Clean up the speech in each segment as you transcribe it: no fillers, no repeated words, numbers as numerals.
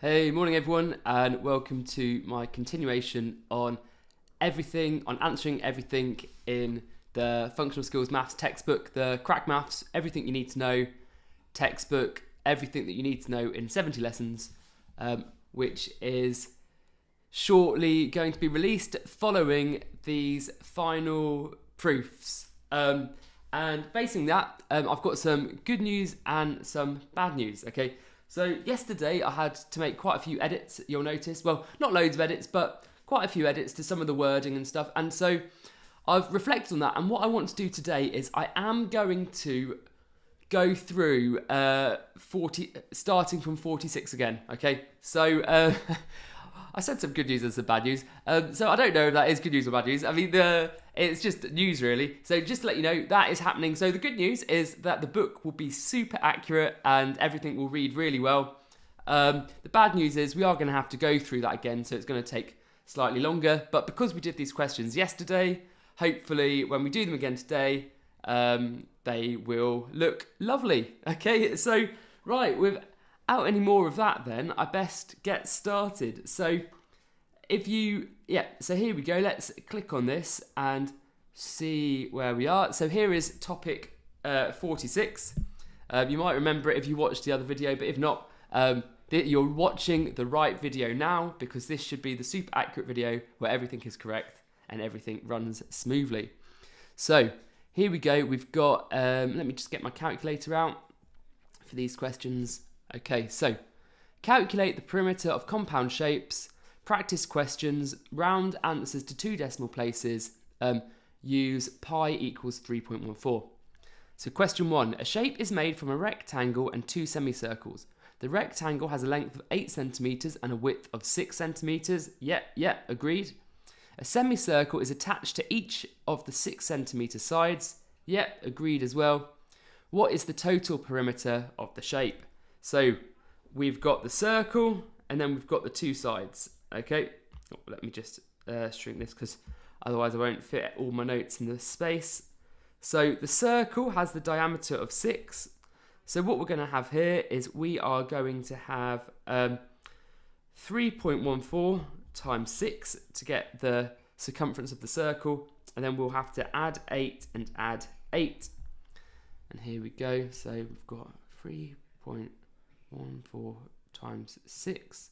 Hey, morning everyone, and welcome to my continuation on answering everything in the Functional Skills Maths textbook, the Crack Maths, everything you need to know textbook, everything that you need to know in 70 lessons, which is shortly going to be released following these final proofs. And basing that, I've got some good news and some bad news, okay? So yesterday I had to make quite a few edits, you'll notice. Well, not loads of edits, but quite a few edits to some of the wording and stuff. And so I've reflected on that. And what I want to do today is I am going to go through starting from 46 again, okay? So I said some good news and some bad news. So I don't know if that is good news or bad news. I mean, it's just news, really. So just to let you know, that is happening. So the good news is that the book will be super accurate and everything will read really well. The bad news is we are going to have to go through that again, so it's going to take slightly longer. But because we did these questions yesterday, hopefully when we do them again today, they will look lovely. Okay, so right, without any more of that then, I best get started. So so here we go. Let's click on this and see where we are. So here is topic 46. You might remember it if you watched the other video, but if not, you're watching the right video now, because this should be the super accurate video where everything is correct and everything runs smoothly. So here we go. We've got, let me just get my calculator out for these questions. Okay, so calculate the perimeter of compound shapes, practice questions, round answers to 2 decimal places, use pi equals 3.14. So question 1, a shape is made from a rectangle and 2 semicircles. The rectangle has a length of 8 centimeters and a width of 6 centimeters. Yeah, agreed. A semicircle is attached to each of the 6 centimeter sides. Yeah, agreed as well. What is the total perimeter of the shape? So we've got the circle and then we've got the 2 sides. Okay, let me just shrink this because otherwise I won't fit all my notes in the space. So the circle has the diameter of 6. So what we're going to have here is we are going to have 3.14 times 6 to get the circumference of the circle, and then we'll have to add 8 and add 8. And here we go. So we've got 3.14 times 6,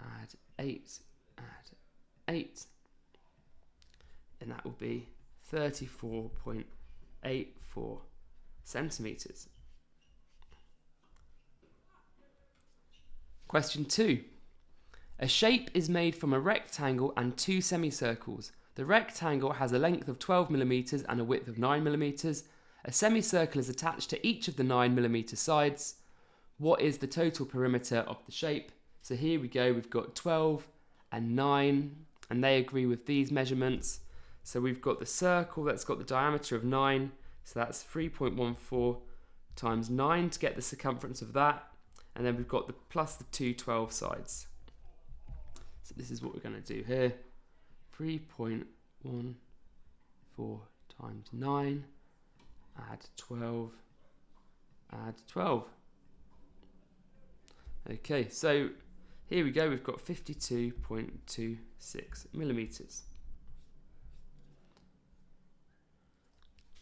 add 8, add 8, and that will be 34.84 centimeters. Question 2. A shape is made from a rectangle and 2 semicircles. The rectangle has a length of 12 millimeters and a width of 9 millimeters. A semicircle is attached to each of the 9 millimeter sides. What is the total perimeter of the shape? So here we go, we've got 12 and 9, and they agree with these measurements. So we've got the circle that's got the diameter of 9, so that's 3.14 times 9 to get the circumference of that, and then we've got the plus the 2 12 sides. So this is what we're going to do here. 3.14 times 9, add 12, add 12. Okay, so here we go, we've got 52.26 millimeters.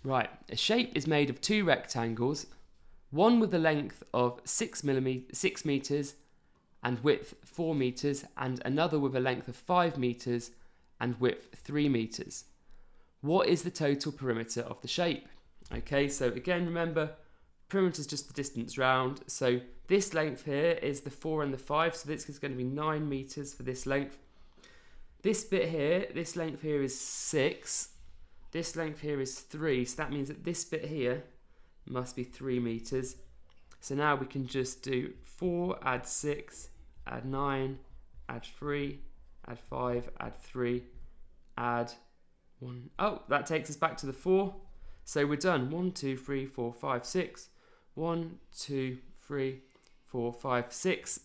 Right, a shape is made of 2 rectangles, one with a length of 6 meters and width 4 meters, and another with a length of 5 meters and width 3 meters. What is the total perimeter of the shape? Okay, so again, remember, perimeter is just the distance round. So this length here is the 4 and the 5, so this is going to be 9 meters for this length. This bit here, this length here is 6. This length here is 3, so that means that this bit here must be 3 meters. So now we can just do 4, add 6, add 9, add 3, add 5, add 3, add 1. Oh, that takes us back to the 4. So we're done. 1, 2, 3, 4, 5, 6. 1, 2, 3, 4, 5, 6.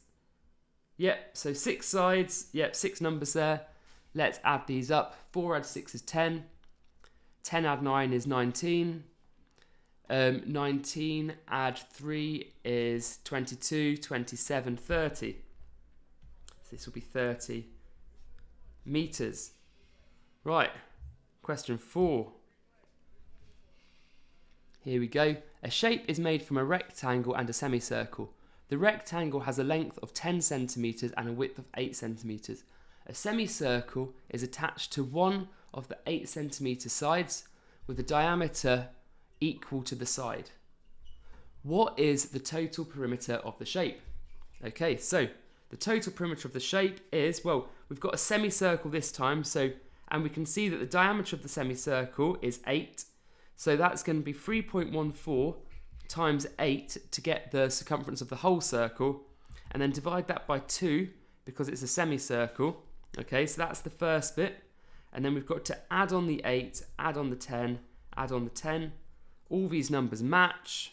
Yep, so 6 sides. Yep, 6 numbers there. Let's add these up. 4 add 6 is 10. 10 add 9 is 19. 19 add 3 is 22, 27, 30. this will be 30 meters. Right, question 4. Here we go. A shape is made from a rectangle and a semicircle. The rectangle has a length of 10 centimeters and a width of 8 centimeters. A semicircle is attached to one of the 8 centimeter sides with a diameter equal to the side. What is the total perimeter of the shape? Okay, so the total perimeter of the shape is, well, we've got a semicircle this time, and we can see that the diameter of the semicircle is 8. So that's going to be 3.14 times 8 to get the circumference of the whole circle, and then divide that by 2 because it's a semicircle. Okay, so that's the first bit. And then we've got to add on the 8, add on the 10, add on the 10. All these numbers match.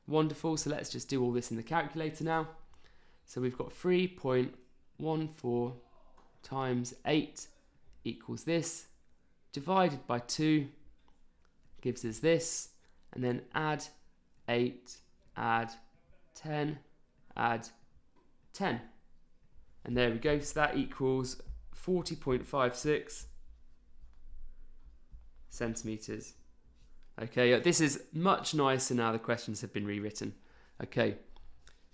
Wonderful. So let's just do all this in the calculator now. So we've got 3.14 times 8 equals this, divided by 2 gives us this, and then add 8, add 10, add 10. And there we go. So that equals 40.56 centimeters. Okay, this is much nicer now the questions have been rewritten. Okay,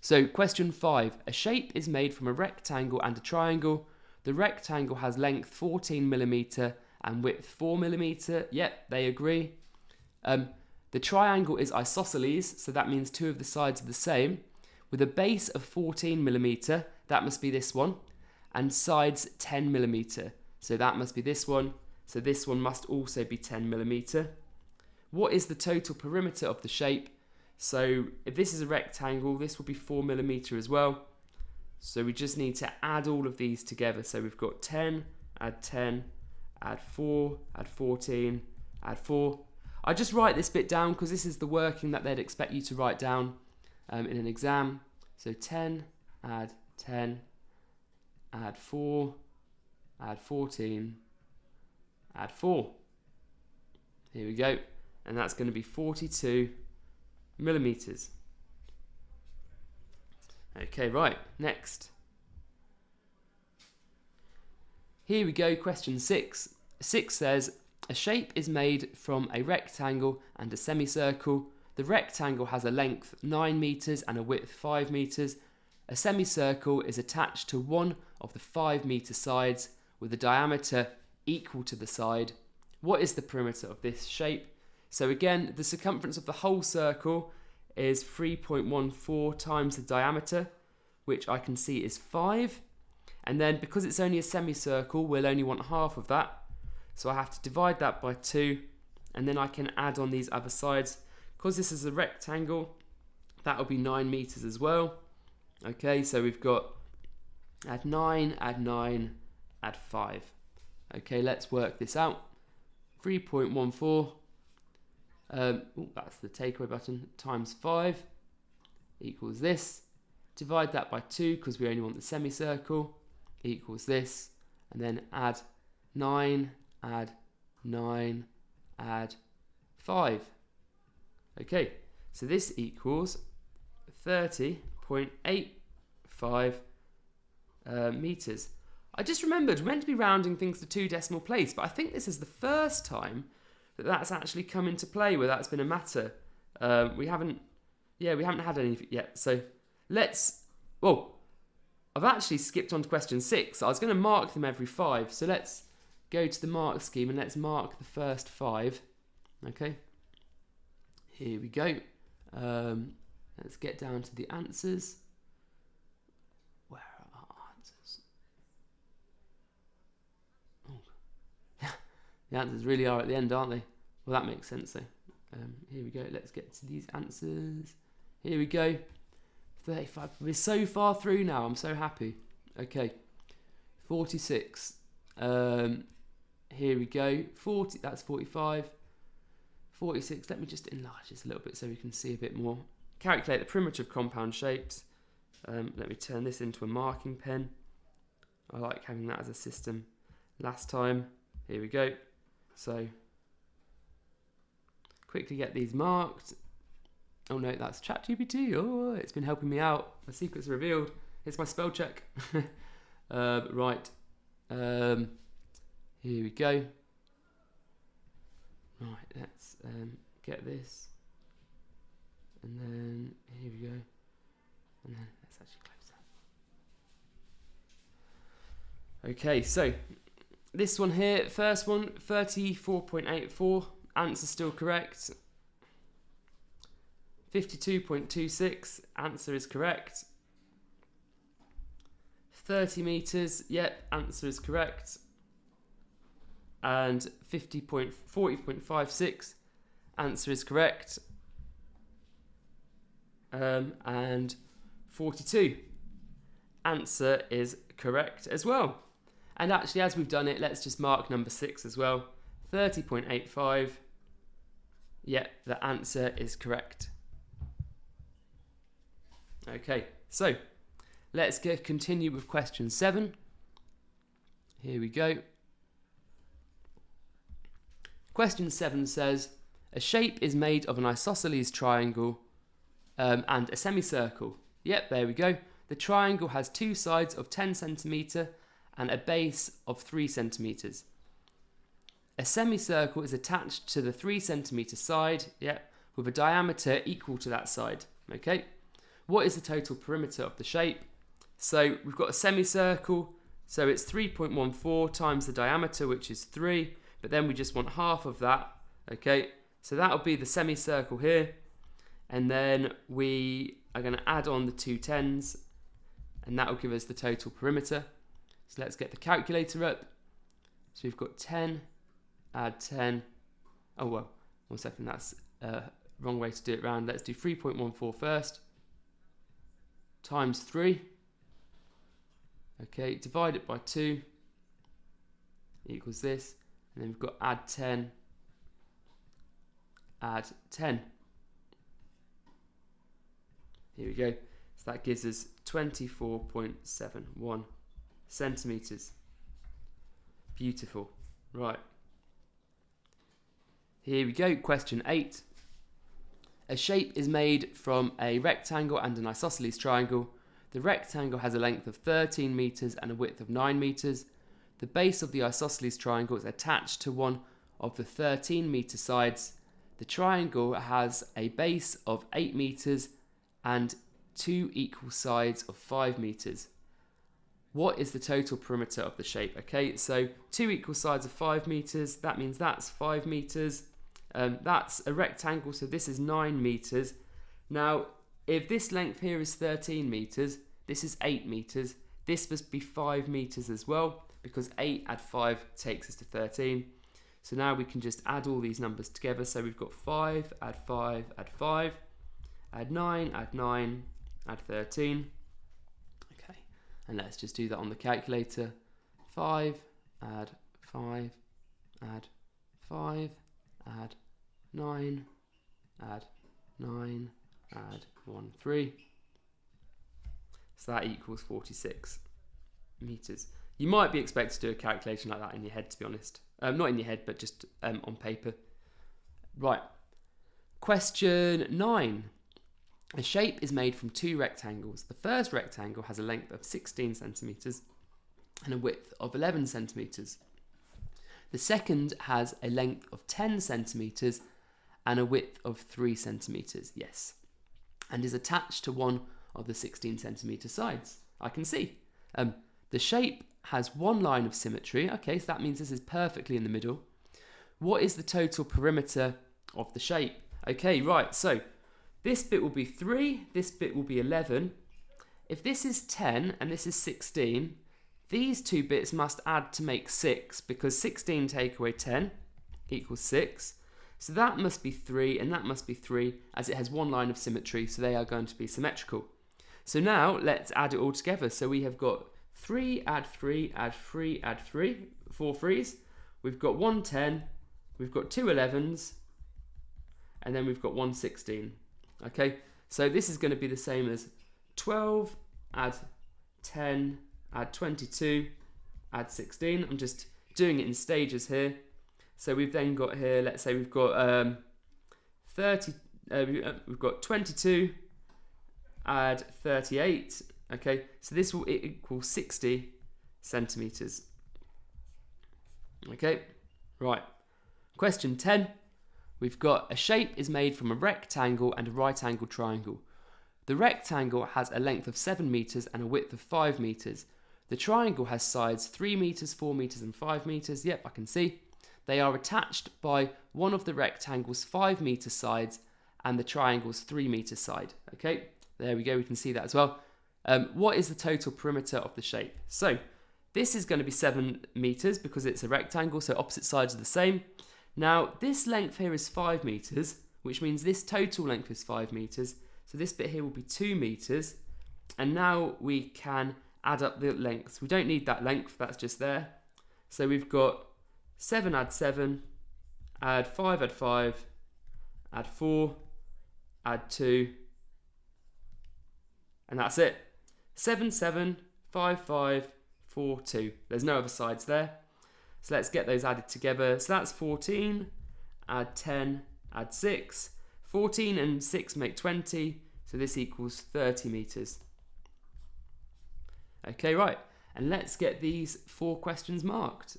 so question 5. A shape is made from a rectangle and a triangle. The rectangle has length 14 millimeter and width 4 millimeter. Yep, they agree. The triangle is isosceles, so that means 2 of the sides are the same, with a base of 14 millimeter, that must be this one, and sides 10 millimeter, so that must be this one, so this one must also be 10 millimeter. What is the total perimeter of the shape? So if this is a rectangle, this will be 4 millimeter as well. So we just need to add all of these together. So we've got 10, add 4, add 14, add 4. I just write this bit down because this is the working that they'd expect you to write down in an exam. So 10, add 10, add 4, add 14, add 4. Here we go. And that's going to be 42 millimeters. Okay, right, next. Here we go, question 6. 6 says, a shape is made from a rectangle and a semicircle. The rectangle has a length 9 meters and a width 5 meters. A semicircle is attached to one of the 5 meter sides with a diameter equal to the side. What is the perimeter of this shape? So again, the circumference of the whole circle is 3.14 times the diameter, which I can see is 5. And then because it's only a semicircle, we'll only want half of that. So I have to divide that by 2, and then I can add on these other sides. Because this is a rectangle, that will be 9 meters as well. Okay, so we've got add 9, add 5. Okay, let's work this out. 3.14, that's the takeaway button, times 5 equals this. Divide that by 2 because we only want the semicircle, equals this. And then add 9, add 9, add 5. Okay, so this equals 30.85 meters. I just remembered we're meant to be rounding things to 2 decimal place, but I think this is the first time that that's actually come into play where that's been a matter. We haven't had any yet. So I've actually skipped on to question 6. I was going to mark them every 5. So let's go to the mark scheme and let's mark the first 5. Okay. Here we go. Let's get down to the answers. Where are our answers? Oh. The answers really are at the end, aren't they? Well, that makes sense. So here we go. Let's get to these answers. Here we go. 35. We're so far through now. I'm so happy. Okay. 46. Here we go. 40. That's 45. 46. Let me just enlarge this a little bit so we can see a bit more. Calculate the perimeter of compound shapes. Let me turn this into a marking pen. I like having that as a system. Last time. Here we go. So quickly get these marked. Oh no, that's ChatGPT. Oh, it's been helping me out. My secret's revealed. It's my spell check. Right. Here we go. Right, let's get this. And then here we go. And then let's actually close that. Okay, so this one here, first one, 34.84. Answer still correct. 52.26. Answer is correct. 30 meters. Yep, answer is correct. And 40.56. Answer is correct. And 42. Answer is correct as well. And actually, as we've done it, let's just mark number 6 as well. 30.85. Yeah, the answer is correct. Okay, so let's continue with question 7. Here we go. Question 7 says, a shape is made of an isosceles triangle and a semicircle. Yep, there we go. The triangle has two sides of 10 centimetre and a base of 3 centimetres. A semicircle is attached to the 3 centimetre side, yep, with a diameter equal to that side. Okay, what is the total perimeter of the shape? So we've got a semicircle, so it's 3.14 times the diameter, which is 3, but then we just want half of that. Okay, so that'll be the semicircle here, and then we are going to add on the 2 10s, and that will give us the total perimeter. So let's get the calculator up. So we've got 10, add 10. Oh well, 1 second, that's wrong way to do it round. Let's do 3.14 first, times 3. Okay, divide it by 2, equals this. And then we've got add 10, add 10. Here we go. So that gives us 24.71 centimetres. Beautiful. Right. Here we go. Question 8. A shape is made from a rectangle and an isosceles triangle. The rectangle has a length of 13 metres and a width of 9 metres. The base of the isosceles triangle is attached to one of the 13 metre sides. The triangle has a base of 8 metres and 2 equal sides of 5 metres. What is the total perimeter of the shape? Okay, so 2 equal sides of 5 metres, that means that's 5 metres. That's a rectangle, so this is 9 metres. Now, if this length here is 13 metres, this is 8 metres. This must be 5 metres as well, because 8 add 5 takes us to 13. So now we can just add all these numbers together. So we've got 5, add 5, add 5, add 9, add 9, add 13. Okay, and let's just do that on the calculator. 5, add 5, add 5, add 9, add 9, add 1, 3. So that equals 46 metres. You might be expected to do a calculation like that in your head, to be honest. Not in your head, but just on paper. Right. Question 9. A shape is made from 2 rectangles. The first rectangle has a length of 16 centimetres and a width of 11 centimetres. The second has a length of 10 centimetres and a width of 3 centimetres. Yes. And is attached to one of the 16 centimetre sides. I can see. The shape has one line of symmetry. Okay, so that means this is perfectly in the middle. What is the total perimeter of the shape? Okay, right, so this bit will be 3, this bit will be 11. If this is 10 and this is 16, these two bits must add to make 6, because 16 take away 10 equals 6. So that must be 3 and that must be 3, as it has one line of symmetry, so they are going to be symmetrical. So now let's add it all together. So we have got 3, add 3, add 3, add 3, 4 3s. We've got 1 10, we've got 2 11s, and then we've got 1 16. Okay, so this is going to be the same as 12, add 10, add 22, add 16. I'm just doing it in stages here. So we've then got here, let's say we've got we've got 22, add 38. Okay, so this will equal 60, centimeters. Okay, right. Question 10. We've got a shape is made from a rectangle and a right angle triangle. The rectangle has a length of 7 meters and a width of 5 meters. The triangle has sides 3 meters, 4 meters and 5 meters. Yep, I can see. They are attached by one of the rectangle's 5 meter sides and the triangle's 3 meter side. Okay, there we go. We can see that as well. What is the total perimeter of the shape? So this is going to be 7 meters because it's a rectangle, so opposite sides are the same. Now this length here is 5 meters, which means this total length is 5 meters. So this bit here will be 2 meters. And now we can add up the lengths. We don't need that length, that's just there. So we've got 7 add 7, add 5 add 5, add 4, add 2, and that's it. 7, 7, 5, 5, 4, 2. There's no other sides there. So let's get those added together. So that's 14, add 10, add 6. 14 and 6 make 20, so this equals 30 meters. Okay, right, and let's get these 4 questions marked.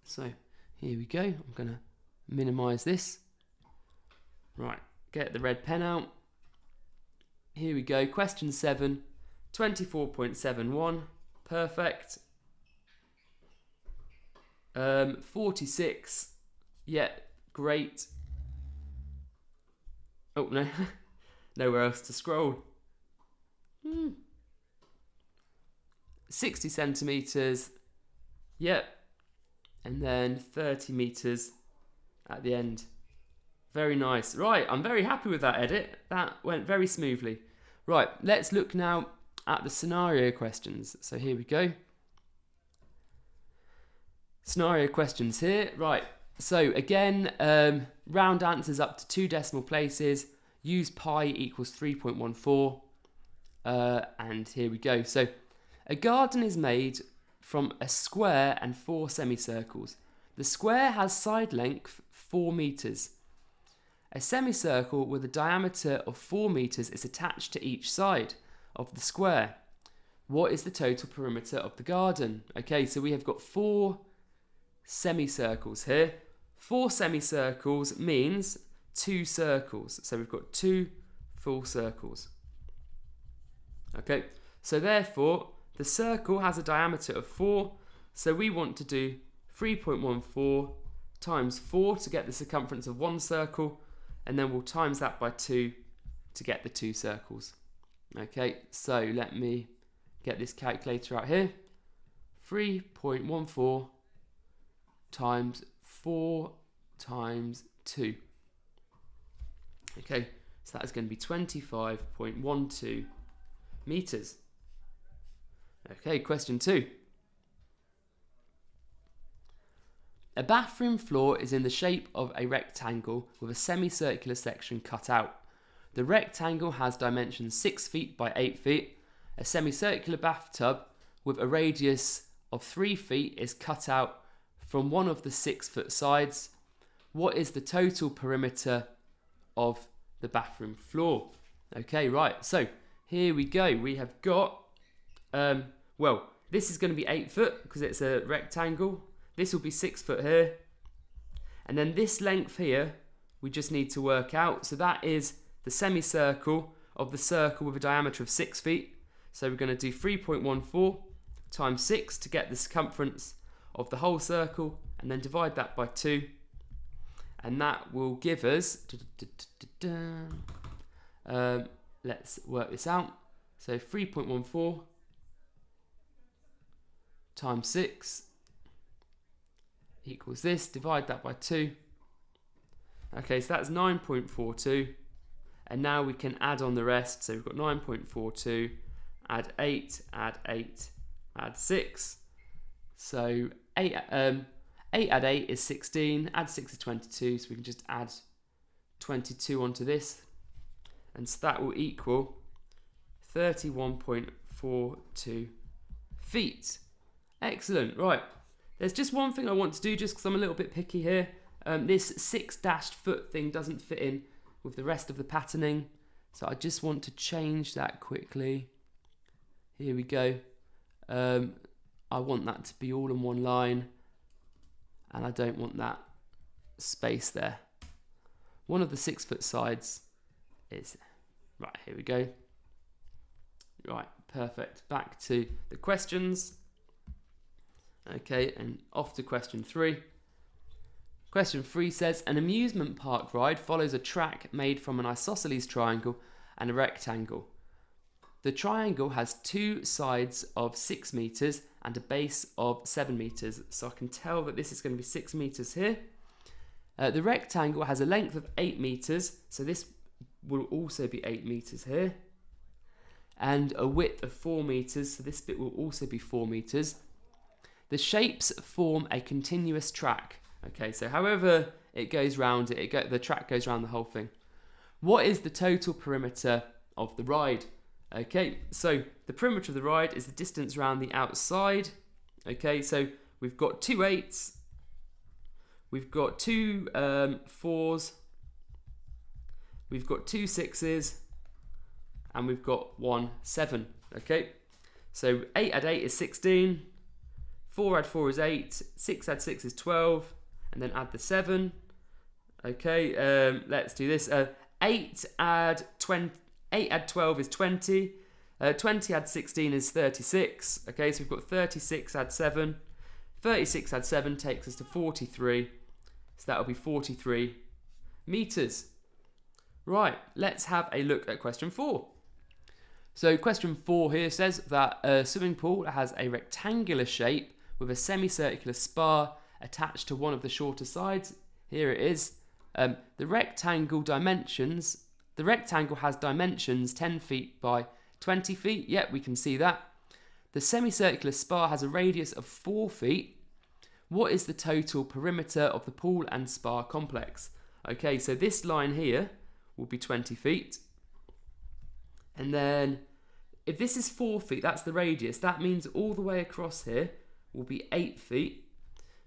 So here we go. I'm going to minimize this. Right, get the red pen out. Here we go. Question 7, 24.71. Perfect. 46. Yeah, great. Oh, no. Nowhere else to scroll. 60 centimeters. Yep. And then 30 meters at the end. Very nice. Right, I'm very happy with that edit. That went very smoothly. Right, let's look now at the scenario questions. So here we go. Scenario questions here. Right, so again, round answers up to 2 decimal places. Use pi equals 3.14. And here we go. So a garden is made from a square and 4 semicircles. The square has side length 4 meters. A semicircle with a diameter of 4 meters is attached to each side of the square. What is the total perimeter of the garden? Okay, so we have got 4 semicircles here. 4 semicircles means 2 circles. So we've got 2 full circles. Okay, so therefore the circle has a diameter of 4. So we want to do 3.14 times 4 to get the circumference of 1 circle. And then we'll times that by 2 to get the 2 circles. Okay, so let me get this calculator out here. 3.14 times 4 times 2. Okay, so that is going to be 25.12 meters. Okay, question 2. A bathroom floor is in the shape of a rectangle with a semicircular section cut out. The rectangle has dimensions 6 feet by 8 feet. A semicircular bathtub with a radius of 3 feet is cut out from one of the 6-foot sides. What is the total perimeter of the bathroom floor? Okay, right, so here we go. We have got, well, this is going to be 8 foot because it's a rectangle. This will be 6 foot here. And then this length here, we just need to work out. So that is the semicircle of the circle with a diameter of 6 feet. So we're going to do 3.14 times 6 to get the circumference of the whole circle. And then divide that by 2. And that will give us, let's work this out. So 3.14 times 6 equals this, divide that by 2. Okay, so that's 9.42, and now we can add on the rest. So we've got 9.42, add 8, add 8, add 6. So 8 add 8 is 16, add 6 is 22, so we can just add 22 onto this, and so that will equal 31.42 feet. Excellent, right. There's just one thing I want to do, just because I'm a little bit picky here. This 6-foot thing doesn't fit in with the rest of the patterning. So I just want to change that quickly. Here we go. I want that to be all in one line, and I don't want that space there. One of the 6 foot sides is, right, here we go. Right, perfect. Back to the questions. Okay, and off to question 3. Question 3 says, an amusement park ride follows a track made from an isosceles triangle and a rectangle. The triangle has 2 sides of 6 meters and a base of 7 meters. So I can tell that this is going to be 6 meters here. The rectangle has a length of 8 meters, so this will also be 8 meters here. And a width of 4 meters, so this bit will also be 4 meters. The shapes form a continuous track. Okay, so however it goes round, the track goes around the whole thing. What is the total perimeter of the ride? Okay, so the perimeter of the ride is the distance around the outside. Okay, so we've got 2 8s, we've got 2 4s, we've got 2 6s, and we've got 1 7. Okay, so 8 add 8 is 16, 4 add 4 is 8, 6 add 6 is 12, and then add the 7. Okay, let's do this. 8 add 12 is 20. 20 add 16 is 36. Okay, so we've got 36 add 7. 36 add 7 takes us to 43. So that'll be 43 meters. Right, let's have a look at question 4. So question 4 here says that a swimming pool has a rectangular shape with a semicircular spar attached to one of the shorter sides. Here it is. The rectangle has dimensions 10 feet by 20 feet. Yep, we can see that. The semicircular spar has a radius of 4 feet. What is the total perimeter of the pool and spar complex? Okay, so this line here will be 20 feet. And then if this is 4 feet, that's the radius. That means all the way across here will be 8 feet,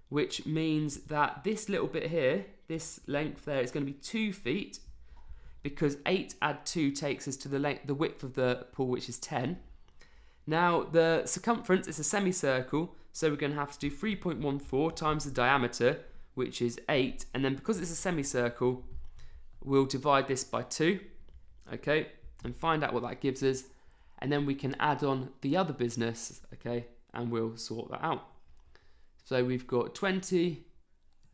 which means that this little bit here, this length there, is going to be 2 feet, because 8 add 2 takes us to the width of the pool, which is 10. Now, the circumference is a semicircle, so we're going to have to do 3.14 times the diameter, which is 8. And then because it's a semicircle, we'll divide this by 2, okay, and find out what that gives us. And then we can add on the other business, okay, and we'll sort that out. So we've got 20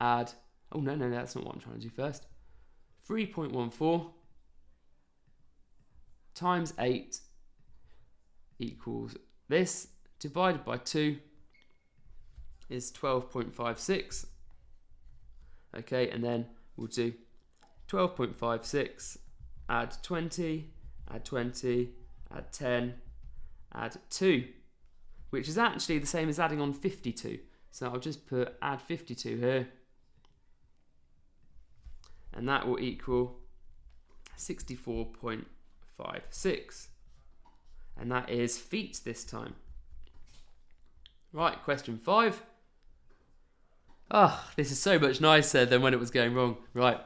add, oh no, that's not what I'm trying to do first. 3.14 times 8 equals this, divided by 2 is 12.56. Okay, and then we'll do 12.56, add 20, add 20, add 10, add 2, which is actually the same as adding on 52. So I'll just put add 52 here, and that will equal 64.56, and that is feet this time. Right, question 5. This is so much nicer than when it was going wrong. Right,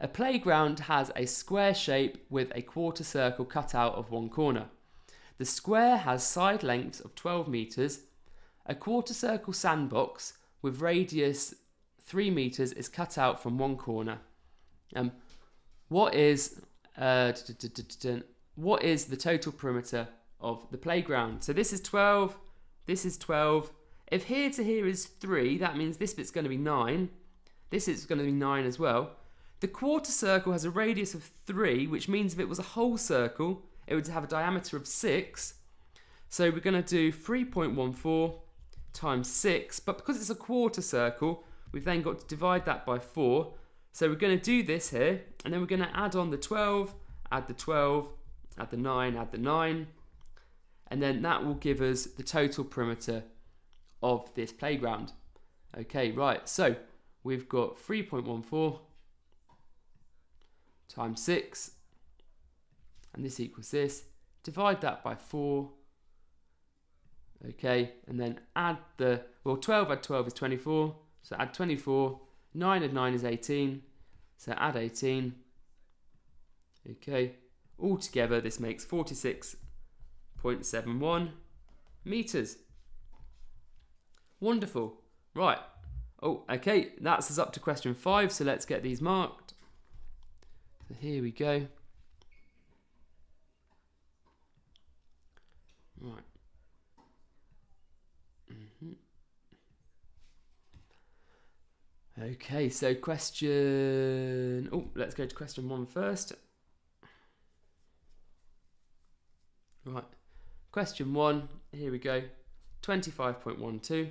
a playground has a square shape with a quarter circle cut out of one corner. The square has side lengths of 12 meters. A quarter circle sandbox with radius 3 meters is cut out from one corner. What is the total perimeter of the playground? So this is 12, this is 12. If here to here is 3, that means this bit's going to be 9. This is going to be 9 as well. The quarter circle has a radius of 3, which means if it was a whole circle, it would have a diameter of 6. So we're going to do 3.14 times 6, but because it's a quarter circle, we've then got to divide that by 4. So we're going to do this here, and then we're going to add on the 12, add the 12, add the 9, add the 9, and then that will give us the total perimeter of this playground. Okay, right, so we've got 3.14 times 6, and this equals this. Divide that by 4. Okay, and then add 12 add 12 is 24, so add 24. 9 add 9 is 18, so add 18. Okay, altogether this makes 46.71 meters. Wonderful. Right. Oh, okay. That's us up to question 5. So let's get these marked. So here we go. Right. Okay, so question... Oh, let's go to question 1 first. Right. Question 1. Here we go. 25.12.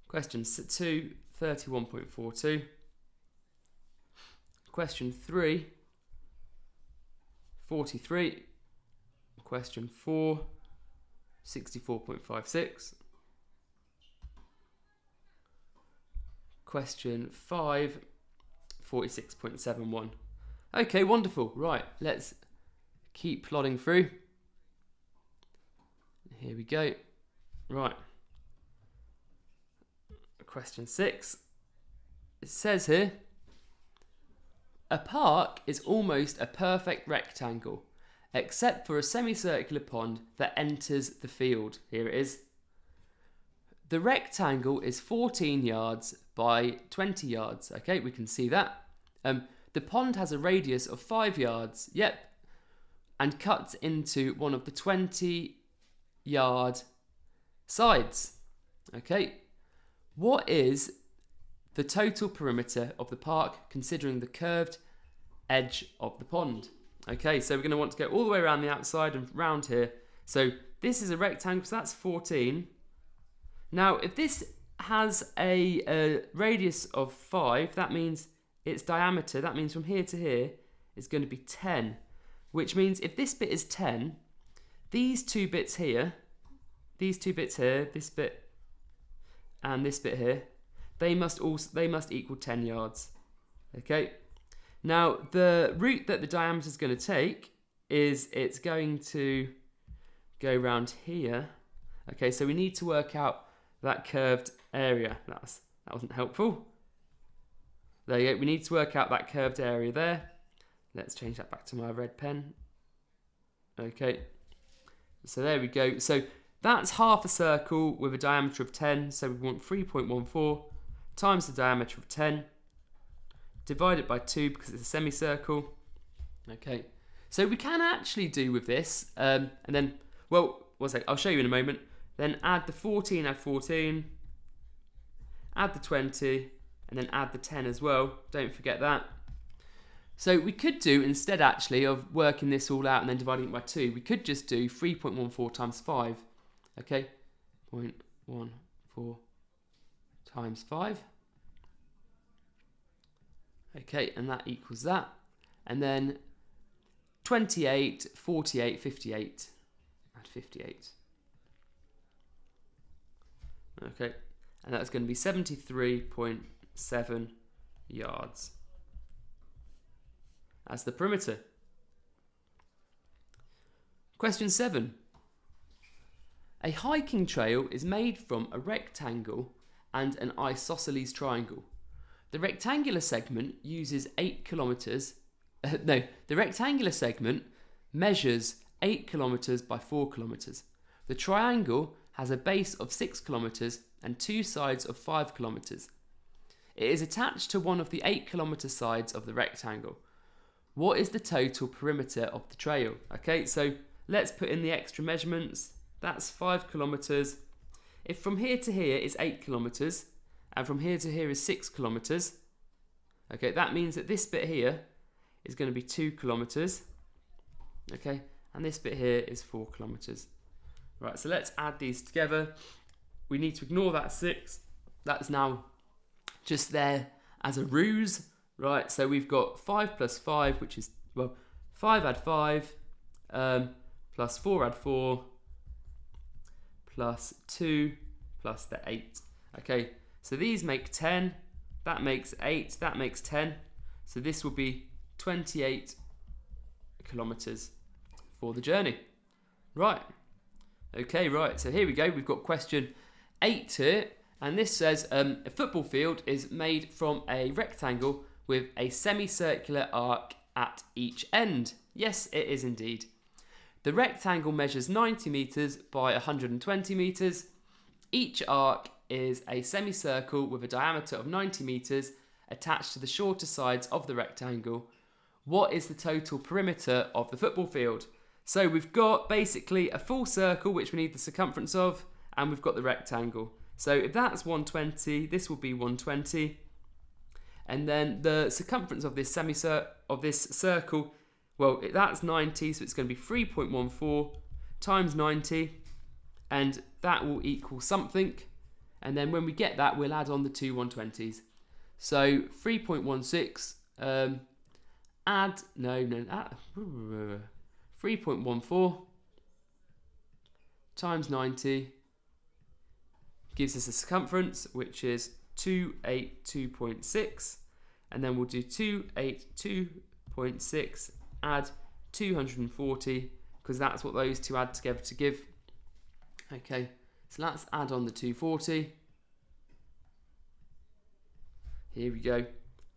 Question 2, 31.42. Question 3, 43. Question 4, 64.56. Question 5, 46.71. Okay, wonderful. Right, let's keep plodding through. Here we go. Right. Question 6. It says here, a park is almost a perfect rectangle, except for a semicircular pond that enters the field. Here it is. The rectangle is 14 yards by 20 yards. Okay, we can see that. The pond has a radius of 5 yards. Yep. And cuts into one of the 20-yard sides. Okay. What is the total perimeter of the park considering the curved edge of the pond? Okay, so we're going to want to go all the way around the outside and round here. So this is a rectangle, so that's 14. Now, if this has a radius of 5, that means its diameter, that means from here to here, is going to be 10. Which means if this bit is 10, these two bits here, this bit and this bit here, they must equal 10 yards. Okay. Now the route that the diameter is going to take is it's going to go around here. Okay, so we need to work out that curved area. That wasn't helpful. There you go. We need to work out that curved area there. Let's change that back to my red pen. Okay. So there we go. So that's half a circle with a diameter of 10. So we want 3.14 times the diameter of 10. Divided by 2 because it's a semicircle. Okay. So we can actually do with this. And then, well, I'll show you in a moment. Then add the 14, add 14. Add the 20. And then add the 10 as well. Don't forget that. So we could do, instead actually of working this all out and then dividing it by 2, we could just do 3.14 times 5. Okay, 0.14 times 5. Okay, and that equals that. And then 28, 48, 58. Add 58. Okay, and that's going to be 73.7 yards as the perimeter. Question 7. A hiking trail is made from a rectangle and an isosceles triangle. The rectangular segment uses 8 kilometers. The rectangular segment measures 8 kilometers by 4 kilometers. The triangle has a base of 6 kilometers and 2 sides of 5 kilometers. It is attached to one of the 8 kilometer sides of the rectangle. What is the total perimeter of the trail? Okay, so let's put in the extra measurements. That's 5 kilometers. If from here to here is 8 kilometers, and from here to here is 6 kilometers, okay, that means that this bit here is going to be 2 kilometers, okay, and this bit here is 4 kilometers. Right, so let's add these together. We need to ignore that 6. That's now just there as a ruse. Right, so we've got 5 plus 5, which is, well, 5 add 5, plus 4 add 4, plus 2, plus the 8. Okay, so these make 10, that makes 8, that makes 10. So this will be 28 kilometers for the journey. Right, okay, right, so here we go. We've got question 8 here, and this says a football field is made from a rectangle with a semicircular arc at each end. Yes, it is indeed. The rectangle measures 90 meters by 120 meters. Each arc is a semicircle with a diameter of 90 meters attached to the shorter sides of the rectangle. What is the total perimeter of the football field? So we've got basically a full circle, which we need the circumference of, and we've got the rectangle. So if that's 120, this will be 120. And then the circumference of this circle, well, that's 90, so it's going to be 3.14 times 90, and that will equal something. And then when we get that, we'll add on the two 120s. So 3.16, add 3.14 times 90 gives us a circumference, which is 282.6, and then we'll do 282.6 add 240, because that's what those two add together to give. Okay, so let's add on the 240. Here we go.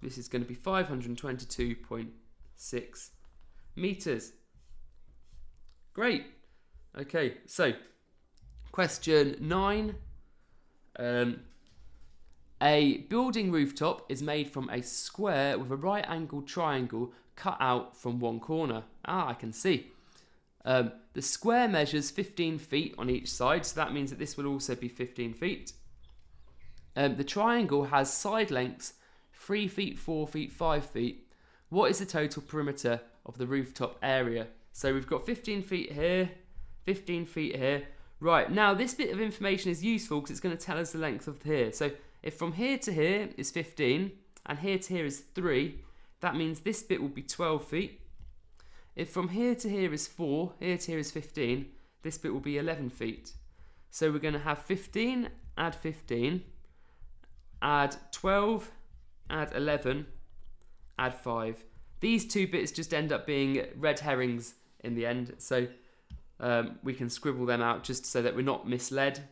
This is going to be 522.6 meters. Great. Okay, so question 9. A building rooftop is made from a square with a right-angled triangle cut out from one corner. I can see. The square measures 15 feet on each side, so that means that this will also be 15 feet. The triangle has side lengths 3 feet, 4 feet, 5 feet. What is the total perimeter of the rooftop area? So we've got 15 feet here, 15 feet here. Right, now this bit of information is useful because it's going to tell us the length of here. So if from here to here is 15 and here to here is 3, that means this bit will be 12 feet. If from here to here is 4, here to here is 15, this bit will be 11 feet. So we're going to have 15, add 15, add 12, add 11, add 5. These two bits just end up being red herrings in the end, so we can scribble them out just so that we're not misled.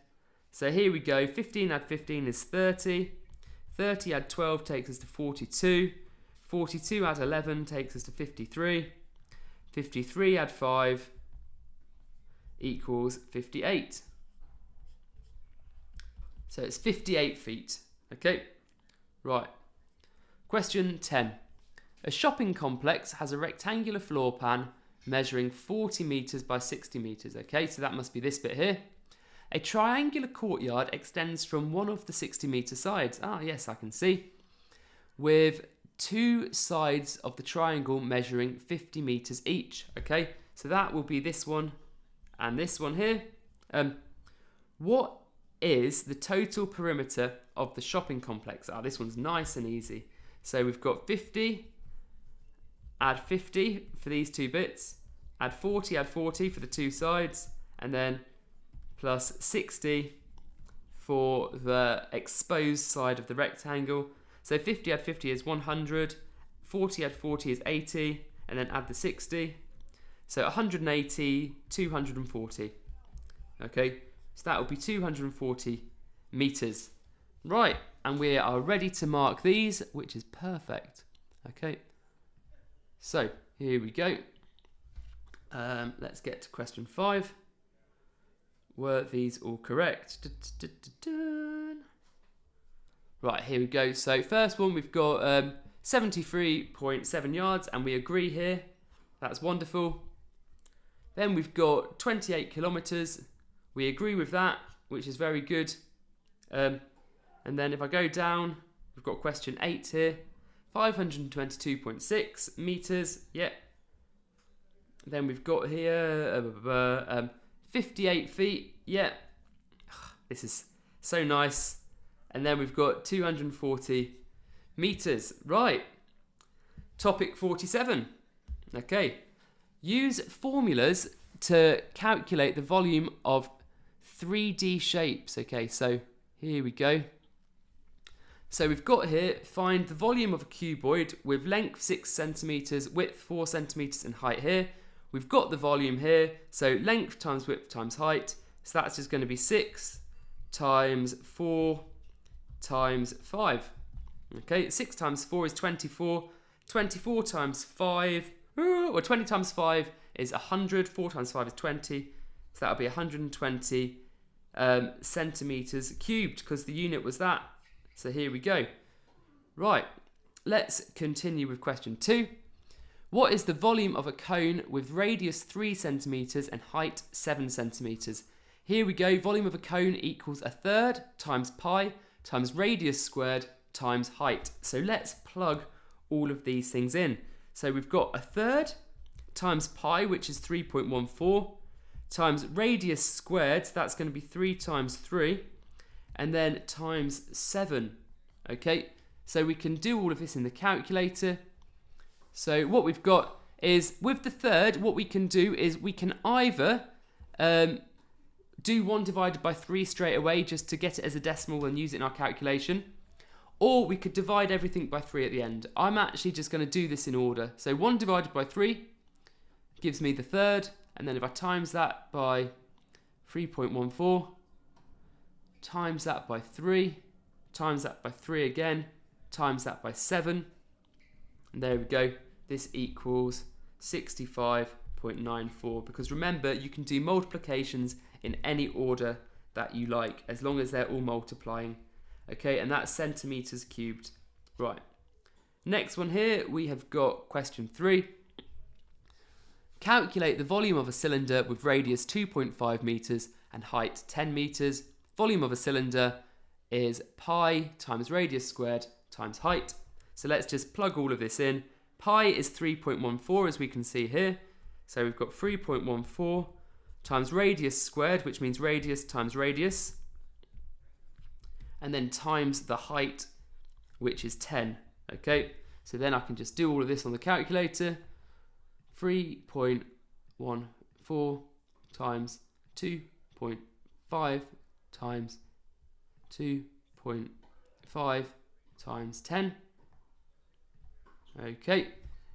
So here we go, 15 add 15 is 30, 30 add 12 takes us to 42, 42 add 11 takes us to 53, 53 add 5 equals 58. So it's 58 feet, okay? Right. Question 10. A shopping complex has a rectangular floor plan measuring 40 meters by 60 meters, okay? So that must be this bit here. A triangular courtyard extends from one of the 60-meter sides. Yes, I can see. With two sides of the triangle measuring 50 meters each, okay? So that will be this one and this one here. What is the total perimeter of the shopping complex? This one's nice and easy. So we've got 50, add 50 for these two bits, add 40 for the two sides, and then plus 60 for the exposed side of the rectangle. So 50 add 50 is 100, 40 add 40 is 80, and then add the 60. So 180, 240. Okay, so that will be 240 meters. Right, and we are ready to mark these, which is perfect. Okay, so here we go. Let's get to question 5. Were these all correct? Right, here we go. So first one, we've got 73.7 yards, and we agree here. That's wonderful. Then we've got 28 kilometers. We agree with that, which is very good. And then if I go down, we've got question 8 here. 522.6 meters. Yep. Then we've got here 58 feet. Yep. This is so nice. And then we've got 240 meters. Right. Topic 47. Okay. Use formulas to calculate the volume of 3D shapes. Okay, so here we go. So we've got here, find the volume of a cuboid with length 6 centimeters, width 4 centimeters, and height here. We've got the volume here, so length times width times height. So that's just going to be 6 times 4 times 5. Okay, 6 times 4 is 24. 24 times 5, or 20 times 5 is 100, 4 times 5 is 20, so that'll be 120 centimeters cubed, because the unit was that. So here we go. Right, let's continue with question 2. What is the volume of a cone with radius 3 centimeters and height 7 centimeters? Here we go, volume of a cone equals 1/3 times pi times radius squared times height. So let's plug all of these things in. So we've got 1/3 times pi, which is 3.14, times radius squared, so that's going to be 3 times 3, and then times 7. Okay, so we can do all of this in the calculator. So what we've got is, with the third, what we can do is we can either do 1 divided by 3 straight away just to get it as a decimal and use it in our calculation, or we could divide everything by 3 at the end. I'm actually just going to do this in order. So 1 divided by 3 gives me the third, and then if I times that by 3.14, times that by 3, times that by 3 again, times that by 7, and there we go. This equals 65.94, because remember, you can do multiplications in any order that you like, as long as they're all multiplying. Okay, and that's centimeters cubed. Right, next one here, we have got question 3. Calculate the volume of a cylinder with radius 2.5 meters and height 10 meters. Volume of a cylinder is pi times radius squared times height. So let's just plug all of this in. Pi is 3.14, as we can see here. So we've got 3.14 times radius squared, which means radius times radius, and then times the height, which is 10. Okay, so then I can just do all of this on the calculator. 3.14 times 2.5 times 2.5 times 10. Okay,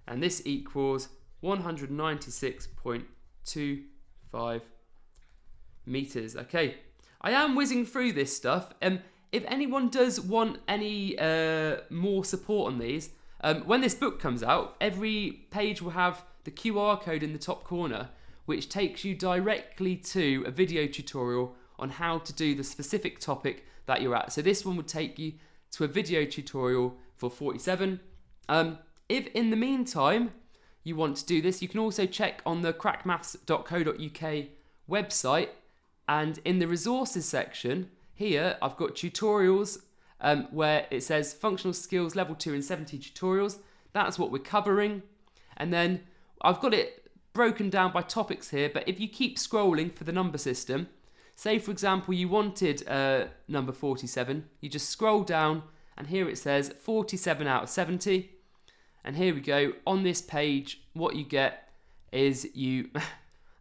and this equals 196.25 meters. Okay, I am whizzing through this stuff. If anyone does want any more support on these, when this book comes out, every page will have the QR code in the top corner, which takes you directly to a video tutorial on how to do the specific topic that you're at. So this one would take you to a video tutorial for 47. If in the meantime you want to do this, you can also check on the crackmaths.co.uk website, and in the resources section here I've got tutorials where it says functional skills level 2 and 70 tutorials. That's what we're covering, and then I've got it broken down by topics here, but if you keep scrolling for the number system, say for example you wanted number 47, you just scroll down and here it says 47 out of 70. And here we go, on this page, what you get is you,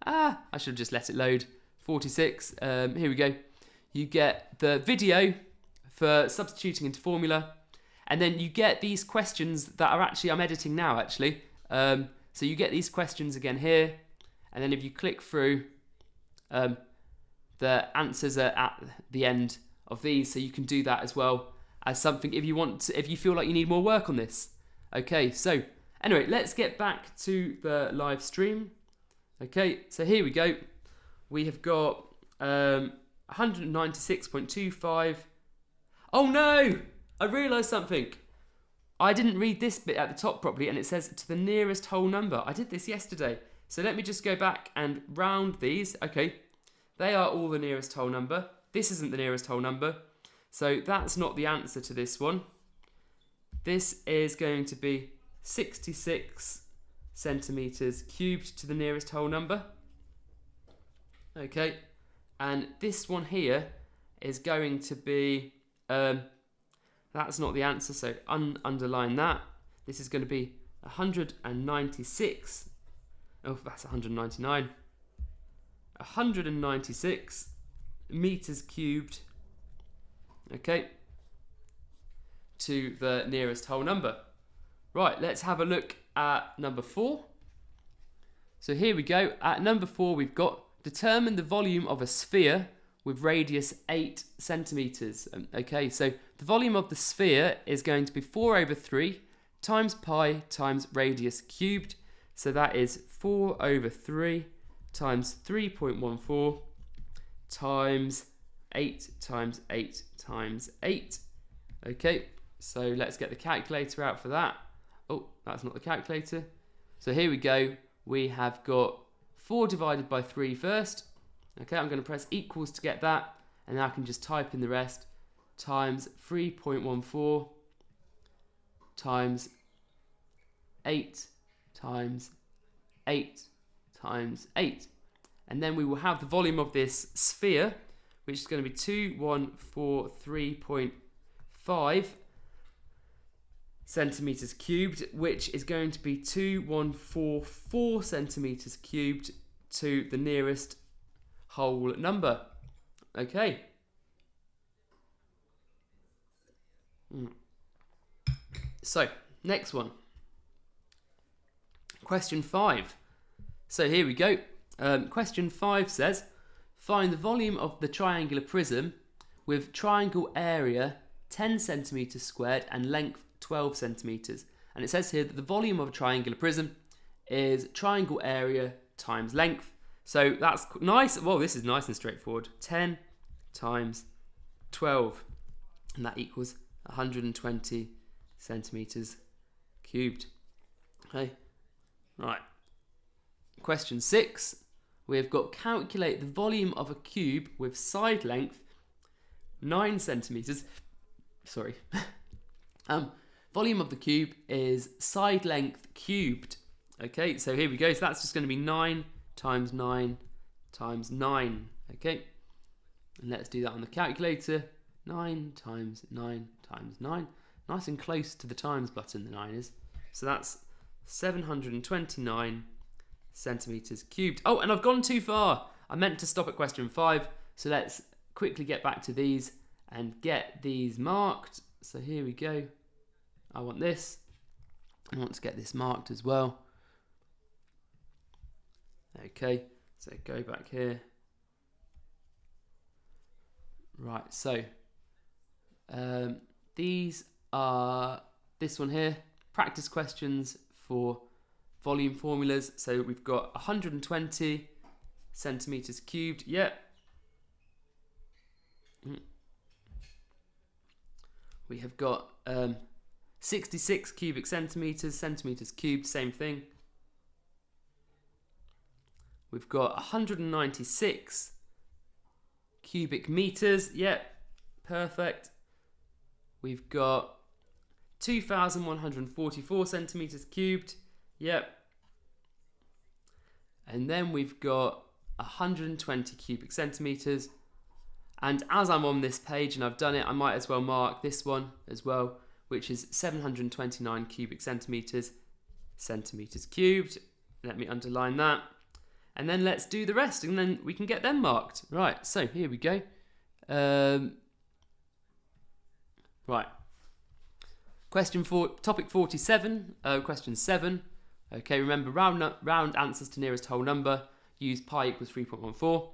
I should have just let it load, 46, here we go. You get the video for substituting into formula, and then you get these questions that are actually, I'm editing now actually. So you get these questions again here, and then if you click through, the answers are at the end of these, so you can do that as well as something if you want to, if you feel like you need more work on this. Okay, so anyway, let's get back to the live stream. Okay, so here we go. We have got 196.25. Oh no! I realised something. I didn't read this bit at the top properly, and it says to the nearest whole number. I did this yesterday. So let me just go back and round these. Okay, they are all the nearest whole number. This isn't the nearest whole number. So that's not the answer to this one. This is going to be 66 centimeters cubed to the nearest whole number. Okay, and this one here is going to be, that's not the answer, so underline that. This is going to be 196, oh that's 199, 196 meters cubed, okay, to the nearest whole number. Right, let's have a look at number 4. So here we go. At number 4, we've got determine the volume of a sphere with radius 8 centimeters. Okay, so the volume of the sphere is going to be 4/3 times pi times radius cubed. So that is 4 over 3 times 3.14 times 8 times 8 times 8. Okay, so let's get the calculator out for that. Oh, that's not the calculator. So here we go. We have got 4 divided by 3 first. Okay, I'm going to press equals to get that, and then I can just type in the rest, times 3.14 times 8 times 8 times 8. And then we will have the volume of this sphere, which is going to be 2143.5 centimeters cubed, which is going to be 2144 centimeters cubed to the nearest whole number. Okay. So, next one. Question 5. So here we go. Question 5 says, find the volume of the triangular prism with triangle area 10 centimeters squared and length 12 centimeters. And it says here that the volume of a triangular prism is triangle area times length. So that's nice. Well, this is nice and straightforward. 10 times 12, and that equals 120 centimeters cubed. Okay, right. Question 6. We've got calculate the volume of a cube with side length 9 centimeters. Sorry. Volume of the cube is side length cubed. Okay, so here we go. So that's just going to be 9 times 9 times 9. Okay, and let's do that on the calculator. 9 times 9 times 9. Nice and close to the times button, the 9 is. So that's 729 centimeters cubed. Oh, and I've gone too far. I meant to stop at question 5. So let's quickly get back to these and get these marked. So here we go. I want this. I want to get this marked as well. Okay, so go back here. Right, so these are this one here, practice questions for volume formulas. So we've got 120 centimeters cubed. Yep. We have got 66 cubic centimeters, centimeters cubed, same thing. We've got 196 cubic meters. Yep, perfect. We've got 2,144 centimeters cubed. Yep. And then we've got 120 cubic centimeters. And as I'm on this page and I've done it, I might as well mark this one as well, which is 729 cubic centimeters, centimeters cubed. Let me underline that. And then let's do the rest, and then we can get them marked. Right, so here we go. Right. Question 4, topic 47, question 7. Okay, remember round answers to nearest whole number. Use pi equals 3.14.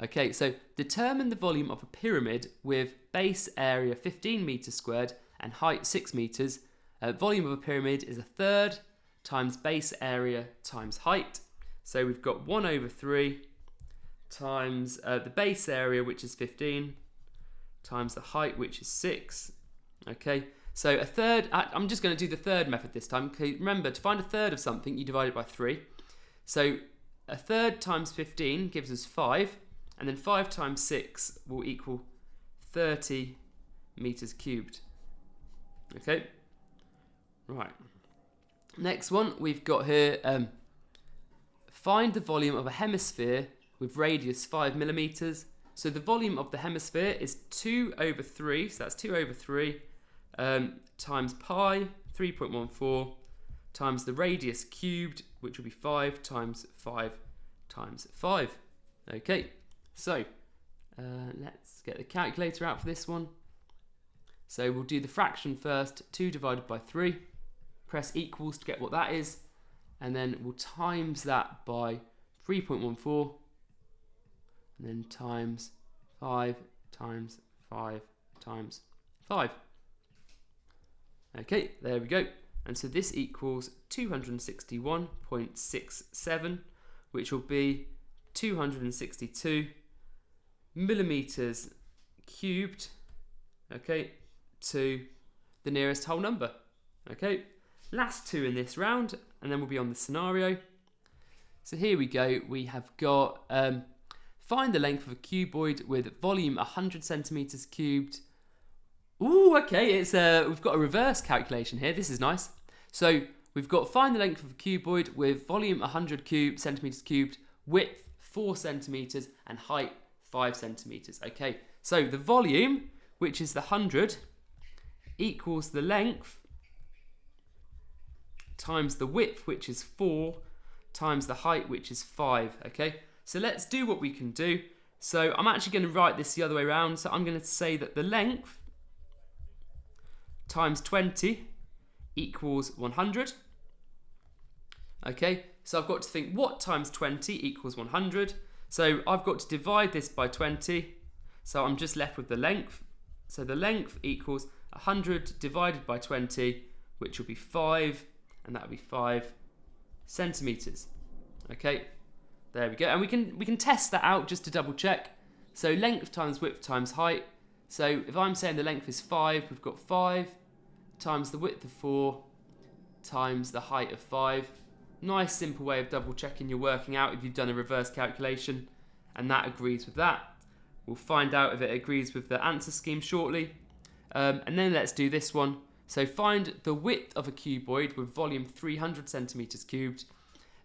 Okay, so determine the volume of a pyramid with base area 15 meters squared and height 6 meters. Volume of a pyramid is a third times base area times height. So we've got 1 over 3 times the base area, which is 15, times the height, which is 6. Okay, so a third, I'm just going to do the third method this time. Okay, remember, to find a third of something, you divide it by 3. So a third times 15 gives us 5, and then 5 times 6 will equal 30 meters cubed. Okay, right. Next one, we've got here, find the volume of a hemisphere with radius 5 millimeters. So the volume of the hemisphere is 2 over 3, so that's 2 over 3 times pi, 3.14, times the radius cubed, which will be 5 times 5 times 5. Okay, so let's get the calculator out for this one. So we'll do the fraction first, 2 divided by 3. Press equals to get what that is. And then we'll times that by 3.14, and then times 5 times 5 times 5. Okay, there we go. And so this equals 261.67, which will be 262 millimeters cubed, okay, to the nearest whole number. Okay, last two in this round, and then we'll be on the scenario. So here we go. We have got find the length of a cuboid with volume 100 centimeters cubed. Ooh, okay, it's we've got a reverse calculation here. This is nice. So we've got find the length of a cuboid with volume 100 centimeters cubed, width 4 centimeters, and height 5 centimeters. Okay, so the volume, which is the 100, equals the length times the width, which is 4, times the height, which is 5. Okay, so let's do what we can do. So I'm actually going to write this the other way around. So I'm going to say that the length times 20 equals 100. Okay, so I've got to think what times 20 equals 100. So I've got to divide this by 20. So I'm just left with the length. So the length equals 100 divided by 20, which will be 5, and that will be 5 centimeters. Okay, there we go. And we can test that out just to double check. So length times width times height. So if I'm saying the length is 5, we've got 5 times the width of 4 times the height of 5. Nice simple way of double checking you're working out if you've done a reverse calculation, and that agrees with that. We'll find out if it agrees with the answer scheme shortly. And then let's do this one. So find the width of a cuboid with volume 300 centimeters cubed,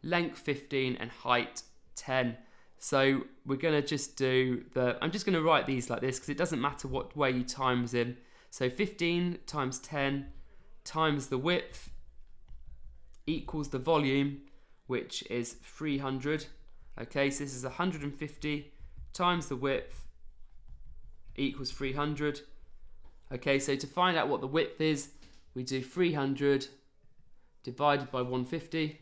length 15 and height 10. So we're going to just do I'm just going to write these like this because it doesn't matter what way you times in. So 15 times 10 times the width equals the volume, which is 300. Okay, so this is 150 times the width equals 300. Okay, so to find out what the width is, we do 300 divided by 150.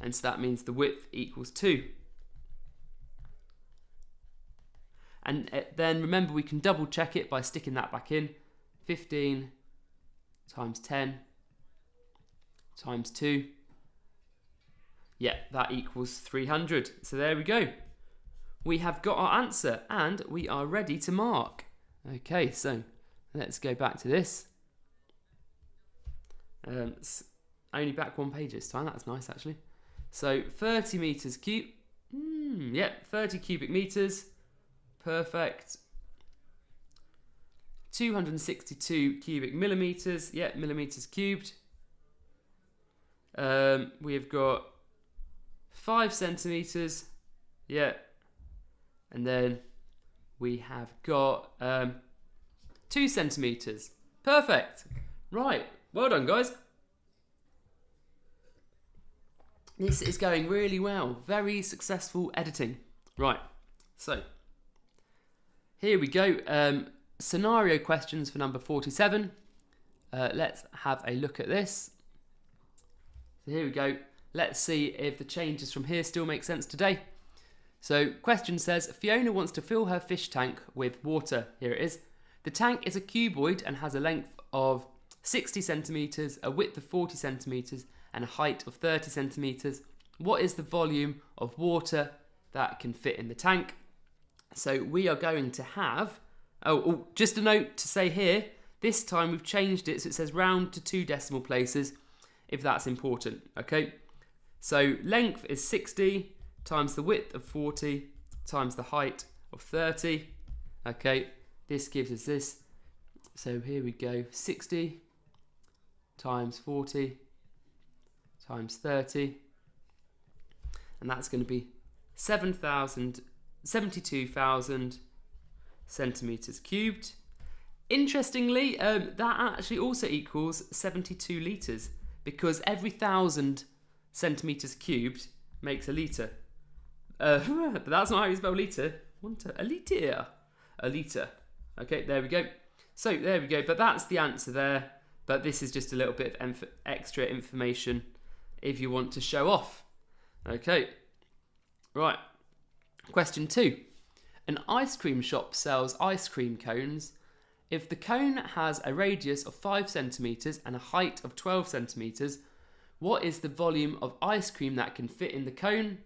And so that means the width equals 2. And then remember, we can double check it by sticking that back in. 15 times 10 times 2. Yeah, that equals 300. So there we go. We have got our answer and we are ready to mark. Okay, so let's go back to this. It's only back one page this time. That's nice, actually. So 30 meters cube. Yeah, 30 cubic meters. Perfect. 262 cubic millimeters. Yeah, millimeters cubed. We have got 5 centimeters. Yeah. And then we have got 2 centimeters. Perfect. Right. Well done, guys. This is going really well. Very successful editing. Right. So here we go. Scenario questions for number 47. Let's have a look at this. So here we go. Let's see if the changes from here still make sense today. So question says, Fiona wants to fill her fish tank with water. Here it is. The tank is a cuboid and has a length of 60 centimeters, a width of 40 centimeters, and a height of 30 centimeters. What is the volume of water that can fit in the tank? So we are going to have, just a note to say here, this time we've changed it so it says round to 2 decimal places, if that's important, okay? So length is 60 times the width of 40 times the height of 30, okay? This gives us this. So here we go, 60 times 40 times 30, and that's going to be 72,000 centimeters cubed. Interestingly, that actually also equals 72 litres, because every 1,000 centimeters cubed makes a litre. But that's not how you spell litre. A litre. A litre. Okay, there we go. So there we go. But that's the answer there. But this is just a little bit of extra information if you want to show off. Okay. Right. Question 2. An ice cream shop sells ice cream cones if the cone has a radius of 5 centimeters and a height of 12 centimeters, what is the volume of ice cream that can fit in the cone?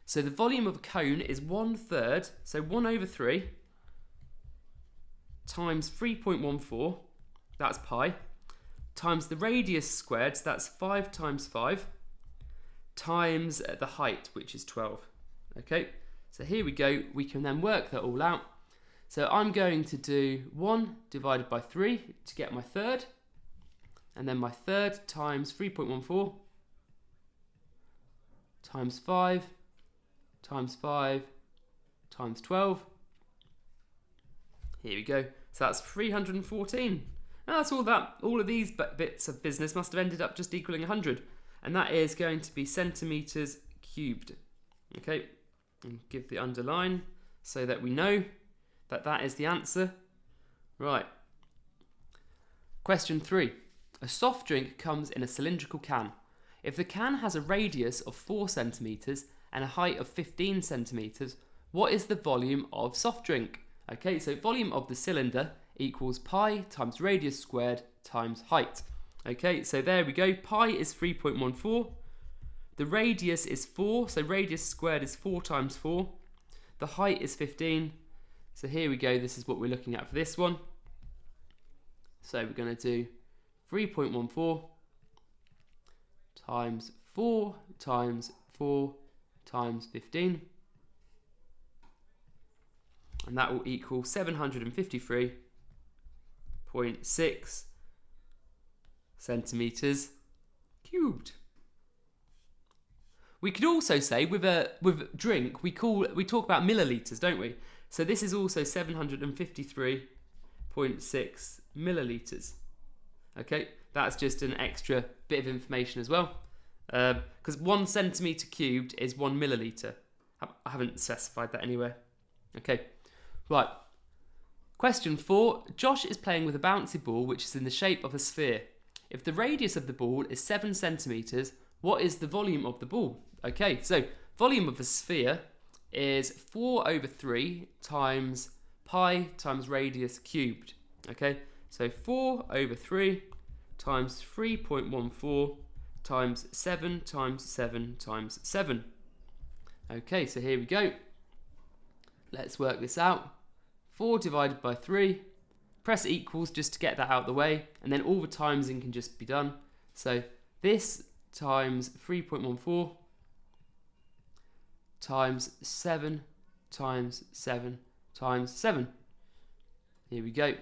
So the volume of a cone is 1/3, so 1/3, times 3.14, that's pi, times the radius squared, so that's 5 times 5, times the height, which is 12. Okay, so here we go. We can then work that all out. So I'm going to do 1 divided by 3 to get my third, and then my third times 3.14 times 5 times 5 times 12. Here we go. So that's 314. And that's all that. All of these bits of business must have ended up just equaling 100. And that is going to be centimeters cubed. Okay, and give the underline so that we know that that is the answer. Right. Question 3. A soft drink comes in a cylindrical can. If the can has a radius of 4 centimeters and a height of 15 centimeters, what is the volume of soft drink? Okay, so volume of the cylinder equals pi times radius squared times height. Okay, so there we go. Pi is 3.14. The radius is 4, so radius squared is 4 times 4. The height is 15. So here we go. This is what we're looking at for this one. So we're going to do 3.14 times 4 times 4 times 15. And that will equal 753.6 centimeters cubed. We could also say with drink we talk about milliliters, don't we? So this is also 753.6 milliliters. Okay, that's just an extra bit of information as well, because 1 centimeter cubed is 1 milliliter. I haven't specified that anywhere. Okay, right. Question 4. Josh is playing with a bouncy ball which is in the shape of a sphere. If the radius of the ball is 7 centimeters, what is the volume of the ball? Okay, so volume of a sphere is 4/3 times pi times radius cubed. Okay, so 4/3 times 3.14 times 7 times 7 times 7. Okay, so here we go. Let's work this out. 4 divided by 3. Press equals just to get that out of the way, and then all the timesing can just be done. So this times 3.14 times 7 times 7 times 7. Here we go.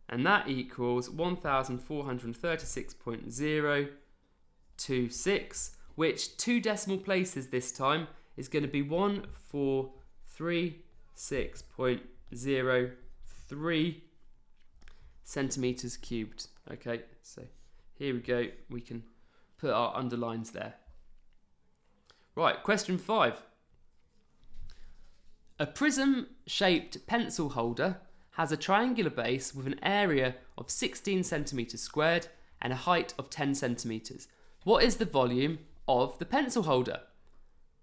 And that equals 1436.026, which 2 decimal places this time is going to be 1436.03 centimeters cubed. Okay, so here we go. We can put our underlines there. Right, question 5. A prism-shaped pencil holder has a triangular base with an area of 16 centimeters squared and a height of 10 centimeters. What is the volume of the pencil holder?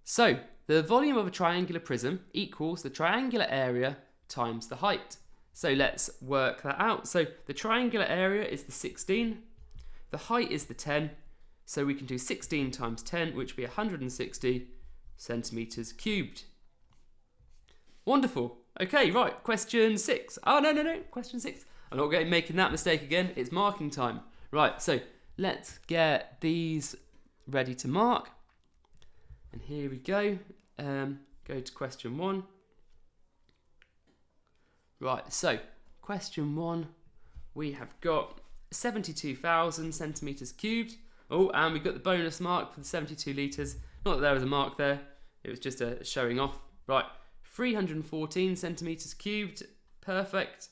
So, the volume of a triangular prism equals the triangular area times the height. So let's work that out. So the triangular area is the 16, the height is the 10, so we can do 16 times 10, which would be 160 centimeters cubed. Wonderful. Okay, right, question 6. Oh, no, question 6. I'm not making that mistake again. It's marking time. Right, so let's get these ready to mark. And here we go. Go to question 1. Right, so question 1, we have got 72,000 centimeters cubed. Oh, and we got the bonus mark for the 72 litres. Not that there was a mark there, it was just a showing off. Right, 314 centimeters cubed, perfect.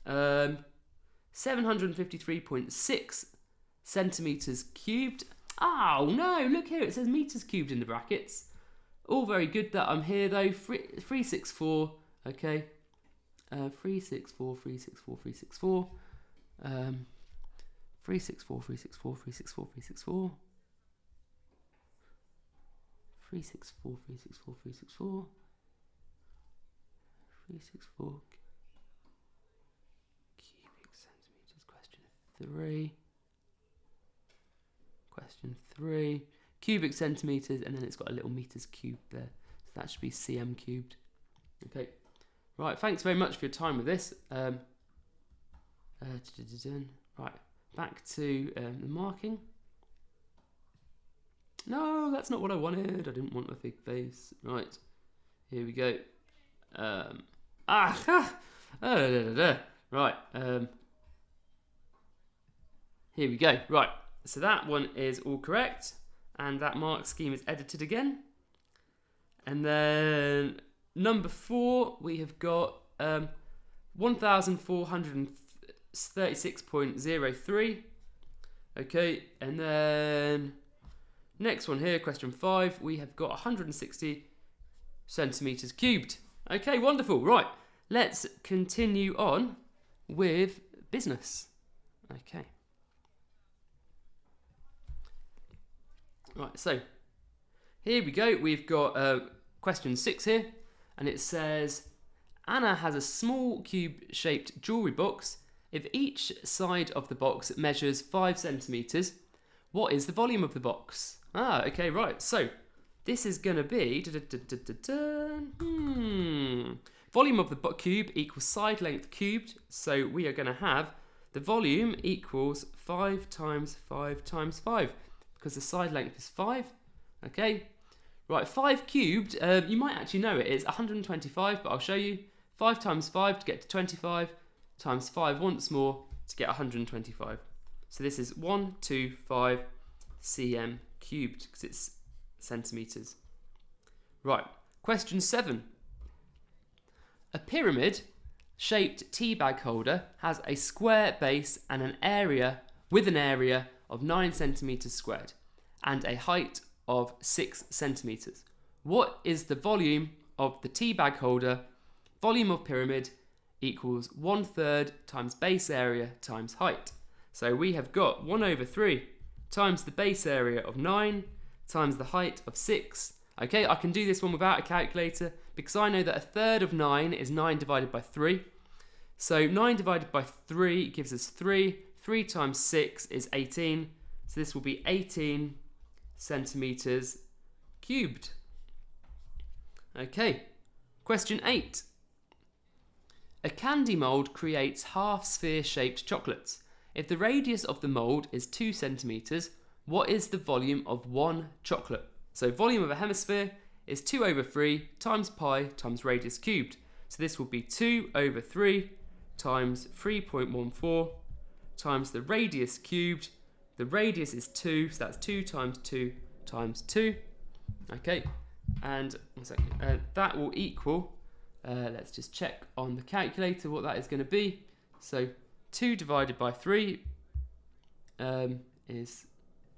753.6 centimeters cubed. Oh no, look here, it says meters cubed in the brackets. All very good that I'm here though. 364, okay. 364, 364, 364. 364, 364, 364, 364. 364, 364, 364. 364. 3. Question 3. Cubic centimetres, and then it's got a little meters cubed there. So that should be cm cubed. Okay. Right, thanks very much for your time with this. Right, back to the marking. No, that's not what I wanted. I didn't want a big face. Right, here we go. Right, here we go. Right, so that one is all correct. And that mark scheme is edited again. And then number 4, we have got 1436.03. Okay, and then next one here, question 5, we have got 160 centimeters cubed. Okay, wonderful. Right, let's continue on with business. Okay. Right, so here we go. We've got question 6 here, and it says, Anna has a small cube-shaped jewellery box. If each side of the box measures 5 centimetres, what is the volume of the box? Okay, right. So this is going to be volume of the cube equals side length cubed. So we are going to have the volume equals 5 times 5 times 5. Because the side length is 5, okay? Right, 5 cubed, you might actually know it, it's 125, but I'll show you. 5 times 5 to get to 25, times 5 once more to get 125. So this is 125 cm cubed, because it's centimetres. Right, question 7. A pyramid-shaped tea bag holder has a square base and an area of 9 centimetres squared and a height of 6 centimetres. What is the volume of the tea bag holder? Volume of pyramid equals 1/3 times base area times height. So we have got 1/3 times the base area of 9 times the height of 6. Okay, I can do this one without a calculator because I know that 1/3 of 9 is 9 divided by 3. So 9 divided by 3 gives us 3. 3 times 6 is 18, so this will be 18 centimetres cubed. Okay, question 8. A candy mould creates half-sphere shaped chocolates. If the radius of the mould is 2 centimetres, what is the volume of one chocolate? So volume of a hemisphere is 2/3 times pi times radius cubed. So this will be 2/3 times 3.14 times the radius cubed. The radius is 2, so that's 2 times 2 times 2. Okay, and one second, that will equal, let's just check on the calculator what that is going to be. So 2 divided by 3 is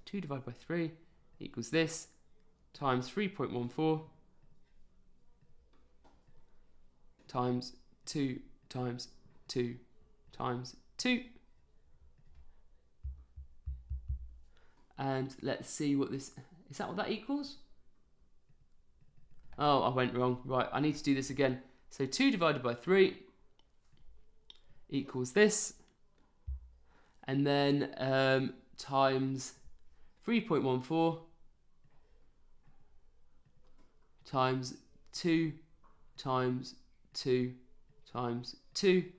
2 divided by 3 equals this, times 3.14 times 2 times 2 times 2. And let's see what this, is that what that equals? Oh, I went wrong. Right, I need to do this again. So 2 divided by 3 equals this. And then times 3.14 times 2 times 2 times 2.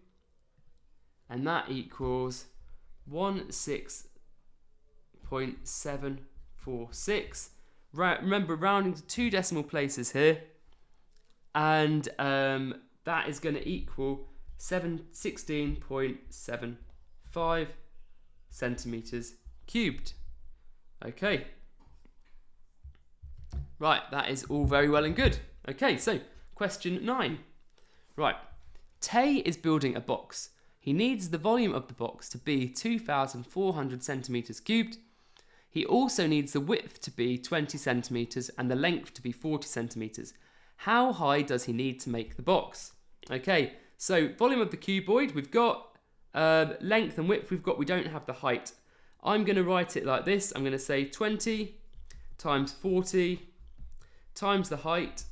And that equals 16.746. Remember, rounding to 2 decimal places here, and that is going to equal 16.75 centimeters cubed. Okay, right, that is all very well and good. Okay, so question 9. Right, Tay is building a box. He needs the volume of the box to be 2,400 centimeters cubed. He also needs the width to be 20 centimeters and the length to be 40 centimeters. How high does he need to make the box? Okay, so volume of the cuboid, we've got length and width, we don't have the height. I'm going to write it like this. I'm going to say 20 times 40 times the height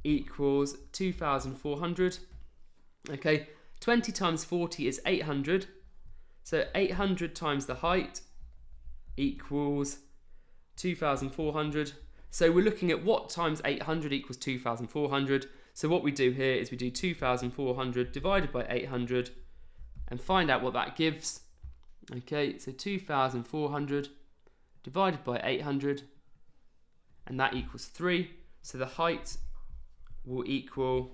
equals 2,400. Okay, 20 times 40 is 800. So 800 times the height equals 2,400. So we're looking at what times 800 equals 2,400. So what we do here is we do 2,400 divided by 800 and find out what that gives. Okay, so 2,400 divided by 800, and that equals 3. So the height will equal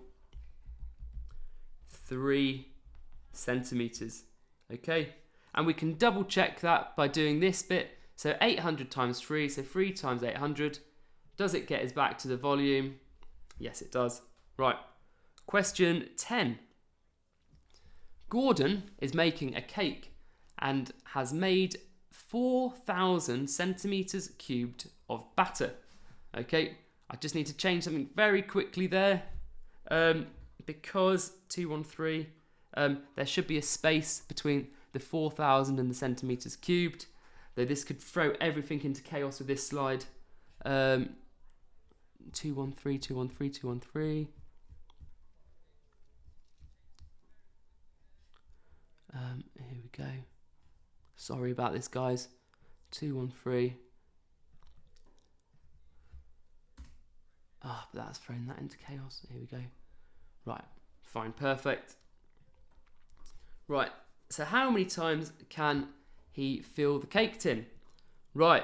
3 centimeters. Okay, and we can double check that by doing this bit. So 800 times 3, so 3 times 800. Does it get us back to the volume? Yes, it does. Right, question 10. Gordon is making a cake and has made 4,000 centimeters cubed of batter. Okay, I just need to change something very quickly there, because 213, there should be a space between the 4,000 and the centimeters cubed, though this could throw everything into chaos with this slide. 213, 213, 213. Here we go. Sorry about this, guys. 213. Ah, but that's thrown that into chaos. Here we go. Right, fine, perfect. Right, so how many times can he fill the cake tin? Right,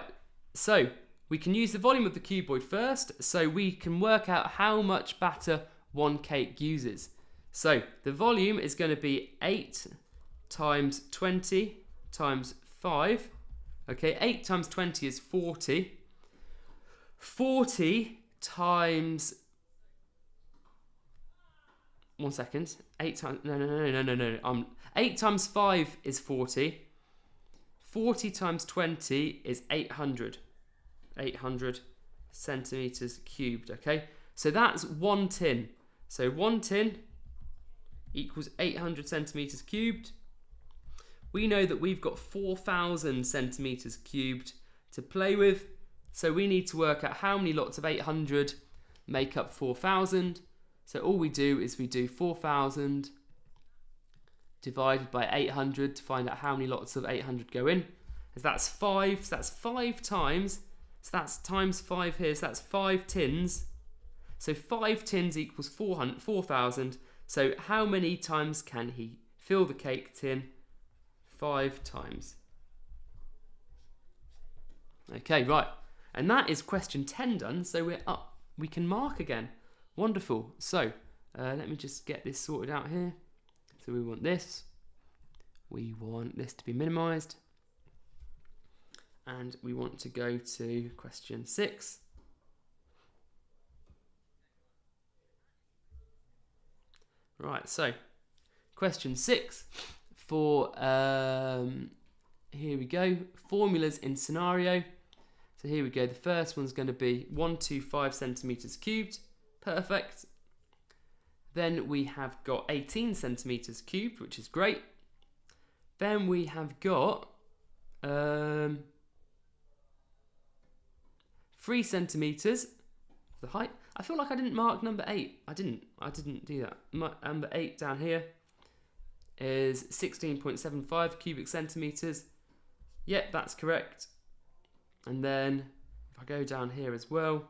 so we can use the volume of the cuboid first, so we can work out how much batter one cake uses. So the volume is going to be 8 times 20 times 5. Okay, 8 times 20 is 40. 40 times... 1 second. 8 times... No. 8 times 5 is 40. 40 times 20 is 800. 800 centimeters cubed, okay? So that's 1 tin. So 1 tin equals 800 centimeters cubed. We know that we've got 4,000 centimeters cubed to play with. So we need to work out how many lots of 800 make up 4,000. So all we do is we do 4,000 divided by 800 to find out how many lots of 800 go in. As that's 5, so that's 5 times. So that's times 5 here, so that's 5 tins. So 5 tins equals 4,000. So how many times can he fill the cake tin? 5 times. Okay, right. And that is question 10 done, so we're up. We can mark again. Wonderful. So, let me just get this sorted out here. So we want this. We want this to be minimised. And we want to go to question 6. Right, so question 6 for, here we go, formulas in scenario. So here we go, the first one's going to be 125 centimeters cubed, perfect. Then we have got 18 centimeters cubed, which is great. Then we have got 3 centimeters, the height. I feel like I didn't mark number 8. I didn't do that. Number 8 down here is 16.75 cubic centimeters. Yep, that's correct. And then if I go down here as well,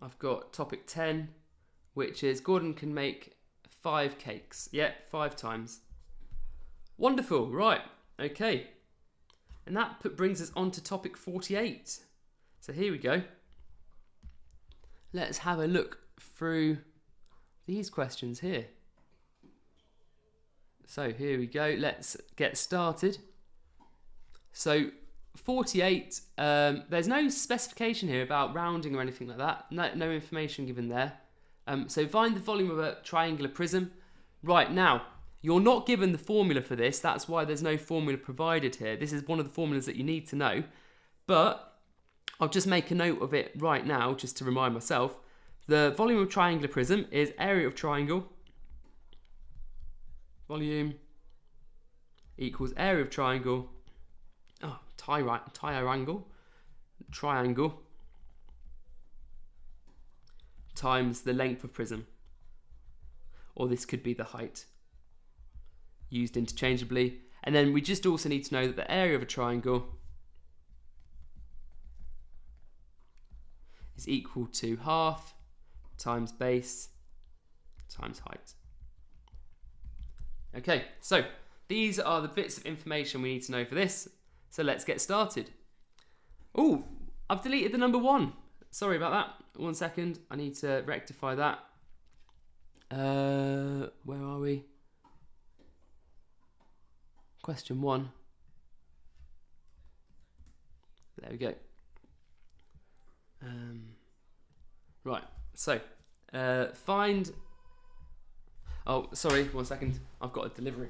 I've got topic 10, which is Gordon can make 5 cakes. Yep, 5 times. Wonderful, right, okay. And that brings us on to topic 48. So here we go. Let's have a look through these questions here. So here we go, let's get started. So 48, there's no specification here about rounding or anything like that. No information given there. So find the volume of a triangular prism. Right, now, you're not given the formula for this. That's why there's no formula provided here. This is one of the formulas that you need to know. But I'll just make a note of it right now, just to remind myself. The volume of triangular prism is area of triangle. Volume equals area of triangle. Oh, triangle times the length of prism. Or this could be the height. used interchangeably. And then we just also need to know that the area of a triangle is equal to half times base times height. Okay, so these are the bits of information we need to know for this. So let's get started. Oh, I've deleted the number 1. Sorry about that. 1 second, I need to rectify that. Where are we? Question 1. There we go. Right, so find. Oh, sorry, 1 second. I've got a delivery.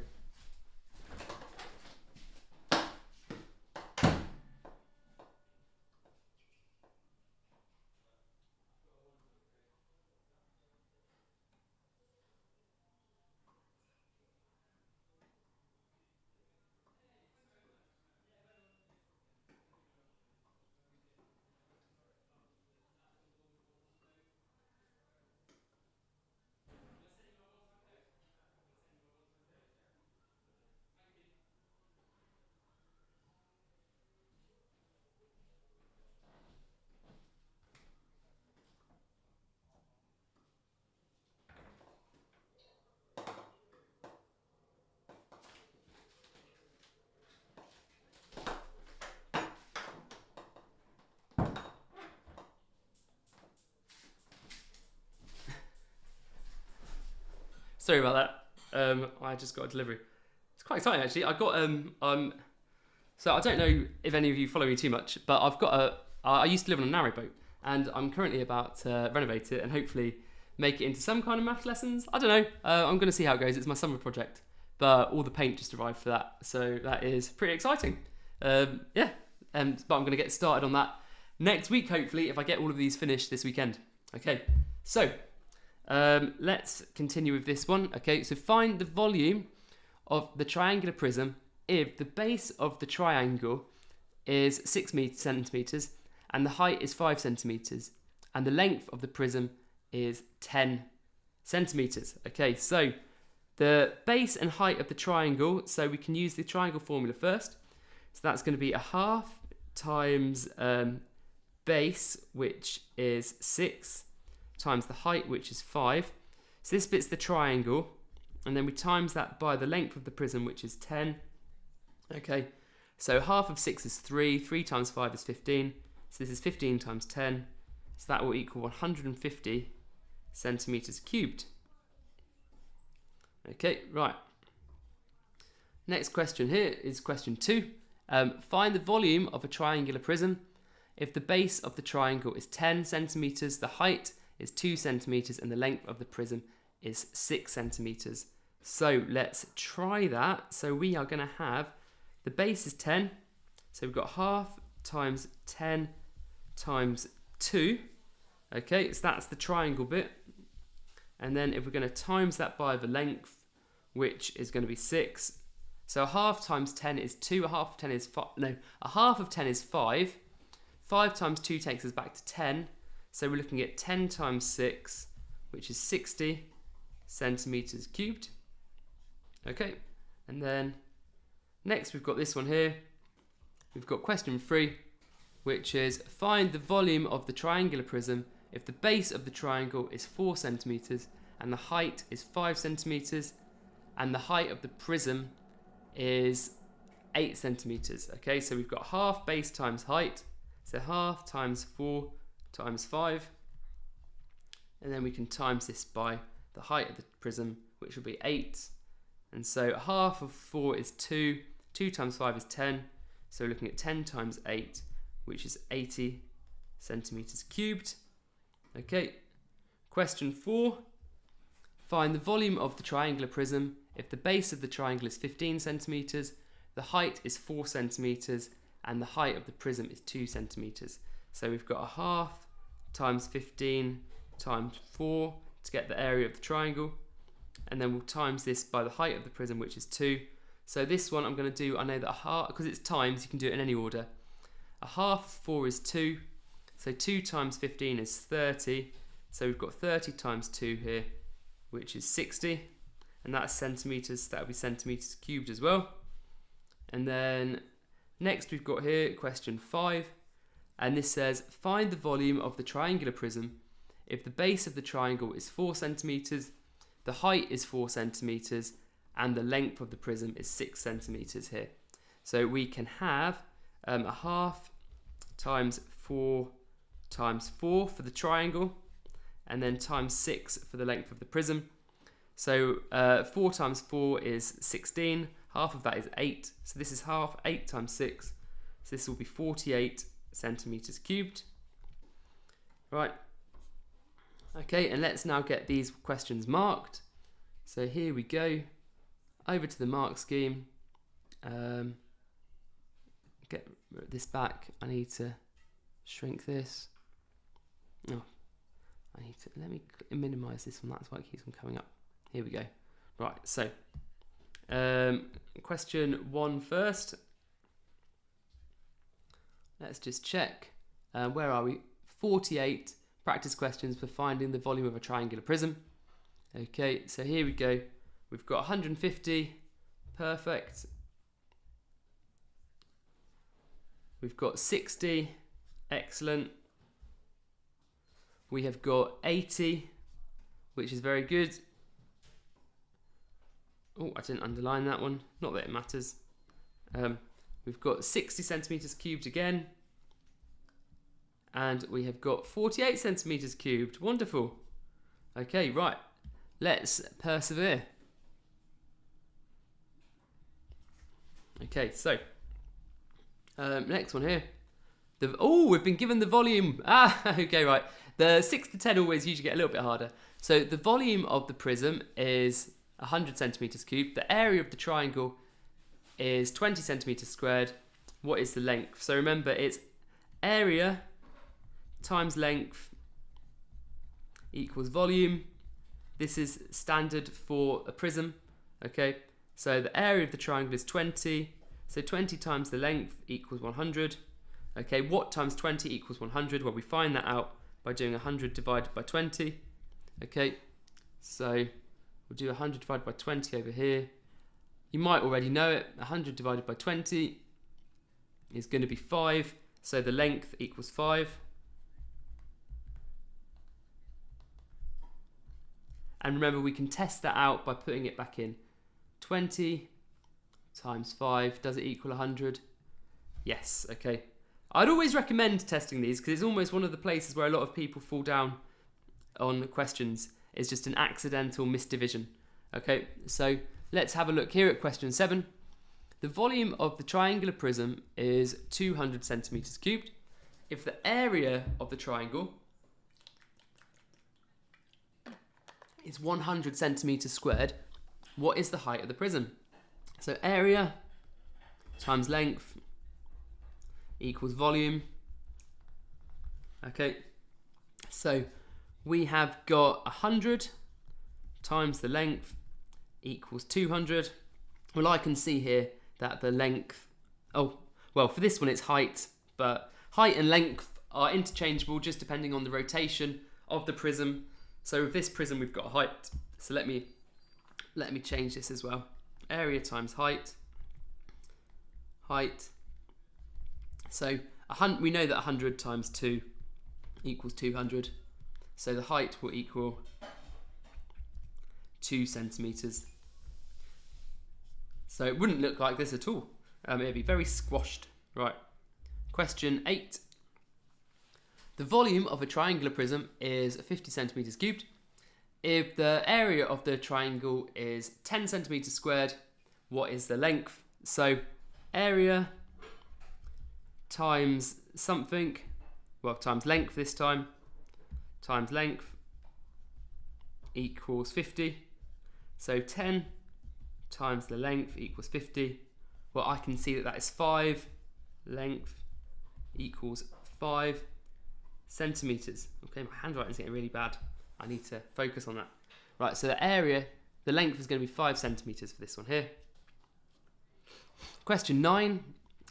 Sorry about that. I just got a delivery. It's quite exciting actually. I got so I don't know if any of you follow me too much, but I've got I used to live on a narrowboat, and I'm currently about to renovate it and hopefully make it into some kind of math lessons. I don't know. I'm going to see how it goes. It's my summer project, but all the paint just arrived for that, so that is pretty exciting. But I'm going to get started on that next week, hopefully, if I get all of these finished this weekend. Okay, so let's continue with this one. Okay, so find the volume of the triangular prism if the base of the triangle is 6 centimeters and the height is 5 centimeters and the length of the prism is 10 centimeters. Okay, so the base and height of the triangle, so we can use the triangle formula first. So that's going to be a half times base, which is 6, times the height, which is 5. So this bit's the triangle, and then we times that by the length of the prism, which is 10. Okay, so half of 6 is 3, 3 times 5 is 15, so this is 15 times 10, so that will equal 150 centimeters cubed. Okay, right. Next question here is question 2. Find the volume of a triangular prism if the base of the triangle is 10 centimeters, the height is 2 centimeters, and the length of the prism is 6 centimeters. So let's try that. So we are going to have, the base is 10, so we've got half times 10 times 2. Okay, so that's the triangle bit. And then if we're going to times that by the length, which is going to be 6. So a half times 10 is 2, a half of 10 is 5, no, a half of 10 is 5. 5 times 2 takes us back to 10. So we're looking at 10 times 6, which is 60 centimeters cubed. Okay, and then next we've got this one here. We've got question 3, which is find the volume of the triangular prism if the base of the triangle is 4 centimeters and the height is 5 centimeters and the height of the prism is 8 centimeters. Okay, so we've got half base times height, so half times 4 times 5, and then we can times this by the height of the prism, which will be 8. And so half of 4 is 2, 2 times 5 is 10, so we're looking at 10 times 8, which is 80 centimeters cubed. Okay, question 4. Find the volume of the triangular prism if the base of the triangle is 15 centimeters, the height is 4 centimeters, and the height of the prism is 2 centimeters. So we've got a half times 15 times 4 to get the area of the triangle, and then we'll times this by the height of the prism, which is 2. So this one I'm going to do, I know that a half, because it's times, you can do it in any order. A half of 4 is 2, so 2 times 15 is 30, so we've got 30 times 2 here, which is 60, and that's centimeters, that'll be centimeters cubed as well. And then next we've got here question 5, and this says find the volume of the triangular prism if the base of the triangle is 4 centimeters, the height is 4 centimeters, and the length of the prism is 6 centimeters here. So we can have a half times 4 times 4 for the triangle, and then times 6 for the length of the prism. So 4 times 4 is 16, half of that is 8, so this is half, 8 times 6, so this will be 48 centimeters cubed. Right, okay, and let's now get these questions marked. So here we go, over to the mark scheme. Get this back, I need to shrink this. Oh, I need to, let me minimize this one, that's why it keeps on coming up. Here we go. Right, so question 1 first. Let's just check. Where are we? 48 practice questions for finding the volume of a triangular prism. Okay, so here we go. We've got 150. Perfect. We've got 60. Excellent. We have got 80, which is very good. Oh, I didn't underline that one. Not that it matters. We've got 60 centimeters cubed again. And we have got 48 centimeters cubed. Wonderful. Okay, right. Let's persevere. Okay, so next one here. We've been given the volume. Okay, right. The 6 to 10 always usually get a little bit harder. So the volume of the prism is 100 centimeters cubed. The area of the triangle is 20 centimeters squared. What is the length? So remember, it's area times length equals volume. This is standard for a prism. Okay, so the area of the triangle is 20. So 20 times the length equals 100. Okay, what times 20 equals 100? Well, we find that out by doing 100 divided by 20. Okay, so we'll do 100 divided by 20 over here. You might already know it. 100 divided by 20 is going to be 5. So the length equals 5. And remember, we can test that out by putting it back in. 20 times 5, does it equal 100? Yes, okay. I'd always recommend testing these because it's almost one of the places where a lot of people fall down on questions. It's just an accidental misdivision. Okay, so let's have a look here at question 7. The volume of the triangular prism is 200 centimeters cubed. If the area of the triangle is 100 centimeters squared, what is the height of the prism? So area times length equals volume. Okay, so we have got 100 times the length equals 200. Well, I can see here that the length, for this one it's height, but height and length are interchangeable just depending on the rotation of the prism. So with this prism we've got a height. So let me change this as well. Area times height. So we know that 100 times 2 equals 200. So the height will equal 2 centimeters. So it wouldn't look like this at all. It'd be very squashed. Right. Question 8. The volume of a triangular prism is 50 centimeters cubed. If the area of the triangle is 10 centimeters squared, what is the length? So area times something, times length this time, times length equals 50. So 10 times the length equals 50. Well, I can see that is 5. Length equals 5 centimeters. Okay, my handwriting's getting really bad. I need to focus on that. Right, so the length is going to be 5 centimeters for this one here. Question 9.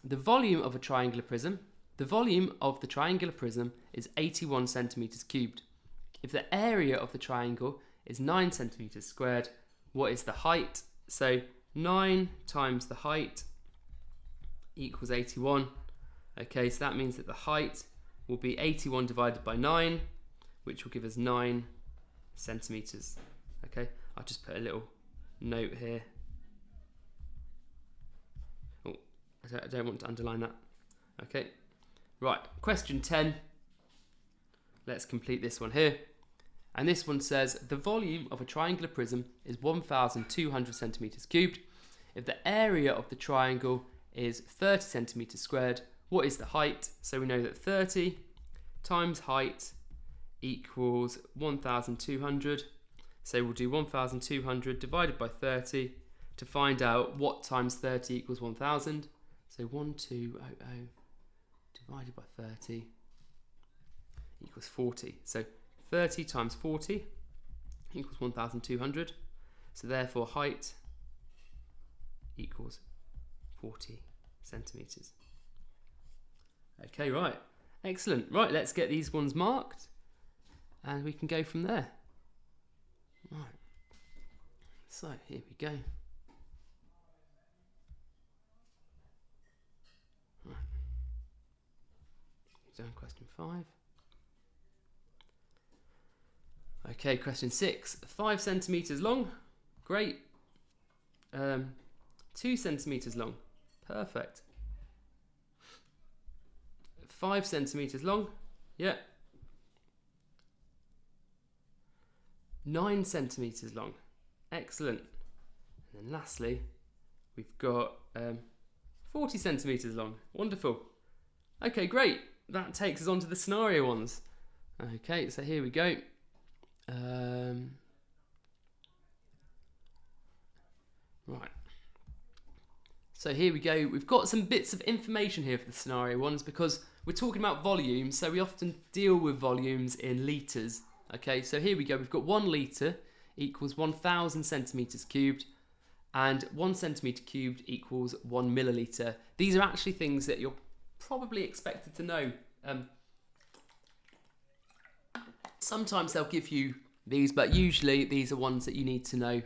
The volume of a triangular prism. The volume of the triangular prism is 81 centimeters cubed. If the area of the triangle is 9 centimeters squared, what is the height? So 9 times the height equals 81. Okay, so that means that the height will be 81 divided by 9, which will give us 9 centimeters. Okay, I'll just put a little note here. Oh, I don't want to underline that. Okay, right, question 10. Let's complete this one here. And this one says, the volume of a triangular prism is 1,200 centimeters cubed. If the area of the triangle is 30 centimeters squared, what is the height? So we know that 30 times height equals 1,200. So we'll do 1,200 divided by 30 to find out what times 30 equals 1,000. So 1,200 divided by 30 equals 40. So 30 times 40 equals 1,200. So therefore height equals 40 centimeters. Okay, right. Excellent. Right, let's get these ones marked and we can go from there. Right. So here we go. Right. Down question 5. Okay, question 6. 5 centimeters long. Great. 2 centimeters long. Perfect. 5 centimeters long. Yeah. 9 centimeters long. Excellent. And then lastly, we've got 40 centimeters long. Wonderful. Okay, great. That takes us on to the scenario ones. Okay, so here we go. Right. So here we go. We've got some bits of information here for the scenario ones because we're talking about volumes, so we often deal with volumes in litres. Okay, so here we go. We've got 1 litre equals 1,000 centimetres cubed, and 1 centimetre cubed equals 1 millilitre. These are actually things that you're probably expected to know. Sometimes they'll give you these, but usually these are ones that you need to know.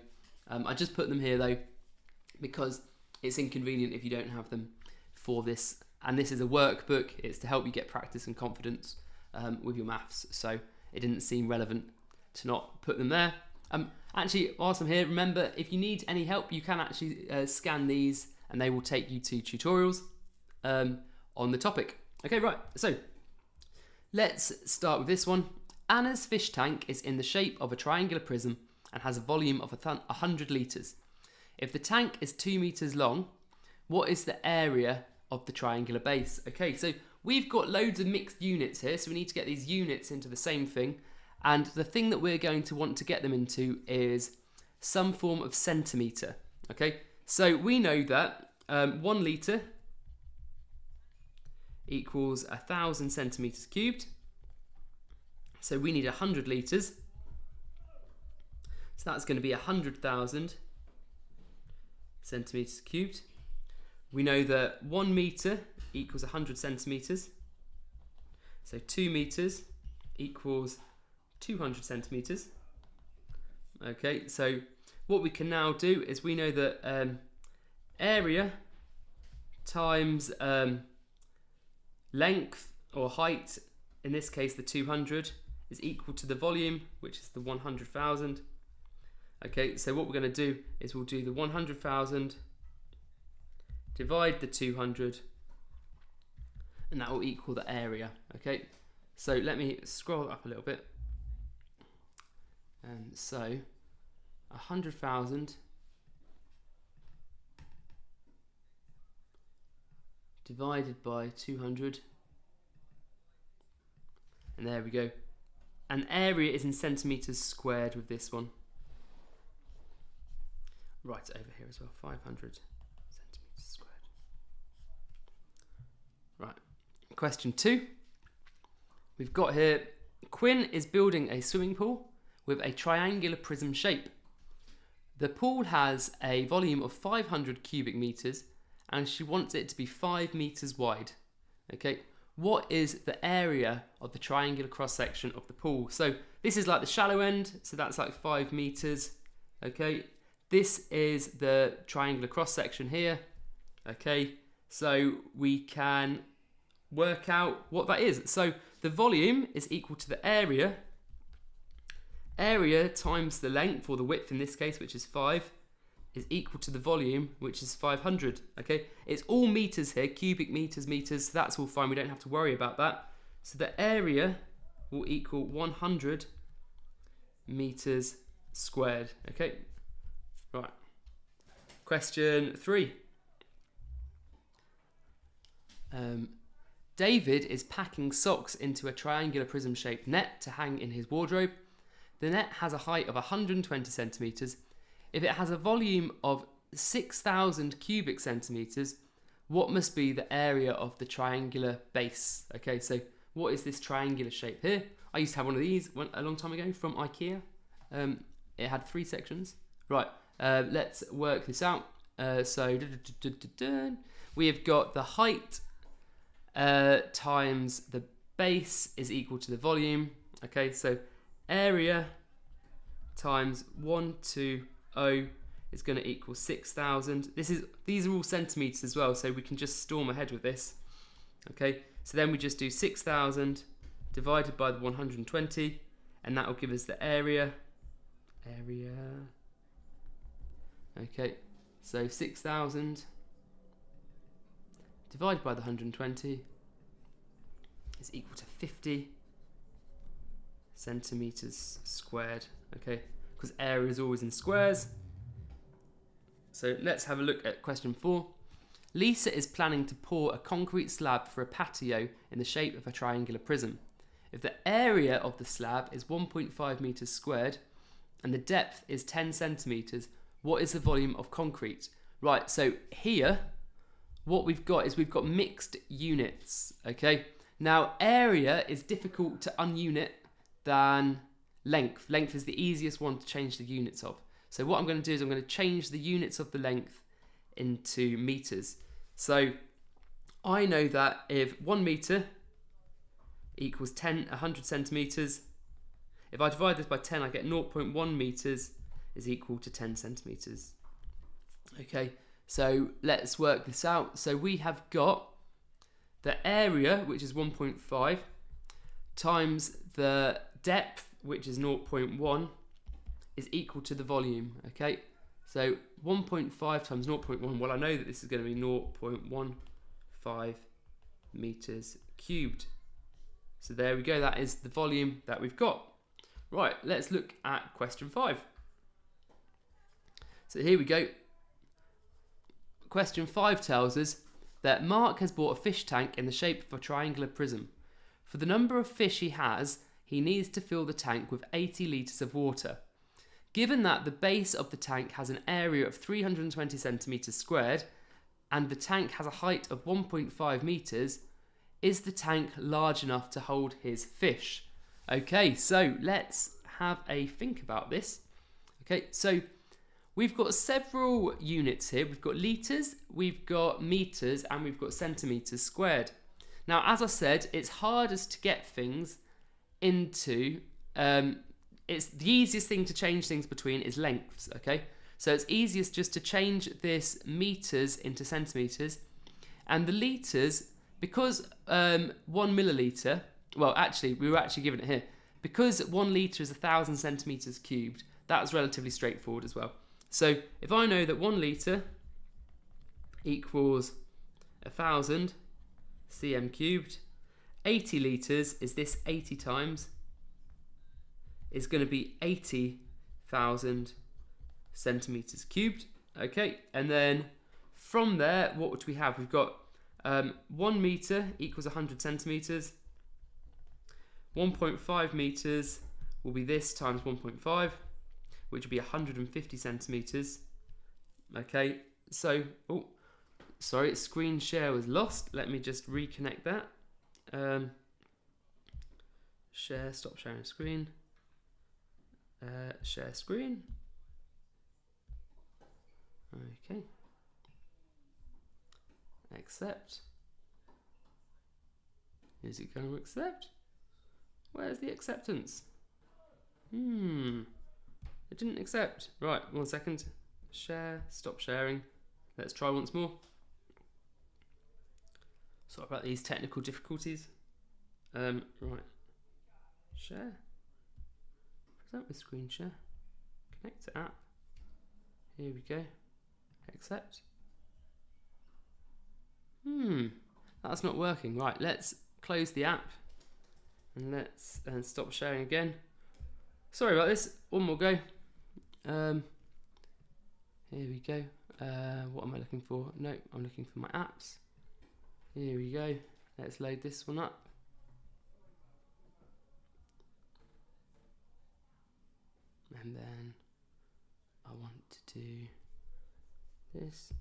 I just put them here though because it's inconvenient if you don't have them for this. And this is a workbook. It's to help you get practice and confidence with your maths. So it didn't seem relevant to not put them there. Actually, whilst I'm here, remember, if you need any help, you can actually scan these and they will take you to tutorials on the topic. Okay, right. So let's start with this one. Anna's fish tank is in the shape of a triangular prism and has a volume of 100 litres. If the tank is 2 meters long, what is the area of the triangular base? Okay, so we've got loads of mixed units here, so we need to get these units into the same thing. And the thing that we're going to want to get them into is some form of centimetre. Okay, so we know that 1 litre equals 1,000 centimetres cubed. So we need 100 litres. So that's going to be 100,000 centimetres cubed. We know that 1 metre equals 100 centimetres. So 2 metres equals 200 centimetres. Okay, so what we can now do is we know that area times length or height, in this case the 200, is equal to the volume, which is the 100,000. Okay, so what we're going to do is we'll do the 100,000 divide the 200, and that will equal the area. Okay, so let me scroll up a little bit. So 100,000 divided by 200, and there we go. And area is in centimetres squared with this one. Right over here as well, 500 centimetres squared. Right, question 2. We've got here, Quinn is building a swimming pool with a triangular prism shape. The pool has a volume of 500 cubic metres and she wants it to be 5 metres wide. Okay, what is the area of the triangular cross section of the pool? So this is like the shallow end, so that's like 5 metres. Okay, this is the triangular cross section here. Okay, so we can work out what that is. So the volume is equal to the area times the length, or the width in this case, which is 5, is equal to the volume, which is 500. Okay, it's all meters here, cubic meters, so that's all fine, we don't have to worry about that. So the area will equal 100 meters squared. Okay, right. Question 3. David is packing socks into a triangular prism shaped net to hang in his wardrobe. The net has a height of 120 centimeters. If it has a volume of 6,000 cubic centimeters, what must be the area of the triangular base? Okay, so what is this triangular shape here? I used to have one of these a long time ago from IKEA. It had 3 sections. Right, let's work this out. So we have got the height times the base is equal to the volume. Okay, so area times 120 is going to equal 6,000. These are all centimeters as well, so we can just storm ahead with this. Okay, so then we just do 6,000 divided by the 120, and that will give us the area. Okay, so 6,000 divided by the 120 is equal to 50 centimeters squared. Okay, because area is always in squares. So let's have a look at question 4. Lisa is planning to pour a concrete slab for a patio in the shape of a triangular prism. If the area of the slab is 1.5 meters squared and the depth is 10 centimeters, what is the volume of concrete? Right, so here what we've got is we've got mixed units. Okay, now area is difficult to ununit than length. Length is the easiest one to change the units of. So what I'm going to do is I'm going to change the units of the length into meters. So I know that if 1 meter equals 100 centimeters, if I divide this by 10, I get 0.1 meters is equal to 10 centimeters. Okay, so let's work this out. So we have got the area, which is 1.5, times the depth, which is 0.1, is equal to the volume. Okay, so 1.5 times 0.1, well, I know that this is going to be 0.15 meters cubed. So there we go, that is the volume that we've got. Right, let's look at question 5. So here we go. Question 5 tells us that Mark has bought a fish tank in the shape of a triangular prism. For the number of fish he has, he needs to fill the tank with 80 litres of water. Given that the base of the tank has an area of 320 centimetres squared and the tank has a height of 1.5 metres, is the tank large enough to hold his fish? Okay, so let's have a think about this. Okay, so we've got several units here. We've got litres, we've got metres, and we've got centimetres squared. Now, as I said, it's hardest to get things into... it's the easiest thing to change things between is lengths, okay? So it's easiest just to change this metres into centimetres. And the litres, because 1 millilitre... Well, actually, we were actually given it here. Because 1 litre is 1,000 centimetres cubed, that's relatively straightforward as well. So if I know that 1 litre equals 1,000 cm cubed, 80 litres is this 80 times, is going to be 80,000 centimetres cubed. Okay, and then from there, what would we have? We've got 1 metre equals 100 centimetres. 1.5 metres will be this times 1.5, which would be 150 centimetres. Okay, so, oh, sorry, screen share was lost. Let me just reconnect that. Share, stop sharing screen. Share screen. Okay. Accept. Is it going to accept? Where's the acceptance? It didn't accept. Right, 1 second. share, stop sharing. Let's try once more. Sorry about these technical difficulties. Right, share, present with screen share, connect to app. Here we go, accept. That's not working. Right, let's close the app and let's stop sharing again. Sorry about this, one more go. Here we go. What am I looking for? No, I'm looking for my apps. Here we go. Let's load this one up. And then I want to do this.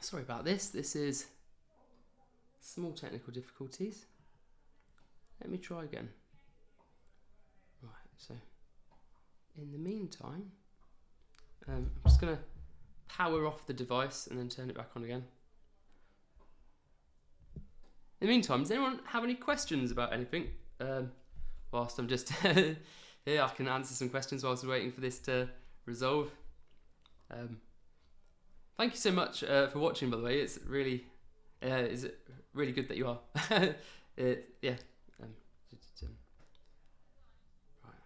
Sorry about this. This is small technical difficulties. Let me try again. Right, so in the meantime, I'm just going to power off the device and then turn it back on again. In the meantime, does anyone have any questions about anything? Whilst I'm just here, I can answer some questions whilst we're waiting for this to resolve. Thank you so much for watching, by the way. It's really, is it really good that you are. Yeah. Right.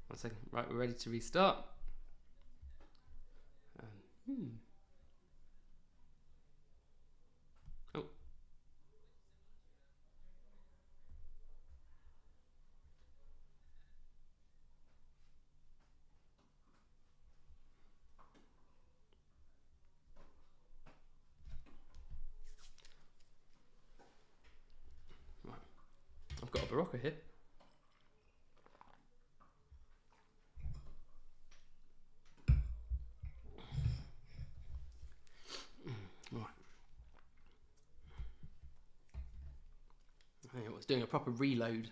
1 second. Right, we're ready to restart. Oh. Right. I've got a Barocca here. Right. I was doing a proper reload.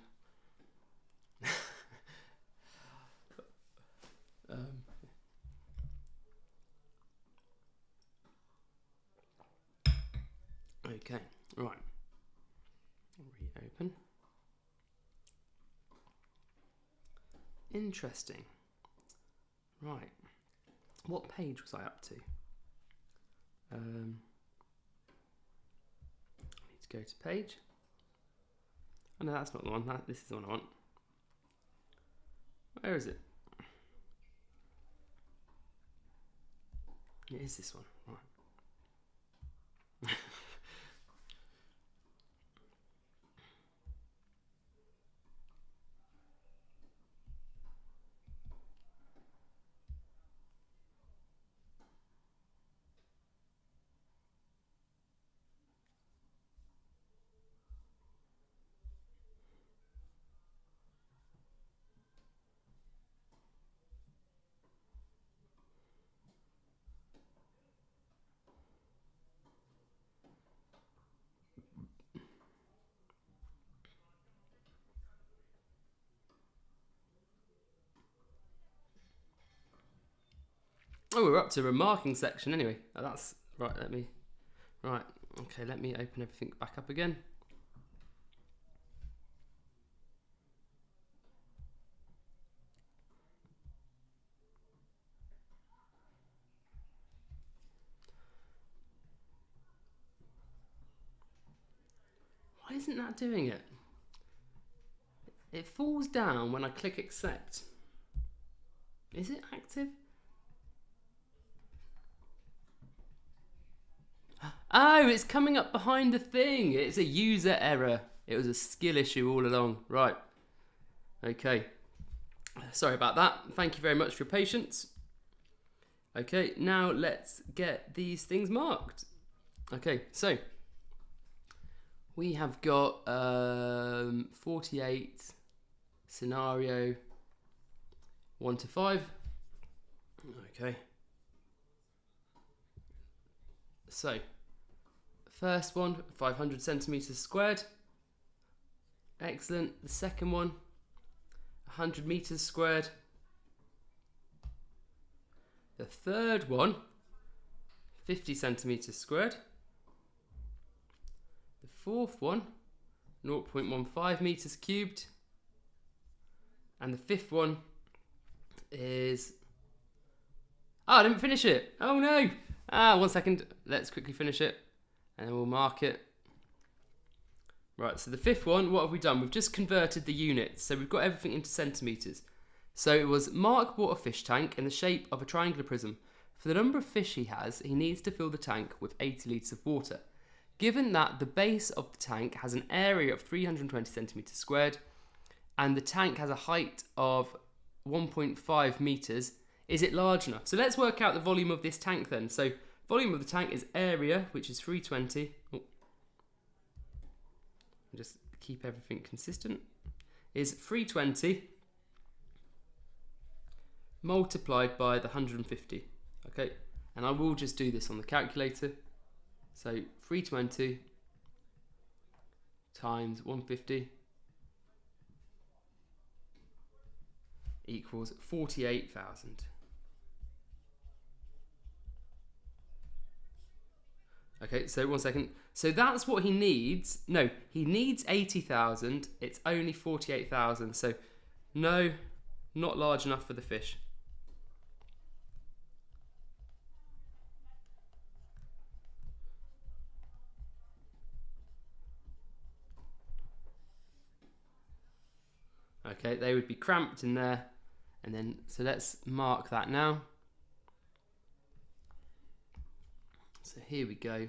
Okay, right. Reopen. Interesting. Right. What page was I up to? I need to go to page. Oh no, that's not the one. This is the one I want. Where is it? It is this one. Right. Oh, we're up to remarking section anyway. Oh, that's right. Right. Okay, let me open everything back up again. Why isn't that doing it? It falls down when I click accept. Is it active? Oh, it's coming up behind the thing. It's a user error. It was a skill issue all along. Right. Okay. Sorry about that. Thank you very much for your patience. Okay, now let's get these things marked. Okay, so we have got 48 scenario 1 to 5. Okay. So, first one, 500 centimeters squared. Excellent. The second one, 100 meters squared. The third one, 50 centimeters squared. The fourth one, 0.15 meters cubed. And the fifth one is... Oh, I didn't finish it. Oh no. 1 second. Let's quickly finish it and then we'll mark it. Right, so the fifth one, what have we done? We've just converted the units. So we've got everything into centimetres. So it was Mark bought a fish tank in the shape of a triangular prism. For the number of fish he has, he needs to fill the tank with 80 litres of water. Given that the base of the tank has an area of 320 centimetres squared and the tank has a height of 1.5 metres, is it large enough? So let's work out the volume of this tank then. So volume of the tank is area, which is 320. Just keep everything consistent. Is 320 multiplied by the 150. Okay, and I will just do this on the calculator. So 320 times 150 equals 48,000. Okay, so 1 second. So that's what he needs. No, he needs 80,000. It's only 48,000. So no, not large enough for the fish. Okay, they would be cramped in there. And then, so let's mark that now. So here we go.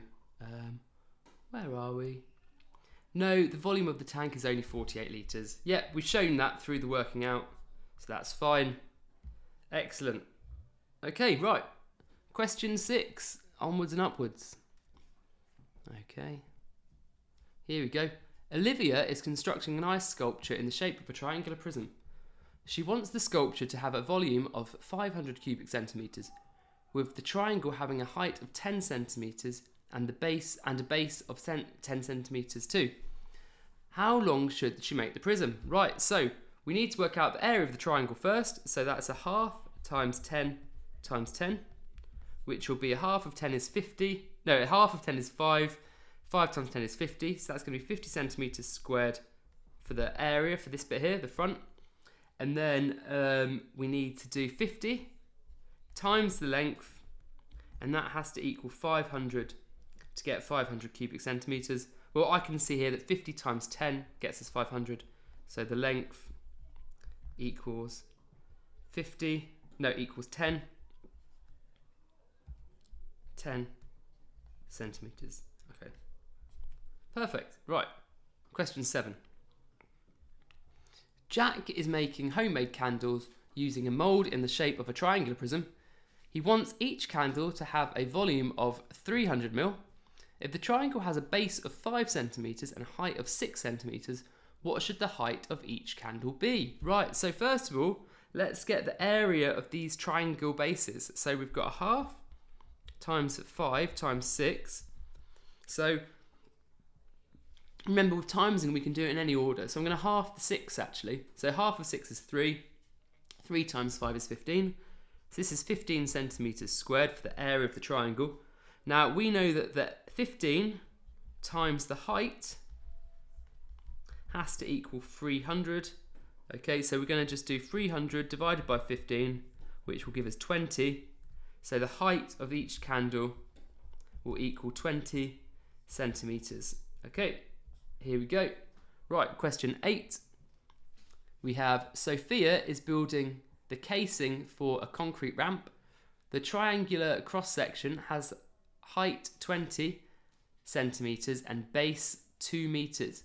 Where are we? No, the volume of the tank is only 48 litres. Yeah, we've shown that through the working out. So that's fine. Excellent. Okay, right. Question 6. Onwards and upwards. Okay. Here we go. Olivia is constructing an ice sculpture in the shape of a triangular prism. She wants the sculpture to have a volume of 500 cubic centimetres, with the triangle having a height of 10 centimetres and a base of 10 centimetres too. How long should she make the prism? Right, so we need to work out the area of the triangle first. So that's a half times 10 times 10, which will be a half of 10 is 50. No, a half of 10 is 5. 5 times 10 is 50. So that's going to be 50 centimetres squared for the area for this bit here, the front. And then we need to do 50 times the length, and that has to equal 500 to get 500 cubic centimetres. Well, I can see here that 50 times 10 gets us 500. So the length equals 10 centimetres. Okay. Perfect. Right. Question 7. Jack is making homemade candles using a mould in the shape of a triangular prism. He wants each candle to have a volume of 300 ml. If the triangle has a base of 5 centimetres and a height of 6 centimetres, what should the height of each candle be? Right, so first of all, let's get the area of these triangle bases. So we've got a half times 5 times 6. So remember, with timesing, we can do it in any order. So I'm going to half the 6 actually. So half of 6 is 3. 3 times 5 is 15. So this is 15 centimetres squared for the area of the triangle. Now we know that 15 times the height has to equal 300. Okay, so we're going to just do 300 divided by 15, which will give us 20. So the height of each candle will equal 20 centimetres. Okay, here we go. Right, question 8. We have Sophia is building the casing for a concrete ramp. The triangular cross section has height 20 centimetres and base 2 metres.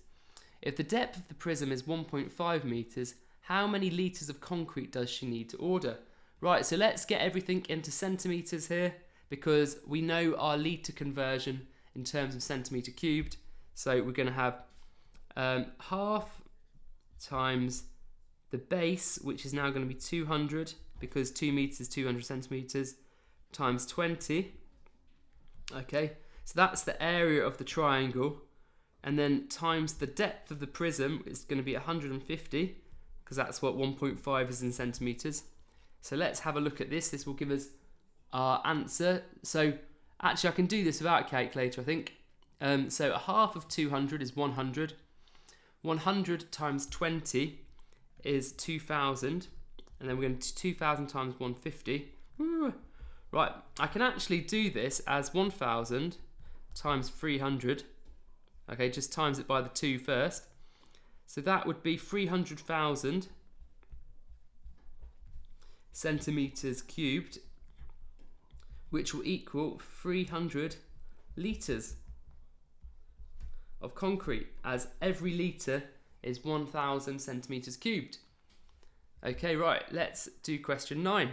If the depth of the prism is 1.5 metres, how many litres of concrete does she need to order? Right, so let's get everything into centimetres here, because we know our litre conversion in terms of centimetre cubed. So we're going to have half times the base, which is now going to be 200, because 2 meters is 200 centimeters, times 20. Okay, so that's the area of the triangle, and then times the depth of the prism is going to be 150, because that's what 1.5 is in centimeters. So let's have a look at this. This will give us our answer. So actually I can do this without a calculator, I think. So a half of 200 is 100. 100 times 20 is 2000, and then we're going to do 2000 times 150. Right, I can actually do this as 1000 times 300. Okay, just times it by the 2 first. So that would be 300,000 centimeters cubed, which will equal 300 litres of concrete, as every litre is 1000 centimeters cubed. Okay, right, let's do question 9.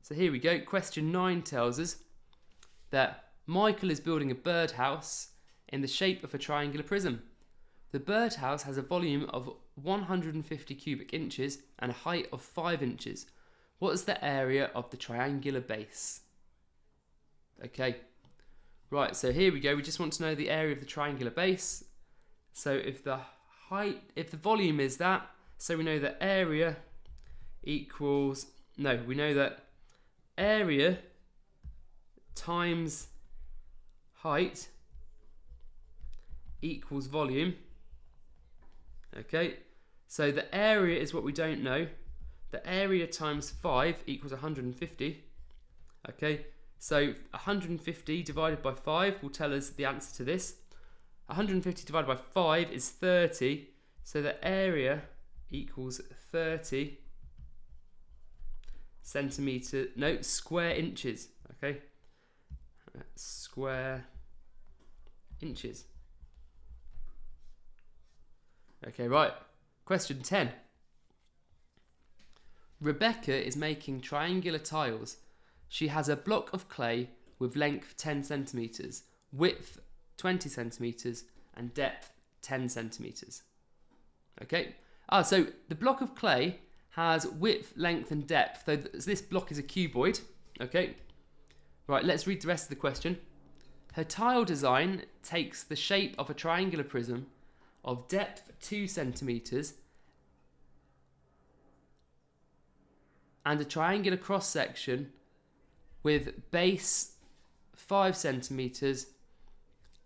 So here we go. Question 9 tells us that Michael is building a birdhouse in the shape of a triangular prism. The birdhouse has a volume of 150 cubic inches and a height of 5 inches. What is the area of the triangular base? Okay, right, so here we go. We just want to know the area of the triangular base. So if the volume is that, so we know that area equals, no, we know that area times height equals volume. Okay, so the area is what we don't know. The area times 5 equals 150. Okay, so 150 divided by 5 will tell us the answer to this. 150 divided by 5 is 30, so the area equals 30 square inches. Okay, square inches. Okay, right. Question 10. Rebecca is making triangular tiles. She has a block of clay with length 10 centimeters, width 20 centimeters, and depth 10 centimeters. Okay. So the block of clay has width, length, and depth. So this block is a cuboid. Okay. Right, let's read the rest of the question. Her tile design takes the shape of a triangular prism of depth 2 centimeters and a triangular cross section with base 5 centimeters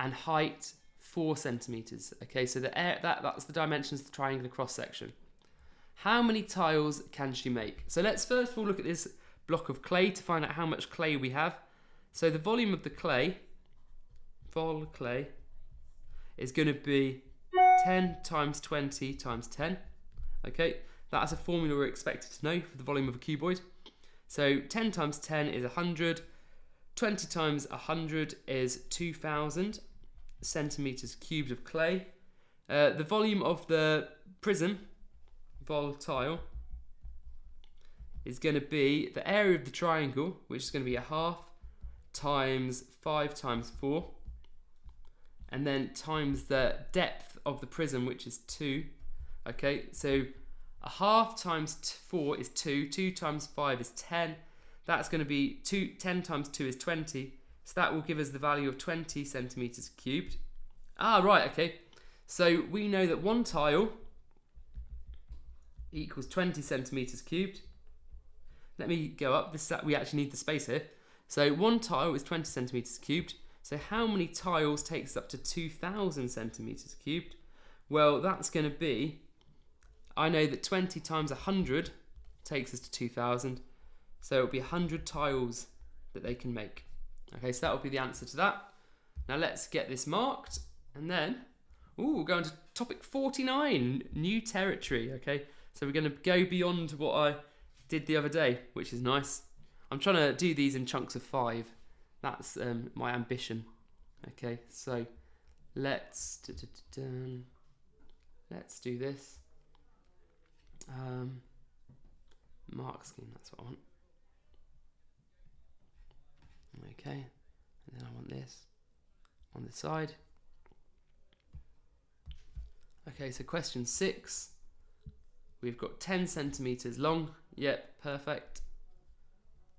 and height 4 centimeters. Okay, so that's the dimensions of the triangular cross section. How many tiles can she make? So let's first of all look at this block of clay to find out how much clay we have. So the volume of the clay, is going to be 10 times 20 times 10. Okay, that's a formula we're expected to know for the volume of a cuboid. So 10 times 10 is 100. 20 times 100 is 2000 centimeters cubed of clay. The volume of the prism, volatile, is going to be the area of the triangle, which is going to be a half, times 5 times 4, and then times the depth of the prism, which is 2. Okay, so a half times 4 is 2, 2 times 5 is 10. That's going to be 10 times 2 is 20, so that will give us the value of 20 centimeters cubed. Right, okay. So we know that one tile equals 20 centimeters cubed. Let me go up. We actually need the space here. So one tile is 20 centimeters cubed. So how many tiles takes up to 2000 centimeters cubed? Well, that's going to be, I know that 20 times 100 takes us to 2000. So it'll be 100 tiles that they can make. Okay, so that will be the answer to that. Now let's get this marked, and then we're going to topic 49, new territory. Okay, so we're going to go beyond what I did the other day, which is nice. I'm trying to do these in chunks of 5. That's my ambition. Okay, so let's do this. Mark scheme, that's what I want. Okay, and then I want this on the side. Okay, so question 6. We've got 10 centimeters long. Yep, perfect.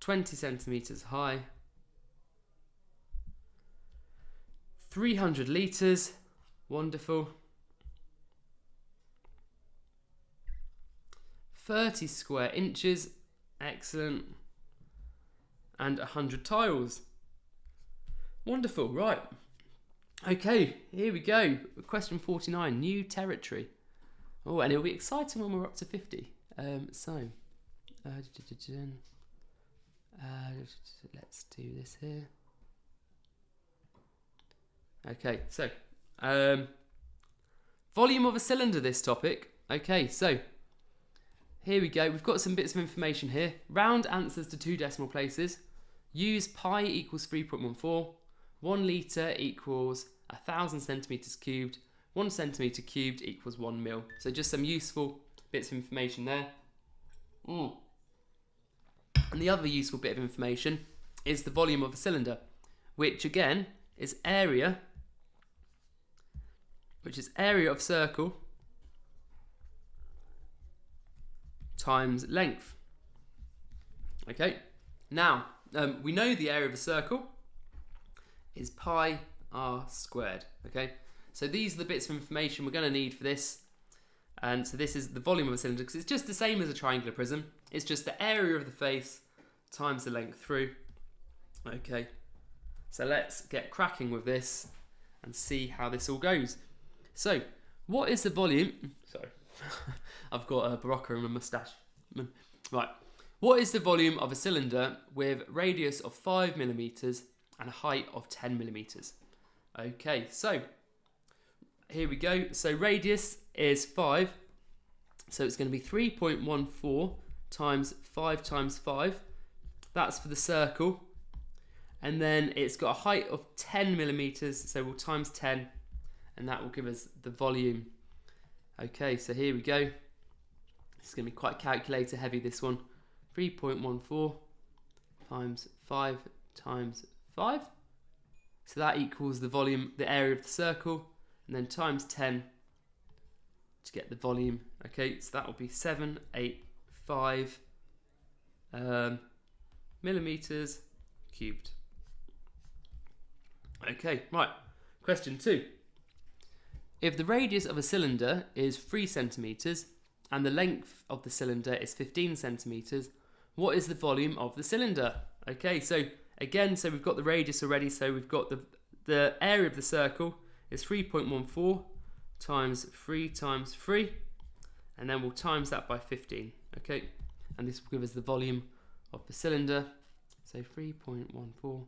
20 centimeters high. 300 liters. Wonderful. 30 square inches. Excellent. And 100 tiles. Wonderful, right. Okay, here we go. Question 49, new territory. Oh, and it'll be exciting when we're up to 50. Let's do this here. Okay, so volume of a cylinder, this topic. Okay, so here we go. We've got some bits of information here. Round answers to 2 decimal places. Use pi equals 3.14. 1 litre equals 1,000 centimetres cubed. 1 centimetre cubed equals 1 mil. So just some useful bits of information there. And the other useful bit of information is the volume of a cylinder, which again is area, which is area of circle times length. Okay, now we know the area of a circle is pi r squared. Okay, so these are the bits of information we're going to need for this. And so this is the volume of a cylinder, because it's just the same as a triangular prism. It's just the area of the face times the length through. Okay, so let's get cracking with this and see how this all goes. So, what is the volume? Sorry, I've got a Barocca in my moustache. Right, what is the volume of a cylinder with radius of 5 millimeters and a height of 10 millimeters? Okay, so here we go. So radius is 5, so it's going to be 3.14 times 5 times 5. That's for the circle. And then it's got a height of 10 millimeters, so we'll times 10, and that will give us the volume. Okay, so here we go. It's going to be quite calculator heavy, this one. 3.14 times 5 times 5. So that equals the volume, the area of the circle, and then times 10 to get the volume. Okay, so that will be 785 millimeters cubed. Okay, right. Question 2. If the radius of a cylinder is 3 centimeters and the length of the cylinder is 15 centimeters, what is the volume of the cylinder? Okay, so again, so we've got the radius already, so we've got the area of the circle is 3.14 times 3 times 3, and then we'll times that by 15, okay? And this will give us the volume of the cylinder. So 3.14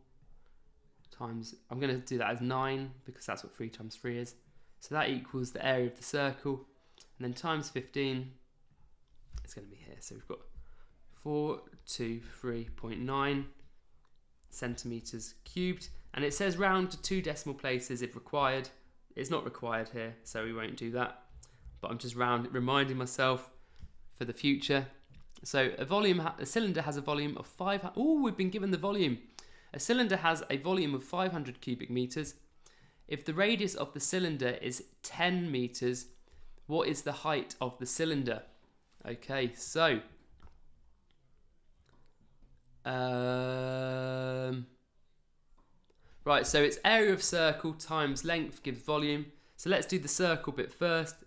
times, I'm going to do that as 9 because that's what 3 times 3 is. So that equals the area of the circle, and then times 15, it's going to be here. So we've got 423.9 centimeters cubed, and it says round to 2 decimal places if required. It's not required here, so we won't do that, but I'm just reminding myself for the future. So a cylinder has a volume of 500. Oh, we've been given the volume. A cylinder has a volume of 500 cubic meters. If the radius of the cylinder is 10 meters, what is the height of the cylinder? Okay, so right, so it's area of circle times length gives volume. So let's do the circle bit first.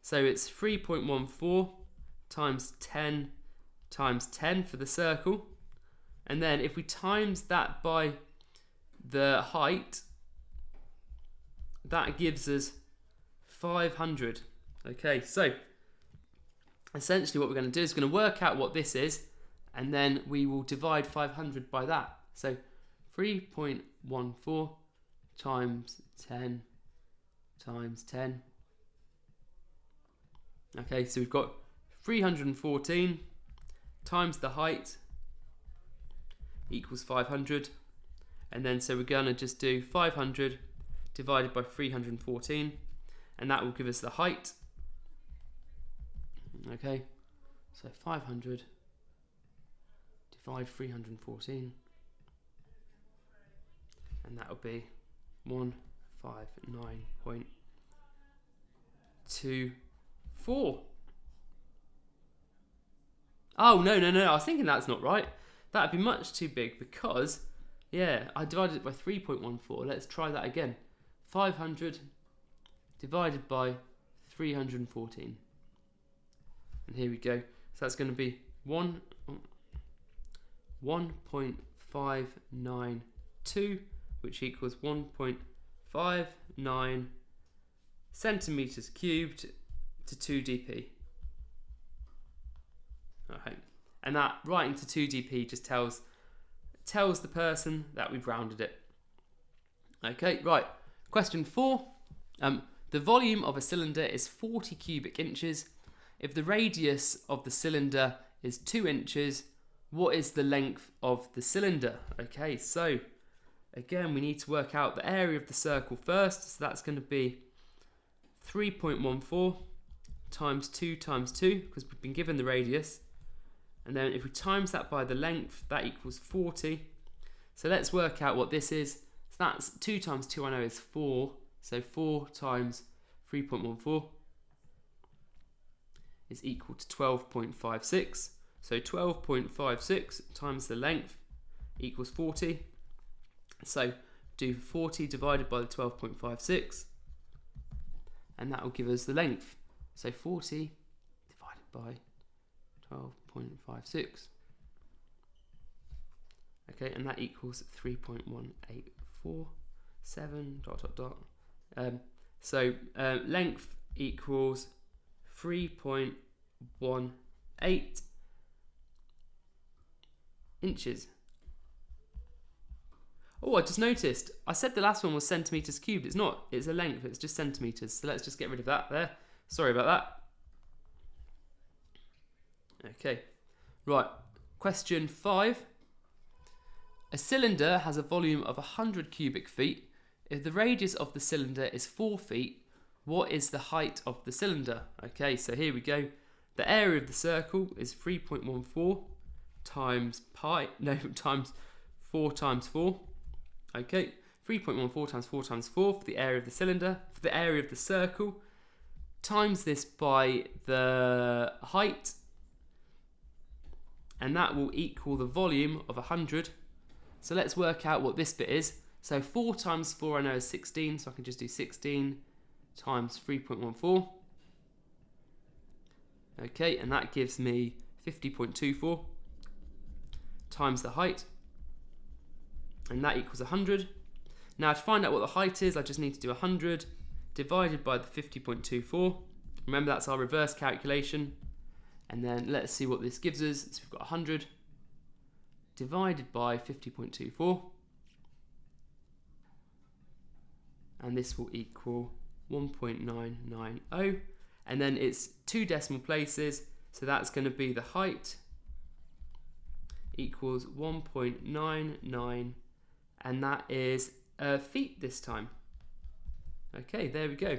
So it's 3.14 times 10 times 10 for the circle. And then if we times that by the height, that gives us 500. Okay, so essentially what we're going to do is we're going to work out what this is, and then we will divide 500 by that. So 3.14 times 10 times 10. Okay, so we've got 314 times the height equals 500. And then so we're going to just do 500 divided by 314, and that will give us the height. Okay, so 500 divide 314, and that will be 159.2 to 4. Oh, no. I was thinking that's not right. That'd be much too big because, yeah, I divided it by 3.14. Let's try that again. 500 divided by 314. And here we go. So that's going to be 1.592, which equals 1.59 centimeters cubed to 2 dp. Okay. And that writing to 2 dp just tells the person that we've rounded it. Okay, right. Question 4. The volume of a cylinder is 40 cubic inches. If the radius of the cylinder is 2 inches, what is the length of the cylinder? Okay, so again, we need to work out the area of the circle first. So that's going to be 3.14 times 2 times 2, because we've been given the radius. And then if we times that by the length, that equals 40. So let's work out what this is. So that's 2 times 2, I know, is 4. So 4 times 3.14 is equal to 12.56. So 12.56 times the length equals 40. So do 40 divided by the 12.56, and that will give us the length. So 40 divided by 12.56. Okay, and that equals 3.1847 ... So length equals 3.18 inches. Oh, I just noticed. I said the last one was centimeters cubed. It's not. It's a length. It's just centimeters. So let's just get rid of that there. Sorry about that. Okay. Right. Question 5. A cylinder has a volume of 100 cubic feet. If the radius of the cylinder is 4 feet, what is the height of the cylinder? Okay, so here we go. The area of the circle is 3.14 times times 4 times 4. Okay, 3.14 times 4 times 4 for the area of the cylinder. For the area of the circle, times this by the height, and that will equal the volume of 100. So let's work out what this bit is. So 4 times 4 I know is 16, so I can just do 16 times 3.14. Okay, and that gives me 50.24 times the height, and that equals 100. Now to find out what the height is, I just need to do 100 divided by the 50.24. Remember, that's our reverse calculation. And then let's see what this gives us. So we've got 100 divided by 50.24. And this will equal 1.990. And then it's 2 decimal places. So that's going to be the height equals 1.99. And that is feet this time. Okay, there we go.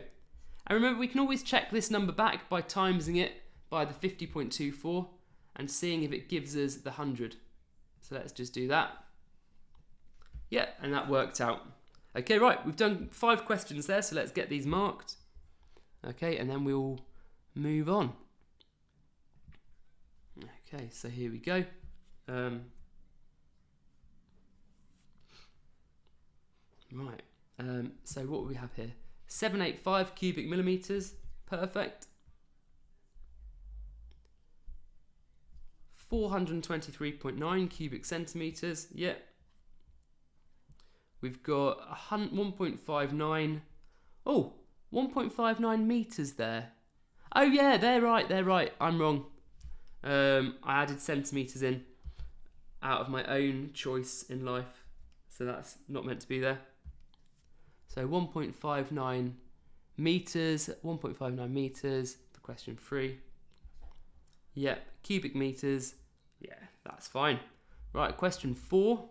And remember, we can always check this number back by timesing it by the 50.24 and seeing if it gives us the 100. So let's just do that. Yeah, and that worked out. Okay, right, we've done 5 questions there, so let's get these marked. Okay, and then we'll move on. Okay, so here we go. Right, so what do we have here? 785 cubic millimeters, perfect. 423.9 cubic centimeters, yep. We've got 1.59, 1.59 meters there. Oh yeah, they're right, I'm wrong. I added centimeters in out of my own choice in life, so that's not meant to be there. So 1.59 meters, 1.59 meters for question 3. Yep, cubic meters. Yeah, that's fine. Right, question 4.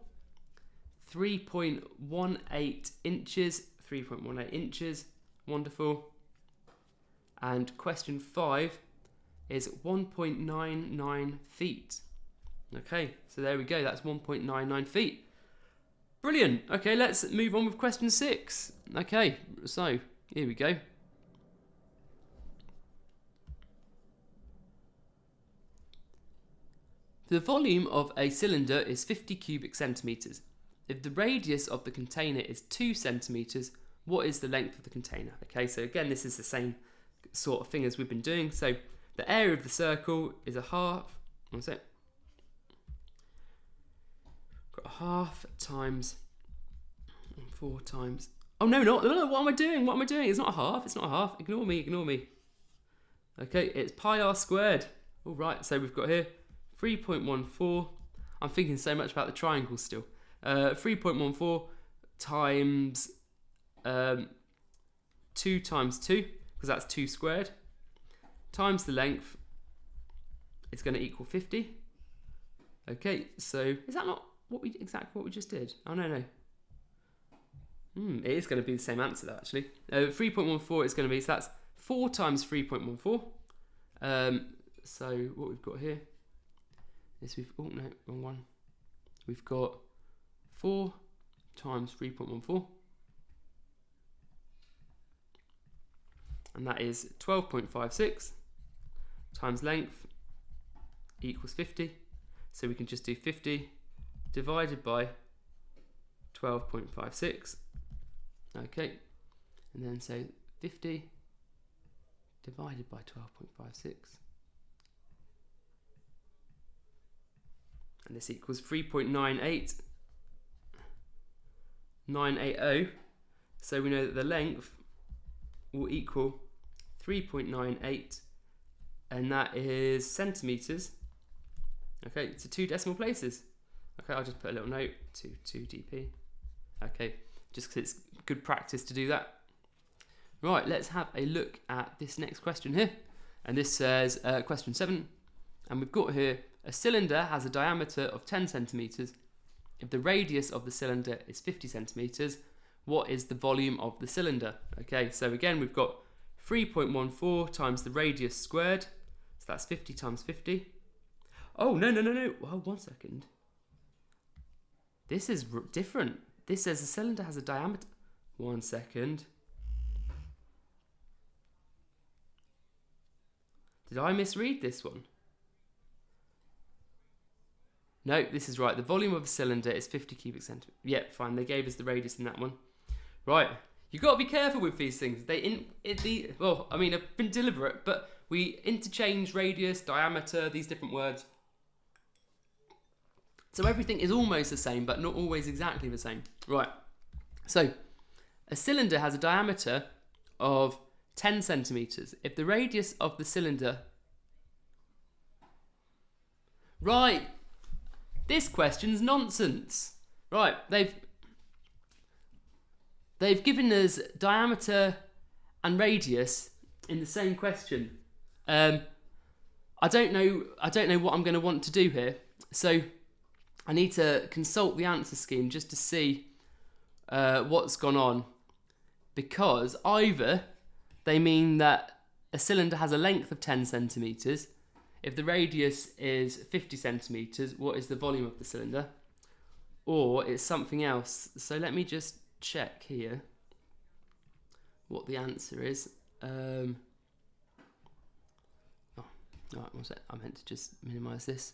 3.18 inches. 3.18 inches. Wonderful. And question 5 is 1.99 feet. Okay, so there we go. That's 1.99 feet. Brilliant. Okay, let's move on with question 6. Okay, so here we go. The volume of a cylinder is 50 cubic centimetres. If the radius of the container is 2 centimetres, what is the length of the container? Okay, so again, this is the same sort of thing as we've been doing. So the area of the circle is a half. What's it? Got a half times 4 times. Oh no, not. No, what am I doing? What am I doing? It's not a half. It's not a half. Ignore me. Ignore me. Okay, it's pi r squared. All right. So we've got here 3.14. I'm thinking so much about the triangles still. 3.14 times 2 times 2, because that's 2 squared, times the length. It's going to equal 50. Okay, so is that not exactly what we just did? Oh no. It is going to be the same answer though, actually. 3.14 is going to be, so that's 4 times 3.14. So what we've got here is oh no, wrong one. We've got 4 times 3.14. And that is 12.56 times length equals 50. So we can just do 50 divided by 12.56. Okay, and then say 50 divided by 12.56. And this equals 3.98980. So we know that the length will equal 3.98, and that is centimetres. Okay, to 2 decimal places. Okay, I'll just put a little note to 2dp. Okay, just because it's good practice to do that. Right, let's have a look at this next question here. And this says, question 7, and we've got here, a cylinder has a diameter of 10 centimetres. If the radius of the cylinder is 50 centimetres, what is the volume of the cylinder? Okay, so again, we've got 3.14 times the radius squared. So that's 50 times 50. Oh, no. Well, 1 second. This is different. This says the cylinder has a diameter. 1 second. Did I misread this one? No, this is right. The volume of a cylinder is 50 cubic centimetres. Yep, fine. They gave us the radius in that one. Right. You've got to be careful with these things. Well, I mean, I've been deliberate, but we interchange radius, diameter, these different words. So everything is almost the same, but not always exactly the same. Right. So a cylinder has a diameter of 10 centimetres. If the radius of the cylinder... Right. This question's nonsense. Right. They've given us diameter and radius in the same question. I don't know what I'm going to want to do here. So I need to consult the answer scheme just to see what's gone on. Because either they mean that a cylinder has a length of 10 centimetres. If the radius is 50 centimetres, what is the volume of the cylinder? Or it's something else. So let me just check here what the answer is. Right, one sec. I meant to just minimise this.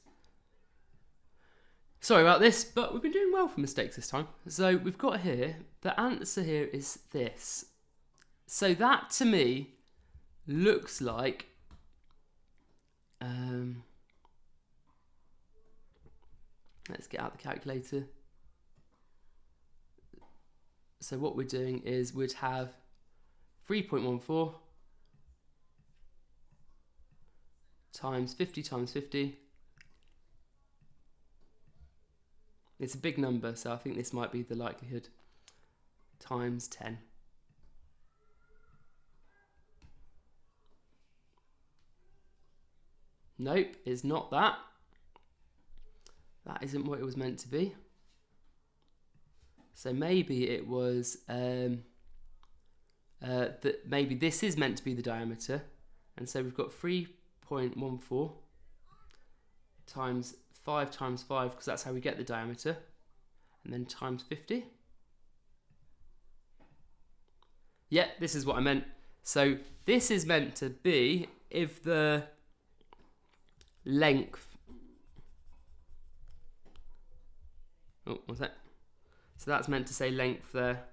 Sorry about this, but we've been doing well for mistakes this time. So we've got here, the answer here is this. So that to me looks like let's get out the calculator. So what we're doing is we'd have 3.14 times 50 times 50. It's a big number, so I think this might be the likelihood, times 10. Nope, it's not that. That isn't what it was meant to be. So maybe it was, maybe this is meant to be the diameter. And so we've got 3.14 times 5 times 5, because that's how we get the diameter. And then times 50. Yeah, this is what I meant. So this is meant to be if the length Oh, what's that? So that's meant to say length there.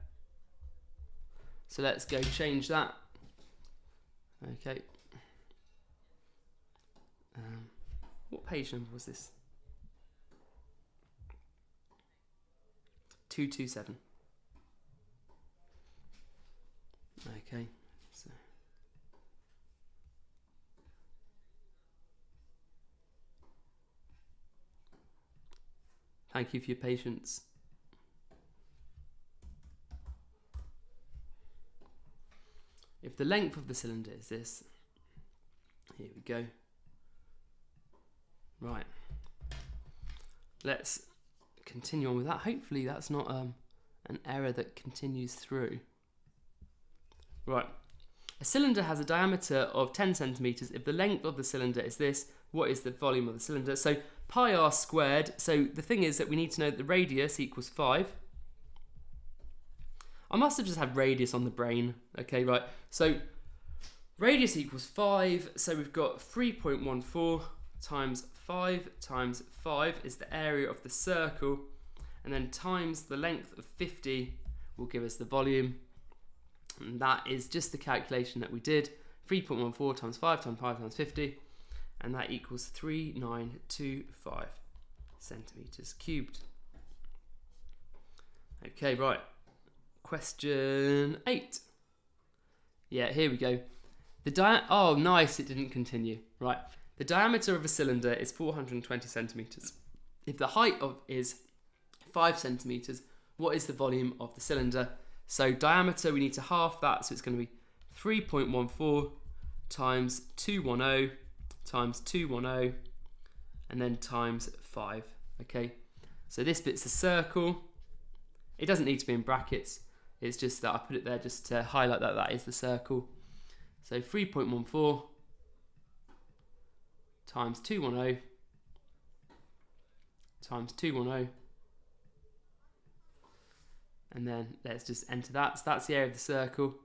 So let's go change that. Okay. What page number was this? 227. Okay. So. Thank you for your patience. If the length of the cylinder is this, here we go. Right. Let's continue on with that. Hopefully that's not an error that continues through. Right. A cylinder has a diameter of 10 centimeters. If the length of the cylinder is this, what is the volume of the cylinder? So pi r squared. So the thing is that we need to know that the radius equals 5. I must have just had radius on the brain. Okay, right. So radius equals 5. So we've got 3.14 times 5 times 5 is the area of the circle. And then times the length of 50 will give us the volume. And that is just the calculation that we did. 3.14 times 5 times 5 times 50. And that equals 3925 centimeters cubed. Okay, right. Question 8. Yeah, here we go. Oh, nice, it didn't continue. Right. The diameter of a cylinder is 420 centimeters. If the height is 5 centimeters, what is the volume of the cylinder? So diameter, we need to half that, so it's going to be 3.14 times 210 times 210, and then times 5. Okay, so this bit's a circle. It doesn't need to be in brackets. It's just that I put it there just to highlight that that is the circle. So 3.14 times 210 times 210. And then let's just enter that. So that's the area of the circle.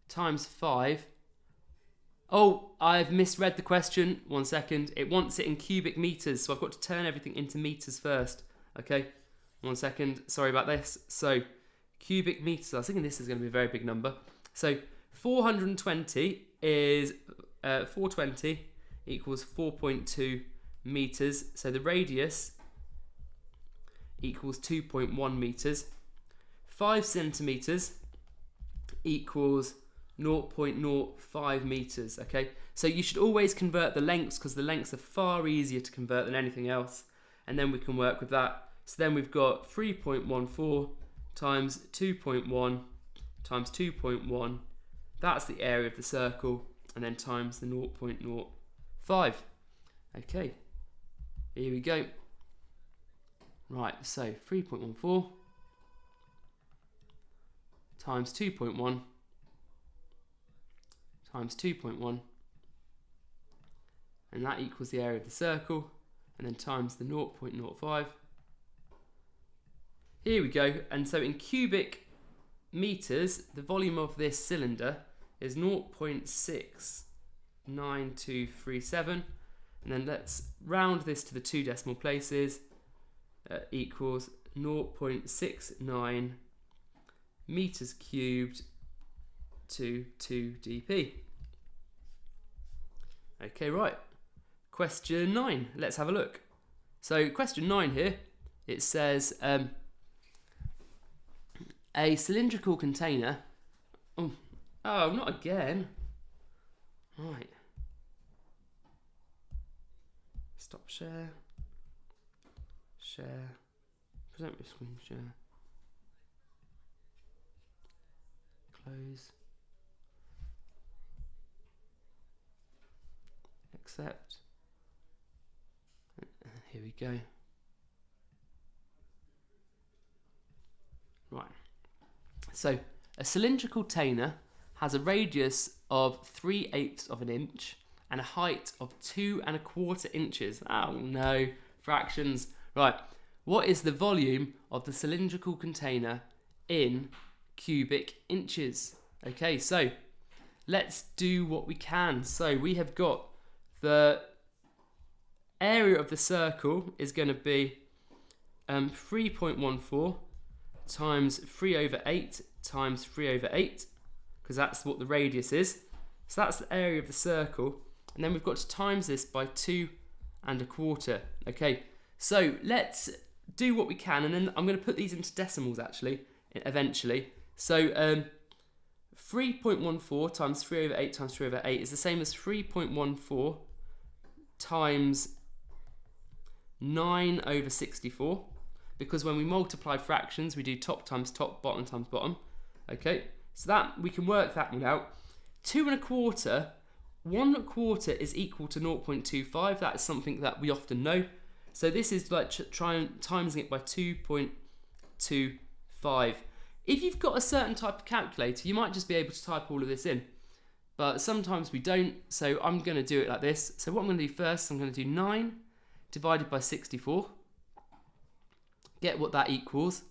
Times 5. Oh, I've misread the question. 1 second. It wants it in cubic meters. So I've got to turn everything into meters first. Okay. 1 second. Sorry about this. So cubic meters. I was thinking this is going to be a very big number. So 420 is 420 equals 4.2 meters. So the radius equals 2.1 meters. 5 centimeters equals 0.05 meters. Okay, so you should always convert the lengths because the lengths are far easier to convert than anything else, and then we can work with that. So then we've got 3.14 times 2.1 times 2.1. That's the area of the circle, and then times the 0.05. Okay, here we go. Right, so 3.14 times 2.1 times 2.1, and that equals the area of the circle, and then times the 0.05. Here we go. And so in cubic meters, the volume of this cylinder is 0.69237, and then let's round this to the 2 decimal places. Equals 0.69 meters cubed to 2 dp. Okay, right. Question 9. Let's have a look. So question 9 here, it says a cylindrical container. Oh, not again. Right. Stop share. Share. Present with screen share. Close. Accept. Here we go. Right. So a cylindrical container has a radius of 3/8 of an inch and a height of 2 1/4 inches. Oh no, fractions. Right. What is the volume of the cylindrical container in cubic inches? Okay, so let's do what we can. So we have got the area of the circle is going to be 3.14 times 3 over 8 times 3 over 8, because that's what the radius is. So that's the area of the circle. And then we've got to times this by 2¼ Okay, so let's do what we can, and then I'm going to put these into decimals actually, eventually. So 3.14 times 3 over 8 times 3 over 8 is the same as 3.14 times 9 over 64, because when we multiply fractions we do top times top, bottom times bottom. Okay, so that we can work that one out. 2¼ 1/4 is equal to 0.25. That is something that we often know. So this is like timesing it by 2.25. If you've got a certain type of calculator, you might just be able to type all of this in, but sometimes we don't, so I'm going to do it like this. So what I'm going to do first, I'm going to do 9 divided by 64. Get what that equals.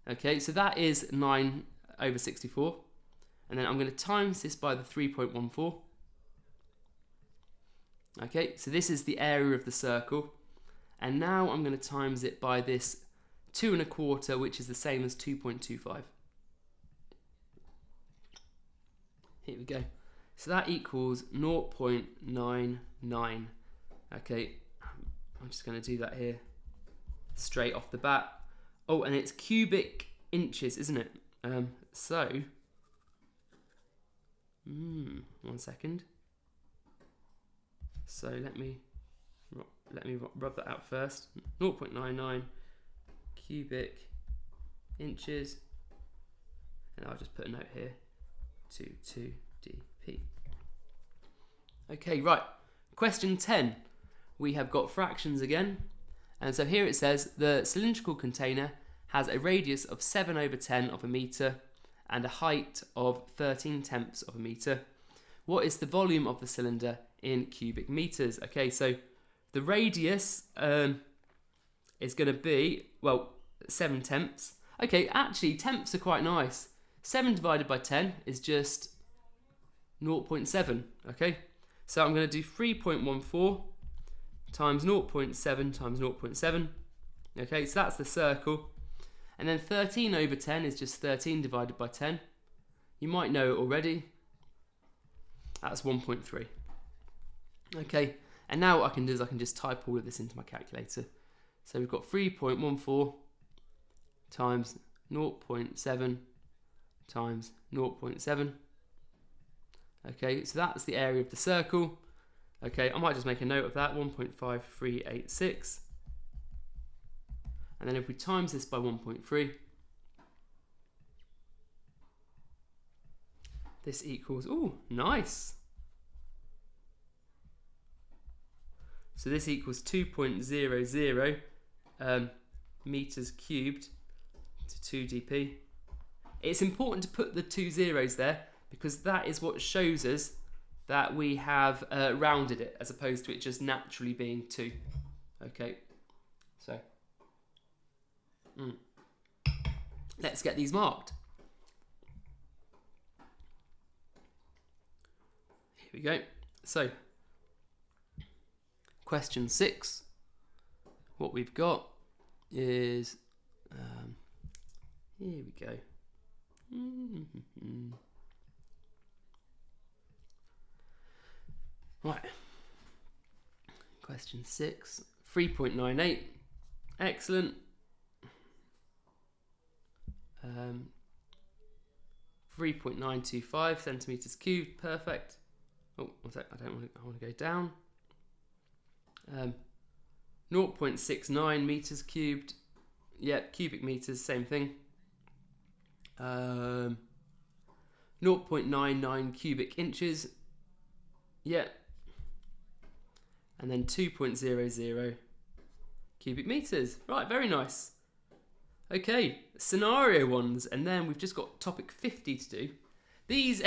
Okay, so that is 9 over 64. And then I'm going to times this by the 3.14. Okay, so this is the area of the circle. And now I'm going to times it by this 2¼ which is the same as 2.25. Here we go. So that equals 0.99. Okay, I'm just going to do that here straight off the bat. Oh, and it's cubic inches, isn't it? So, 1 second. So let me rub that out first. 0.99 cubic inches, and I'll just put a note here to 2dp. Okay, right. Question 10. We have got fractions again, and so here it says the cylindrical container has a radius of 7 over 10 of a meter and a height of 13/10 of a meter. What is the volume of the cylinder in cubic meters? Okay, so the radius is going to be, well, 7/10. Okay, actually, tenths are quite nice. 7 divided by 10 is just 0.7. Okay, so I'm going to do 3.14 times 0.7 times 0.7. Okay, so that's the circle. And then 13 over 10 is just 13 divided by 10. You might know it already. That's 1.3. Okay, and now what I can do is I can just type all of this into my calculator. So we've got 3.14 times 0.7 times 0.7. Okay, so that's the area of the circle. Okay, I might just make a note of that, 1.5386. And then if we times this by 1.3, this equals, oh, nice. So this equals 2.00 meters cubed to 2dp. It's important to put the 2 zeros there because that is what shows us that we have rounded it as opposed to it just naturally being 2. Okay, so let's get these marked. Here we go. So question 6, what we've got is, here we go. Right, question 6, 3.98, excellent. 3.925 centimeters cubed, perfect. Oh, one sec, I want to go down. 0.69 meters cubed, yeah, cubic meters, same thing. 0.99 cubic inches, yeah. And then 2.00 cubic meters. Right, very nice. Okay, scenario ones, and then we've just got topic 50 to do. These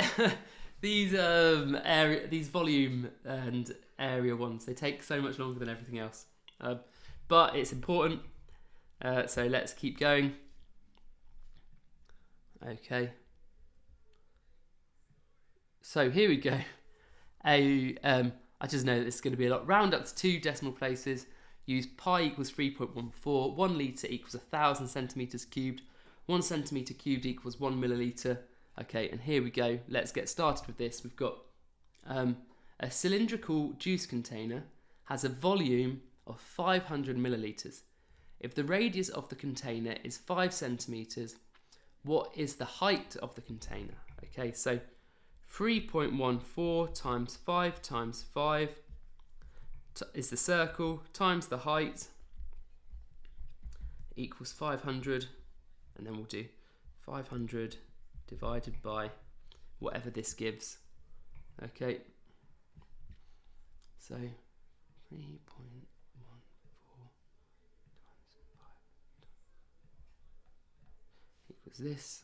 these volume and area ones, they take so much longer than everything else. But it's important. So let's keep going. Okay. So here we go. I just know that this is going to be a lot. Round up to 2 decimal places. use pi equals 3.14, 1 litre equals 1,000 centimetres cubed, 1 centimetre cubed equals 1 millilitre. Okay, and here we go. Let's get started with this. We've got a cylindrical juice container has a volume of 500 millilitres. If the radius of the container is 5 centimetres, what is the height of the container? Okay, so 3.14 times 5 is the circle times the height equals 500, and then we'll do 500 divided by whatever this gives. Okay, so 3.14 times 5 equals this.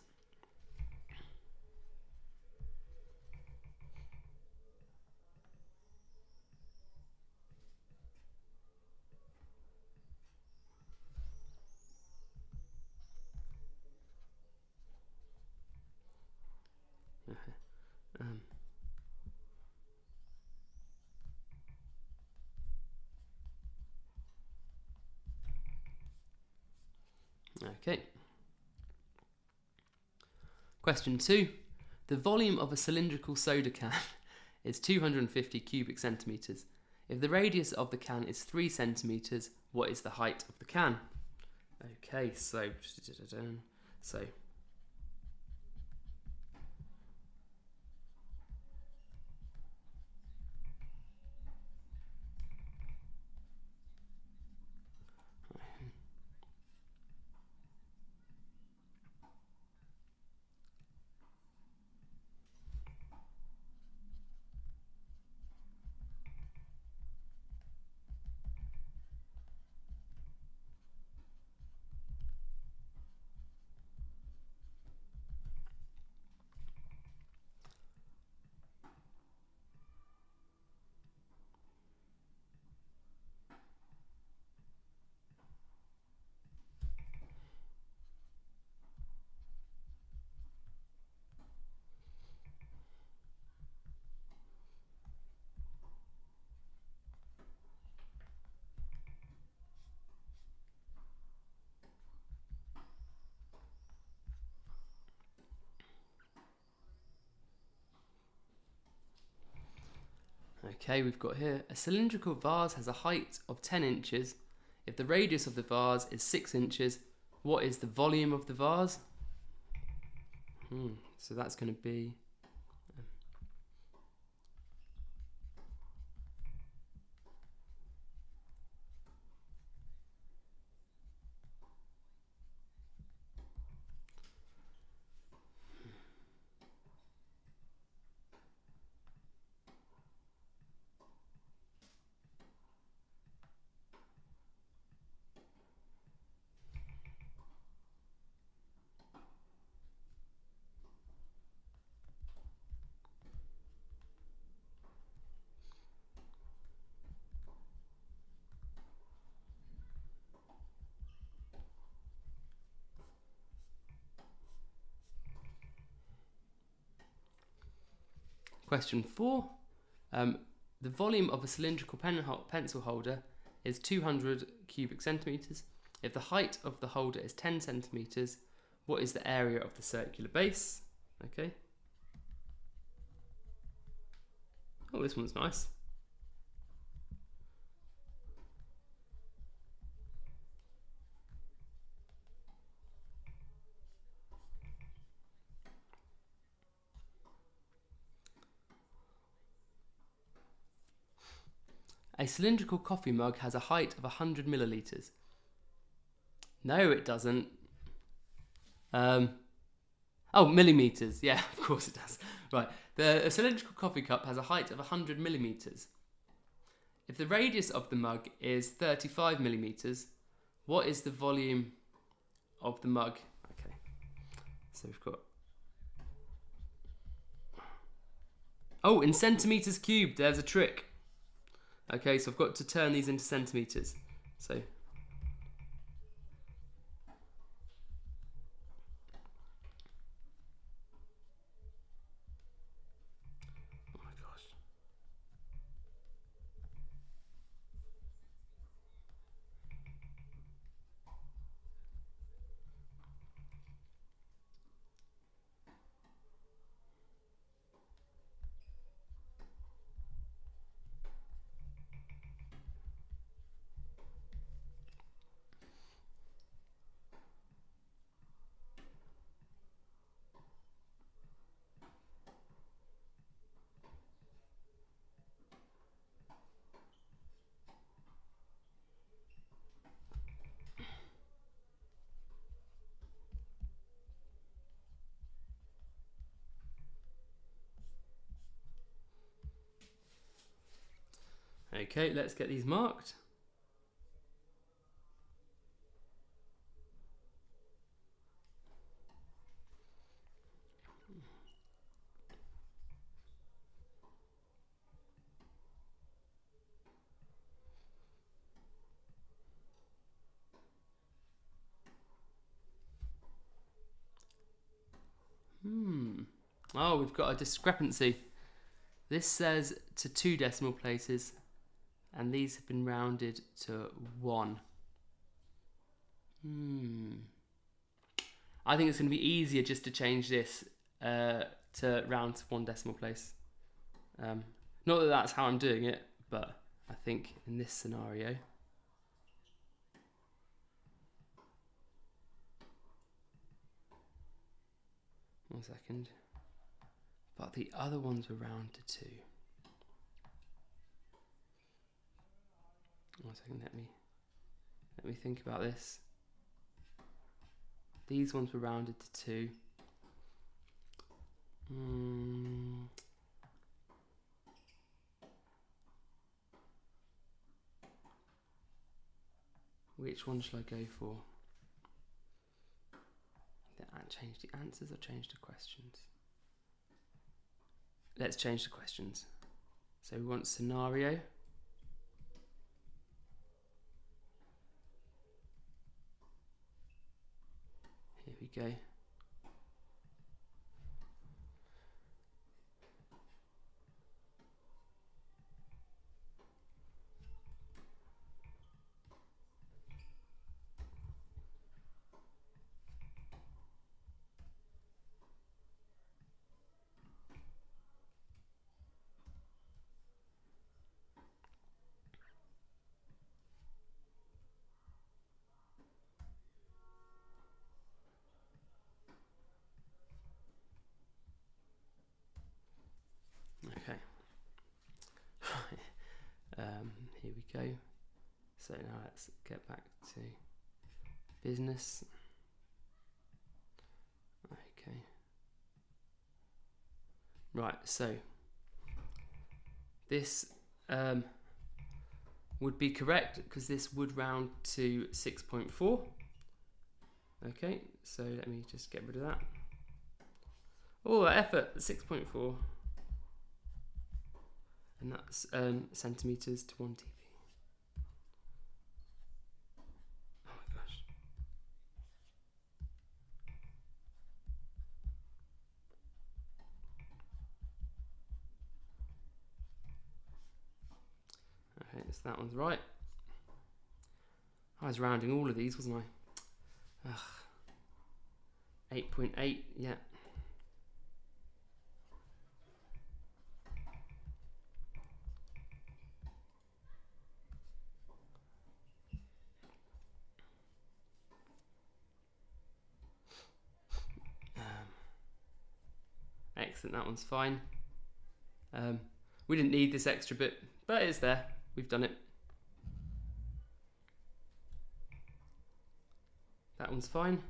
Okay. Question 2. The volume of a cylindrical soda can is 250 cubic centimetres. If the radius of the can is 3 centimetres, what is the height of the can? Okay, so okay, we've got here a cylindrical vase has a height of 10 inches. If the radius of the vase is 6 inches, what is the volume of the vase? So that's going to be question 4. The volume of a cylindrical pencil holder is 200 cubic centimetres. If the height of the holder is 10 centimetres, what is the area of the circular base? Okay. Oh, this one's nice. A cylindrical coffee mug has a height of 100 millilitres. No, it doesn't. Oh, millimetres. Yeah, of course it does. Right. A cylindrical coffee cup has a height of 100 millimetres. If the radius of the mug is 35 millimetres, what is the volume of the mug? Okay. So we've got... Oh, in centimetres cubed. There's a trick. Okay, so I've got to turn these into centimetres. So, oh my gosh. Okay, let's get these marked. Oh, we've got a discrepancy. This says to 2 decimal places, and these have been rounded to 1. I think it's going to be easier just to change this to round to 1 decimal place. Not that that's how I'm doing it, but I think in this scenario. One second. But the other ones were rounded to 2. One second, let me think about this. These ones were rounded to 2. Which one shall I go for? Change the answers or change the questions? Let's change the questions. So we want scenario. Here we go. Okay. Here we go. So now let's get back to business. Okay. Right, so this would be correct because this would round to 6.4. Okay, so let me just get rid of that. Oh, that effort, 6.4. And that's centimetres to 1 dB. Oh my gosh. Okay, so that one's right. I was rounding all of these, wasn't I? 8.8, yeah. Excellent, that one's fine. We didn't need this extra bit, but it's there. We've done it. That one's fine.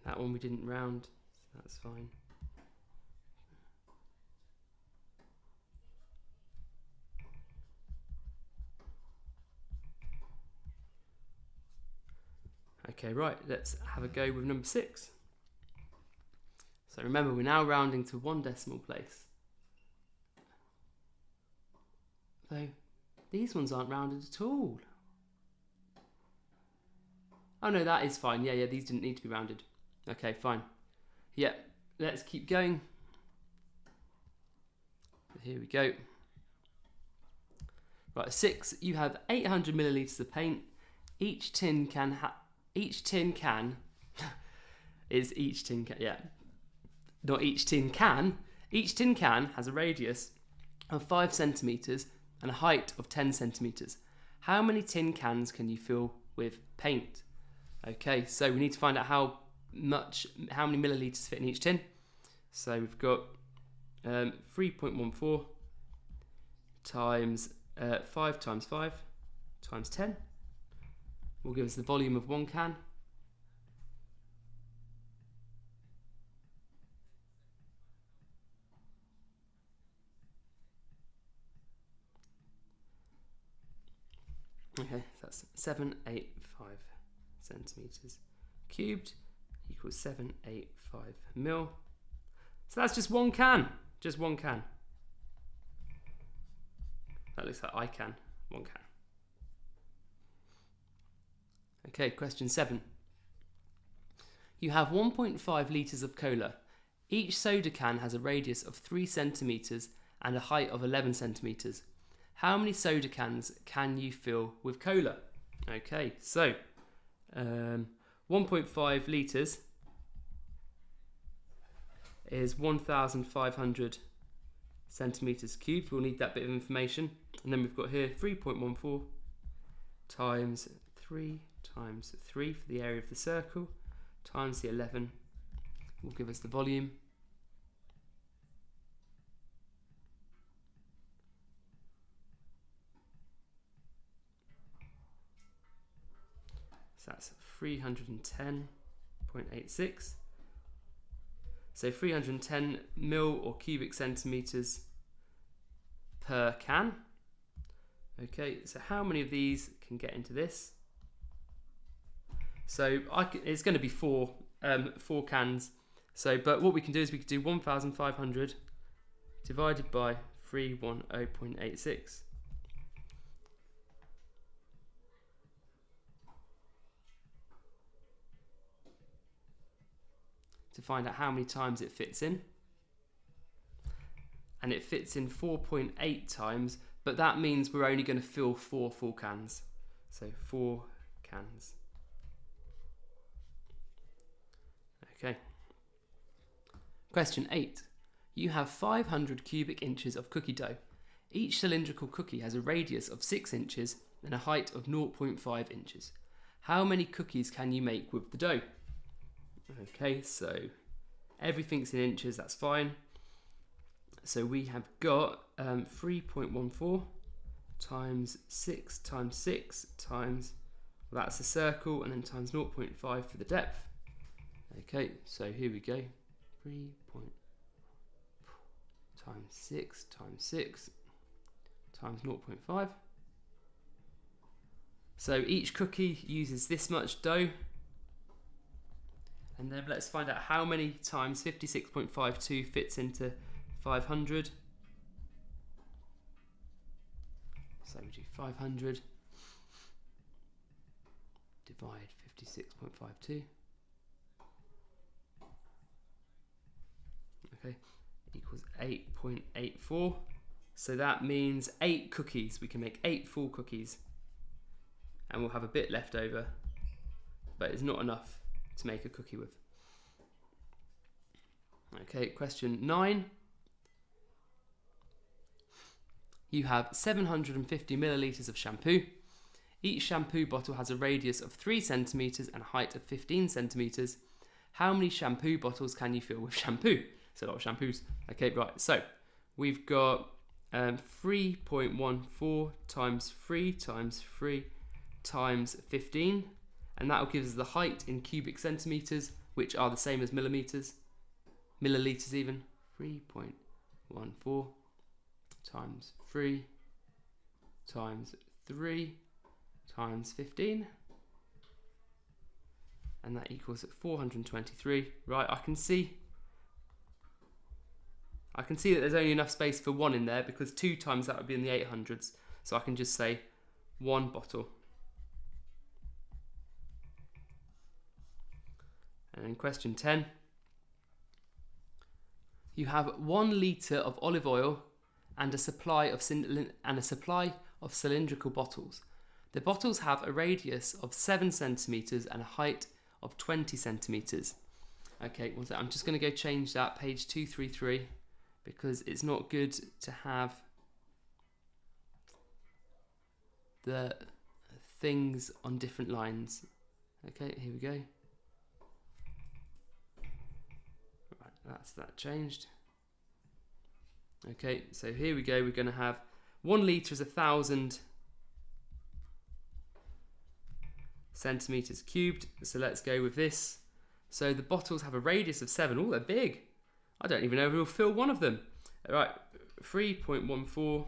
That one we didn't round, so that's fine. Okay, right, let's have a go with number 6. So remember, we're now rounding to 1 decimal place. Though these ones aren't rounded at all. Oh no, that is fine. Yeah, these didn't need to be rounded. Okay, fine. Yeah, let's keep going. Here we go. Right, 6, you have 800 millilitres of paint. Each tin can is each tin can, yeah. Not each tin can. Each tin can has a radius of 5 centimetres and a height of 10 centimetres. How many tin cans can you fill with paint? Okay, so we need to find out how many millilitres fit in each tin. So we've got 3.14 times 5 times 5 times 10 will give us the volume of 1 can. that's 785 centimeters cubed equals 785 mil. So that's just one can, just one can. That looks like I can, one can. Okay, question 7. You have 1.5 litres of cola. Each soda can has a radius of 3 centimetres and a height of 11 centimetres. How many soda cans can you fill with cola? Okay, so 1.5 litres is 1,500 centimetres cubed. We'll need that bit of information. And then we've got here 3.14 times 3 times 3 for the area of the circle times the 11 will give us the volume. So that's 310.86. So 310 mil or cubic centimeters per can. Okay, so how many of these can get into this? So it's going to be four cans. So, but what we can do is we could do 1,500 divided by 310.86. To find out how many times it fits in. And it fits in 4.8 times, but that means we're only going to fill 4 full cans. So 4 cans. Okay. Question 8. You have 500 cubic inches of cookie dough. Each cylindrical cookie has a radius of 6 inches and a height of 0.5 inches. How many cookies can you make with the dough? Okay, so everything's in inches, that's fine. So we have got 3.14 times 6 times 6 times, well, that's a circle, and then times 0.5 for the depth. Okay, so here we go. 3. times 6 times 6 times 0.5. So each cookie uses this much dough. And then let's find out how many times 56.52 fits into 500. So we do 500 divide 56.52. Okay, equals 8.84. So that means 8 cookies. We can make 8 full cookies. And we'll have a bit left over, but it's not enough to make a cookie with. Okay, question 9. You have 750 millilitres of shampoo. Each shampoo bottle has a radius of 3 centimetres and a height of 15 centimetres. How many shampoo bottles can you fill with shampoo? It's a lot of shampoos. Okay, right, so we've got 3.14 times 3 times 3 times 15, and that will give us the height in cubic centimetres, which are the same as millilitres even. 3.14 times 3 times 3 times 15, and that equals 423. Right, I can see that there's only enough space for 1 in there, because 2 times that would be in the 800s, so I can just say 1 bottle. And in question 10, you have 1 litre of olive oil and a supply of cylindrical bottles. The bottles have a radius of 7 centimetres and a height of 20 centimetres. Okay, I'm just going to go change that, page 233, because it's not good to have the things on different lines. Okay, here we go. Right, that's that changed. Okay, so here we go. We're going to have 1 litre is 1,000 centimetres cubed. So let's go with this. So the bottles have a radius of 7. Oh, they're big. I don't even know if we'll fill one of them. All right, 3.14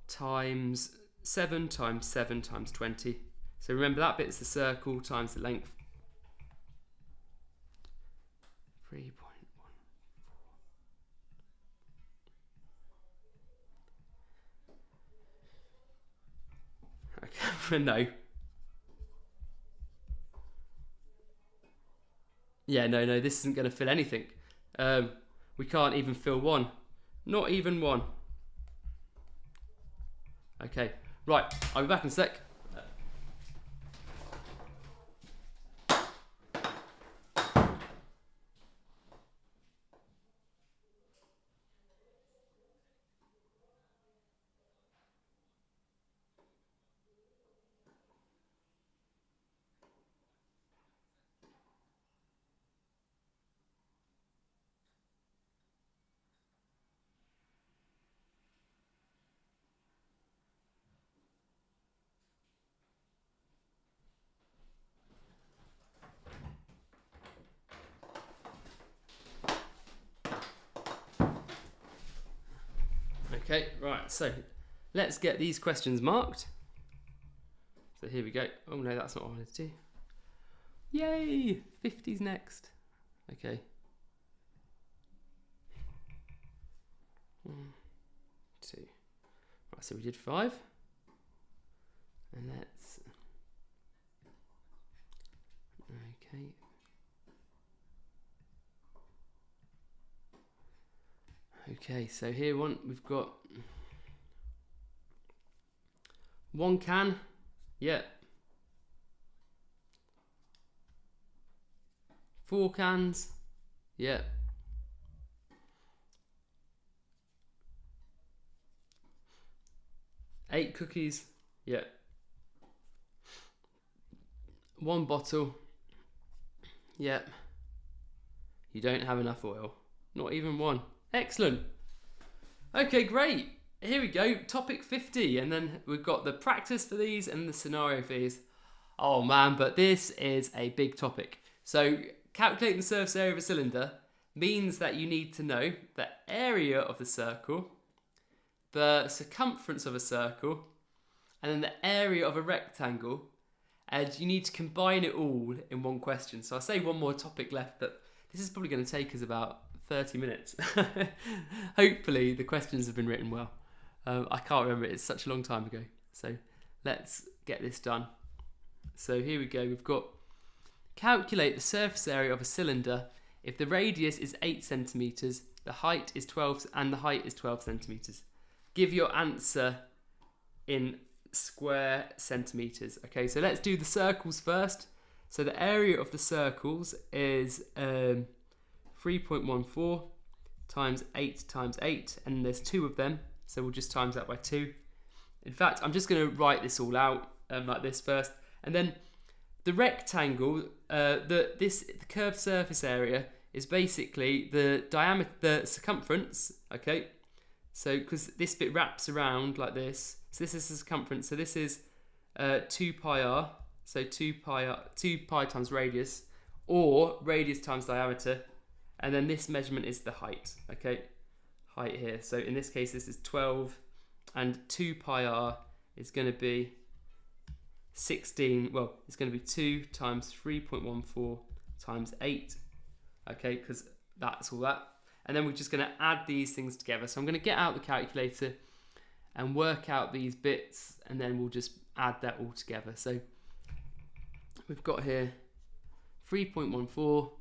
times 7 times 7 times 20. So remember that bit's the circle times the length. 3.1. Okay, no. Yeah, no, this isn't going to fill anything. We can't even fill one. Not even one. Okay, right, I'll be back in a sec. Okay, right, so let's get these questions marked. So here we go. Oh no, that's not what I wanted to do. Yay! 50's next. Okay. 1, 2. Right, so we did 5. And let's... Okay. Okay, so here we've got 1 can. Yeah. 4 cans. Yeah. 8 cookies. Yeah. 1 bottle. Yeah. You don't have enough oil. Not even 1. Excellent. Okay, great. Here we go. Topic 50. And then we've got the practice for these and the scenario for these. Oh man, but this is a big topic. So calculating the surface area of a cylinder means that you need to know the area of the circle, the circumference of a circle, and then the area of a rectangle. And you need to combine it all in one question. So I'll say one more topic left, but this is probably going to take us about 30 minutes. Hopefully the questions have been written well. I can't remember, it's such a long time ago. So let's get this done. So here we go, we've got calculate the surface area of a cylinder if the radius is 8 centimeters, the height is 12 and the height is 12 centimeters. Give your answer in square centimeters. Okay, so let's do the circles first. So the area of the circles is 3.14 times 8 times 8, and there's 2 of them, so we'll just times that by 2. In fact, I'm just going to write this all out like this first, and then the rectangle, the curved surface area is basically the diameter, the circumference. Okay, so because this bit wraps around like this, so this is the circumference. So this is 2 pi r. So 2 pi times radius, or radius times diameter. And then this measurement is the height, okay? Height here. So in this case, this is 12, and 2 pi r is going to be 16. Well, it's going to be 2 times 3.14 times 8, okay? Because that's all that. And then we're just going to add these things together. So I'm going to get out the calculator and work out these bits, and then we'll just add that all together. So we've got here 3.14.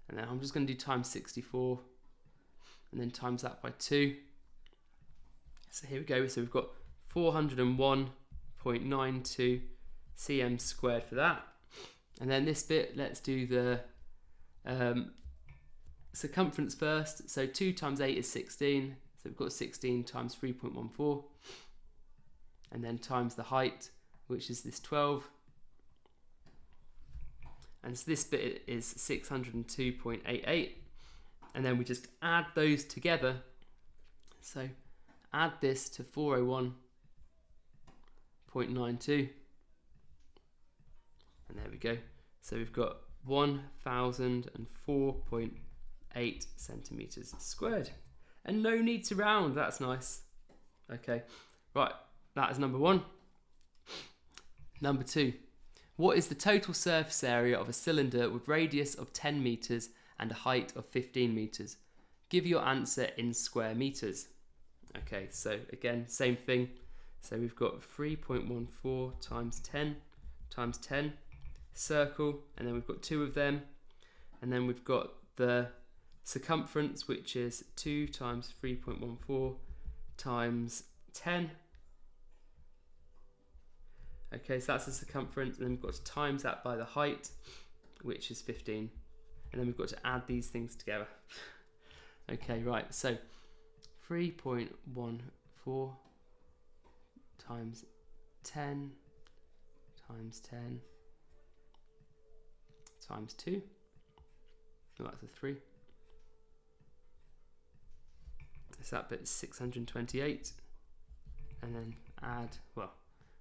And then I'm just going to do times 64 and then times that by 2. So here we go. So we've got 401.92 cm squared for that. And then this bit, let's do the circumference first. So 2 times 8 is 16. So we've got 16 times 3.14. And then times the height, which is this 12. And so this bit is 602.88, and then we just add those together. So add this to 401.92, and there we go. So we've got 1004.8 centimeters squared, and no need to round. That's nice. Okay, right, that is number 1. Number 2. What is the total surface area of a cylinder with radius of 10 meters and a height of 15 meters? Give your answer in square meters. Okay, so again, same thing. So we've got 3.14 times 10 times 10, circle, and then we've got 2 of them. And then we've got the circumference, which is 2 times 3.14 times 10. Okay, so that's the circumference, and then we've got to times that by the height, which is 15. And then we've got to add these things together. Okay, right, so 3.14 times 10 times 10 times 2. Oh, that's a 3. So that bit's 628. And then add, well,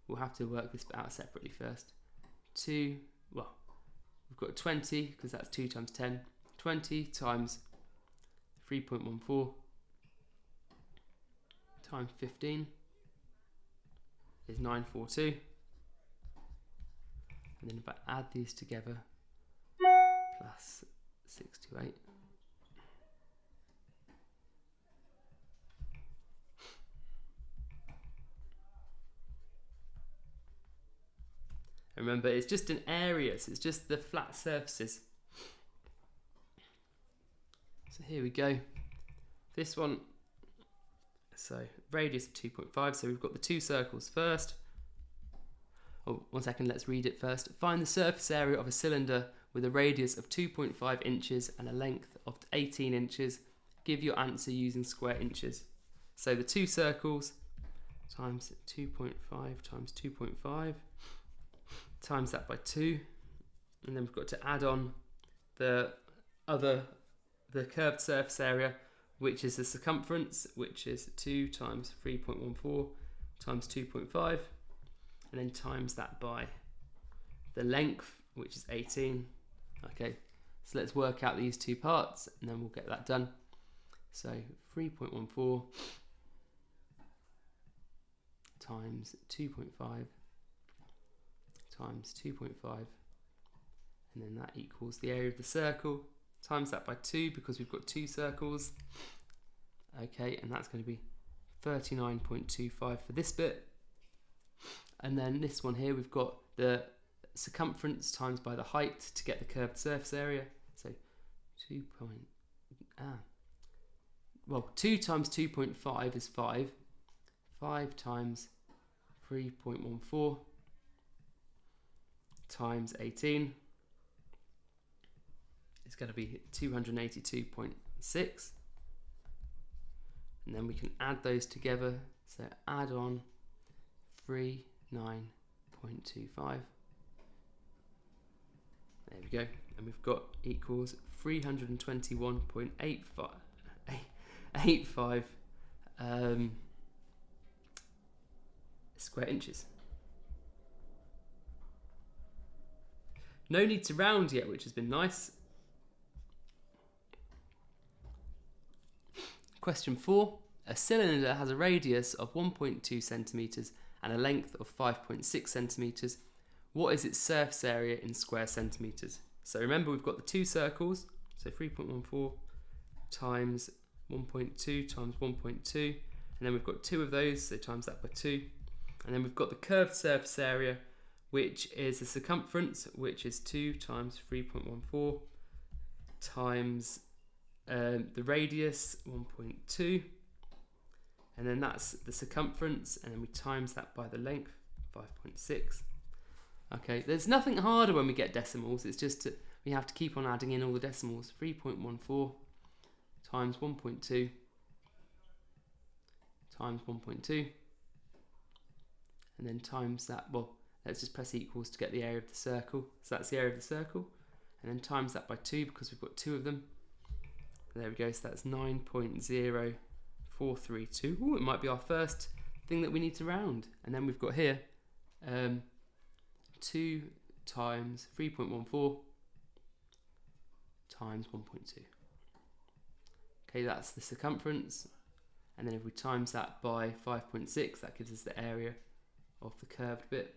we'll have to work this bit out separately first. 2, well, we've got 20, because that's 2 times 10. 20 times 3.14 times 15 is 942. And then if I add these together, plus 628. Remember, it's just an area, so it's just the flat surfaces. So here we go. This one, so radius of 2.5, so we've got the 2 circles first. Oh, 1 second, let's read it first. Find the surface area of a cylinder with a radius of 2.5 inches and a length of 18 inches. Give your answer using square inches. So the 2 circles times 2.5 times 2.5. Times that by 2, and then we've got to add on the curved surface area, which is the circumference, which is 2 times 3.14 times 2.5, and then times that by the length, which is 18. Okay, so let's work out these 2 parts, and then we'll get that done. So 3.14 times 2.5 times 2.5, and then that equals the area of the circle, times that by 2 because we've got 2 circles. Okay, and that's going to be 39.25 for this bit. And then this one here, we've got the circumference times by the height to get the curved surface area. So 2 times 2.5 is 5. 5 times 3.14 times 18 is going to be 282.6, and then we can add those together, so add on 39.25. There we go, and we've got equals 321.85 square inches. No need to round yet, which has been nice. Question 4. A cylinder has a radius of 1.2 centimeters and a length of 5.6 centimeters. What is its surface area in square centimeters? So remember, we've got the 2 circles, so 3.14 times 1.2 times 1.2, and then we've got 2 of those, so times that by 2, and then we've got the curved surface area, which is the circumference, which is 2 times 3.14 times the radius, 1.2, and then that's the circumference, and then we times that by the length, 5.6. Okay, there's nothing harder when we get decimals, it's just we have to keep on adding in all the decimals. 3.14 times 1.2 times 1.2, and then times that, well, let's just press equals to get the area of the circle. So that's the area of the circle. And then times that by 2 because we've got 2 of them. There we go. So that's 9.0432. Oh, it might be our first thing that we need to round. And then we've got here 2 times 3.14 times 1.2. Okay, that's the circumference. And then if we times that by 5.6, that gives us the area of the curved bit.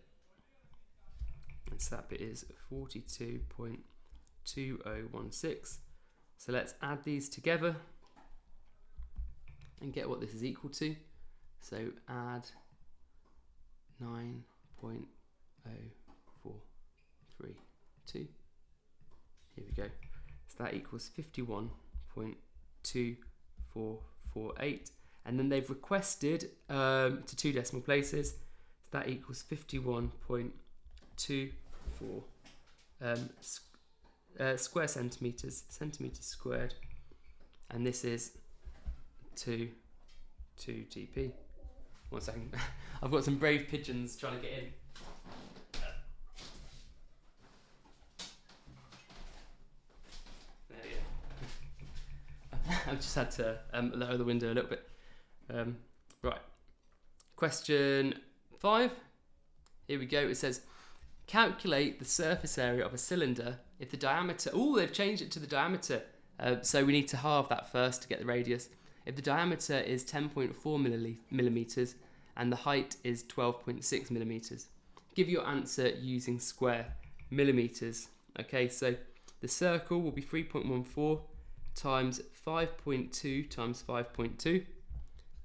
So that bit is 42.2016. So let's add these together and get what this is equal to. So add 9.0432. Here we go. So that equals 51.2448. And then they've requested to 2 decimal places. So that equals 51.24 square centimeters squared. And this is 2 GP. 1 second. I've got some brave pigeons trying to get in. There we go. I've just had to lower the window a little bit. Right. Question 5. Here we go. It says, calculate the surface area of a cylinder if the diameter... Oh, they've changed it to the diameter. So we need to halve that first to get the radius. If the diameter is 10.4 millimeters and the height is 12.6 millimeters, give your answer using square millimeters. Okay, so the circle will be 3.14 times 5.2 times 5.2.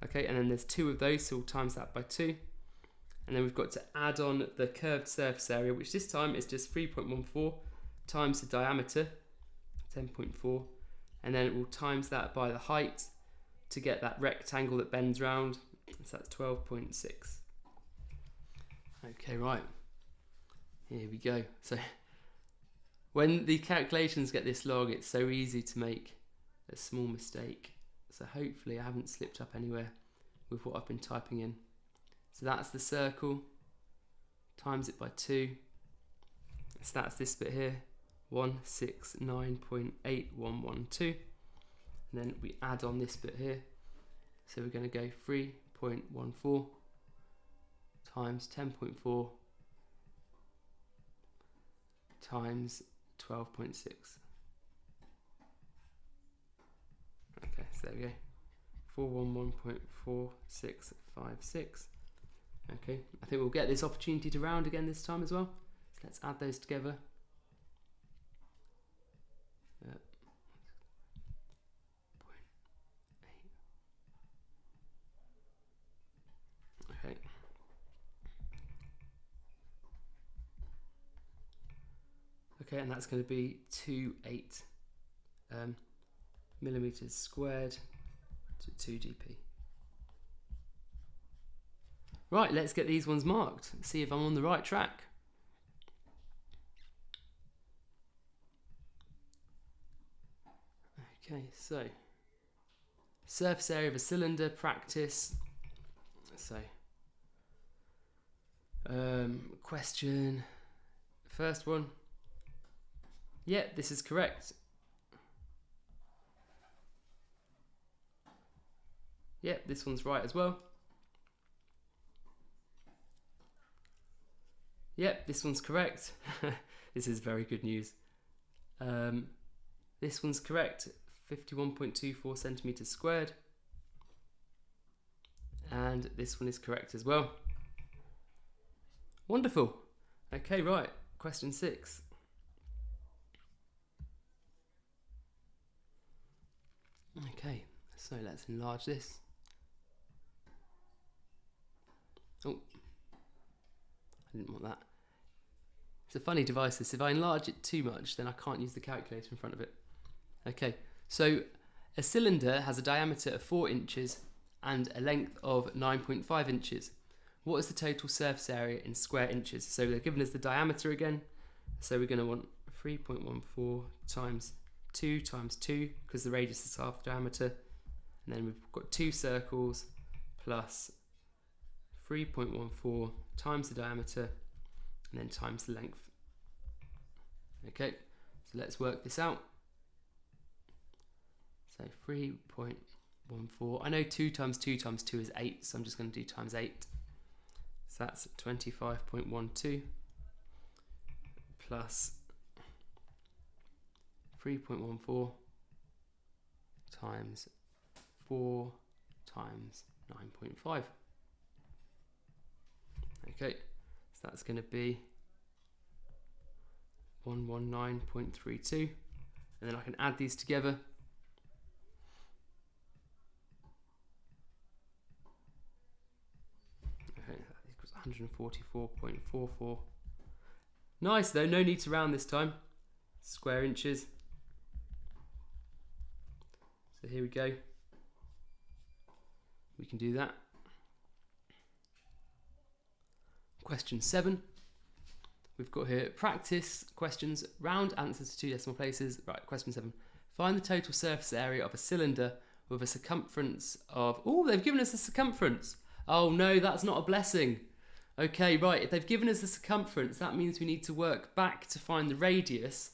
Okay, and then there's 2 of those, so we'll times that by 2. And then we've got to add on the curved surface area, which this time is just 3.14 times the diameter, 10.4, and then it will times that by the height to get that rectangle that bends round. So that's 12.6. Okay, right. Here we go. So when the calculations get this long, it's so easy to make a small mistake. So hopefully I haven't slipped up anywhere with what I've been typing in. So that's the circle, times it by 2. So that's this bit here, 169.8112. And then we add on this bit here. So we're going to go 3.14 times 10.4 times 12.6. Okay, so there we go. 411.4656. Okay, I think we'll get this opportunity to round again this time as well. So let's add those together. Okay. Okay, and that's going to be 28 millimeters squared to 2 dp. Right, let's get these ones marked. See if I'm on the right track. Okay, so surface area of a cylinder, practice. So question, first one. Yep, this is correct. Yep, this one's right as well. Yep, this one's correct. This is very good news. This one's correct, 51.24 centimeters squared. And this one is correct as well. Wonderful. Okay, right, question 6. Okay, so let's enlarge this. Oh, I didn't want that. It's a funny device this. If I enlarge it too much, then I can't use the calculator in front of it. Okay, so a cylinder has a diameter of 4 inches and a length of 9.5 inches. What is the total surface area in square inches? So they're given us the diameter again. So we're going to want 3.14 times 2 times 2, because the radius is half the diameter. And then we've got 2 circles plus 3.14 times the diameter and then times the length. Okay, so let's work this out. So 3.14, I know 2 times 2 times 2 is 8, so I'm just going to do times 8. So that's 25.12 plus 3.14 times 4 times 9.5. Okay, so that's going to be 119.32, and then I can add these together. Okay, that equals 144.44. Nice though, no need to round this time. Square inches. So here we go. We can do that. Question 7. We've got here practice questions, round answers to 2 decimal places. Right, question 7. Find the total surface area of a cylinder with a circumference of... Oh, they've given us a circumference. Oh no, that's not a blessing. Okay, right, if they've given us the circumference, that means we need to work back to find the radius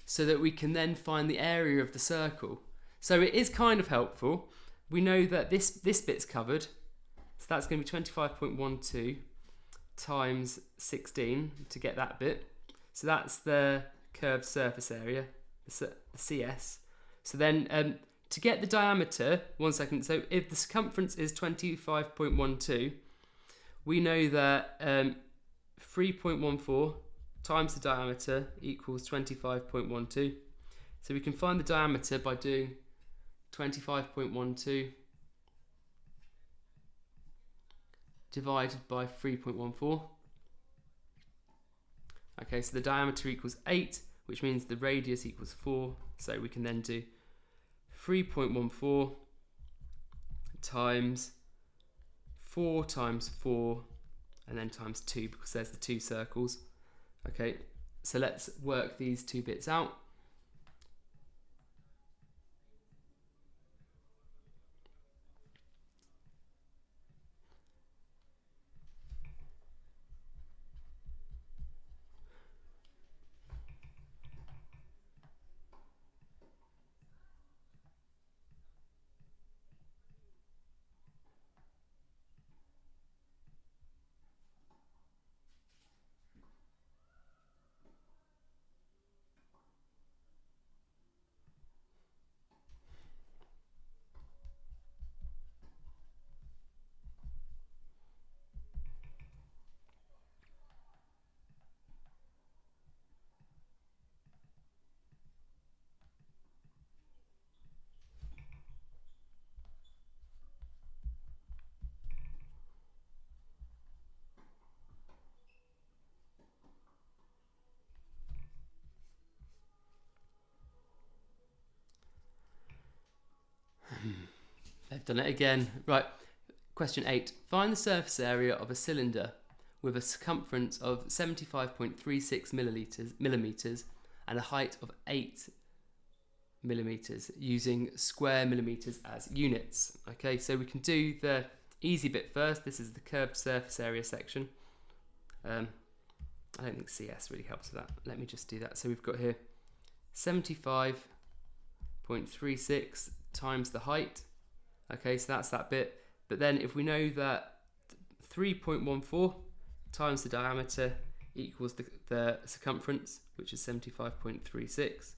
so that we can then find the area of the circle. So it is kind of helpful. We know that this bit's covered, so that's going to be 25.12 times 16 to get that bit. So that's the curved surface area, the CS. So then to get the diameter, 1 second, so if the circumference is 25.12, we know that 3.14 times the diameter equals 25.12. So we can find the diameter by doing 25.12 divided by 3.14. Okay, so the diameter equals 8, which means the radius equals 4. So we can then do 3.14 times 4 times 4 and then times 2, because there's the 2 circles. Okay, so let's work these 2 bits out. They've done it again. Right, question 8. Find the surface area of a cylinder with a circumference of 75.36 millimeters and a height of 8 millimeters using square millimeters as units. Okay, so we can do the easy bit first. This is the curved surface area section. I don't think CS really helps with that. Let me just do that. So we've got here 75.36 times the height. Okay, so that's that bit. But then if we know that 3.14 times the diameter equals the circumference, which is 75.36,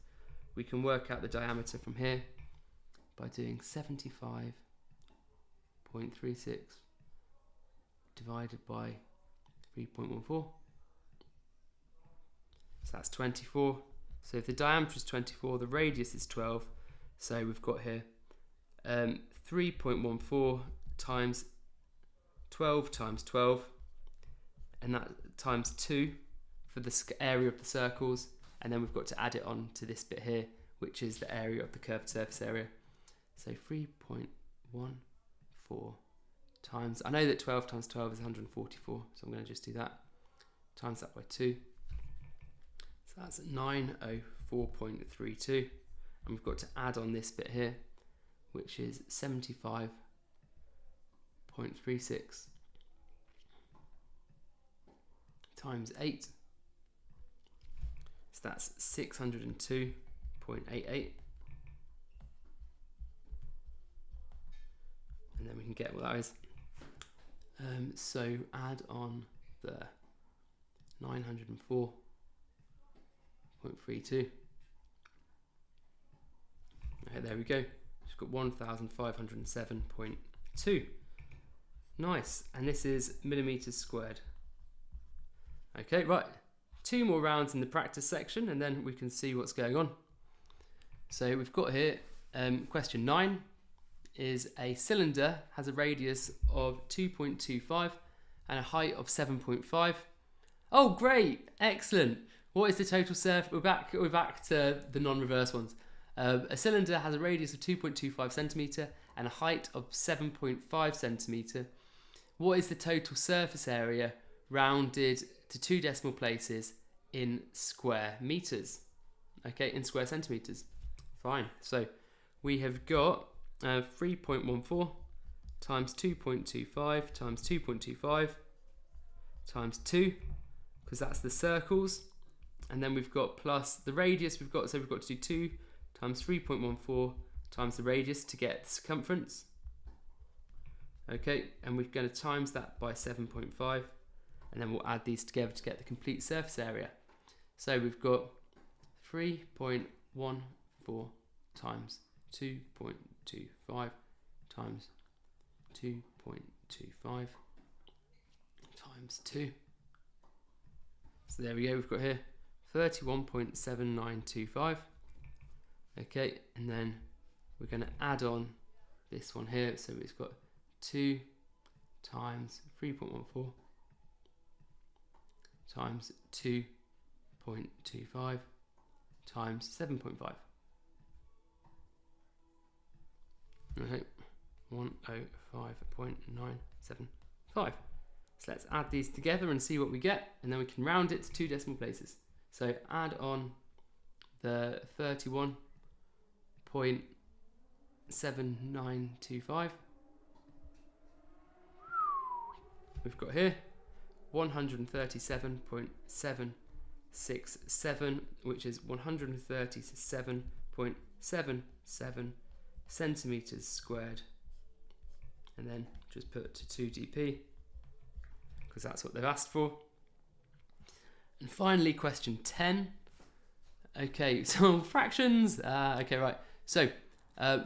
we can work out the diameter from here by doing 75.36 divided by 3.14. So that's 24. So if the diameter is 24, the radius is 12. So we've got here 3.14 times 12 times 12, and that times 2 for the area of the circles, and then we've got to add it on to this bit here, which is the area of the curved surface area. So 3.14 times, I know that 12 times 12 is 144, so I'm going to just do that, times that by 2. So that's 904.32, and we've got to add on this bit here, which is 75.36 times 8. So that's 602.88. And then we can get what that is. So add on the 904.32. Okay, there we go. We've got 1507.2. Nice. And this is millimeters squared. Okay, right. 2 more rounds in the practice section and then we can see what's going on. So we've got here question 9 is a cylinder has a radius of 2.25 and a height of 7.5. Oh, great, excellent. What is the total surface? We're back to the non-reverse ones. A cylinder has a radius of 2.25 centimetre and a height of 7.5 centimetre. What is the total surface area rounded to 2 decimal places in square meters? Okay, in square centimetres. Fine. So we have got 3.14 times 2.25 times 2.25 times 2, because that's the circles. And then we've got plus the radius we've got, so we've got to do 2 times 3.14 times the radius to get the circumference. Okay, and we're going to times that by 7.5, and then we'll add these together to get the complete surface area. So we've got 3.14 times 2.25 times 2.25 times 2. So there we go, we've got here 31.7925. Okay, and then we're going to add on this one here, so it's got 2 times 3.14 times 2.25 times 7.5. Okay, 105.975. So let's add these together and see what we get, and then we can round it to 2 decimal places. So add on the 31.7925. We've got here 137.767, which is 137.77 centimeters squared, and then just put to 2 dp because that's what they've asked for. And finally, question 10. Okay, so fractions. Okay, right. So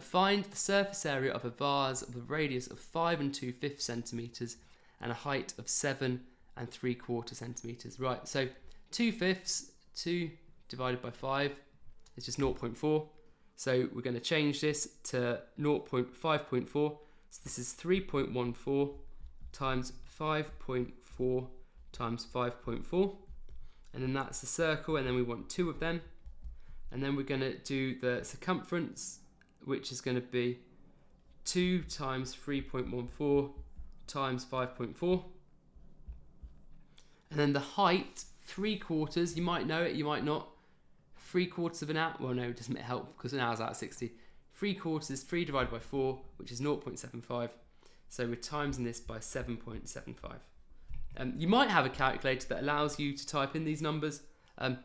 find the surface area of a vase with a radius of 5 2/5 centimeters and a height of 7 3/4 centimeters. Right. So 2/5, 2 divided by 5 is just 0.4. So we're going to change this to 0.5.4. So this is 3.14 times 5.4 times 5.4. And then that's the circle, and then we want 2 of them. And then we're going to do the circumference, which is going to be 2 times 3.14 times 5.4. And then the height, 3/4, you might know it, you might not. 3/4 of an hour, well no, it doesn't help because an hour's out of 60. 3/4 is 3 divided by 4, which is 0.75. So we're timesing this by 7.75. You might have a calculator that allows you to type in these numbers. I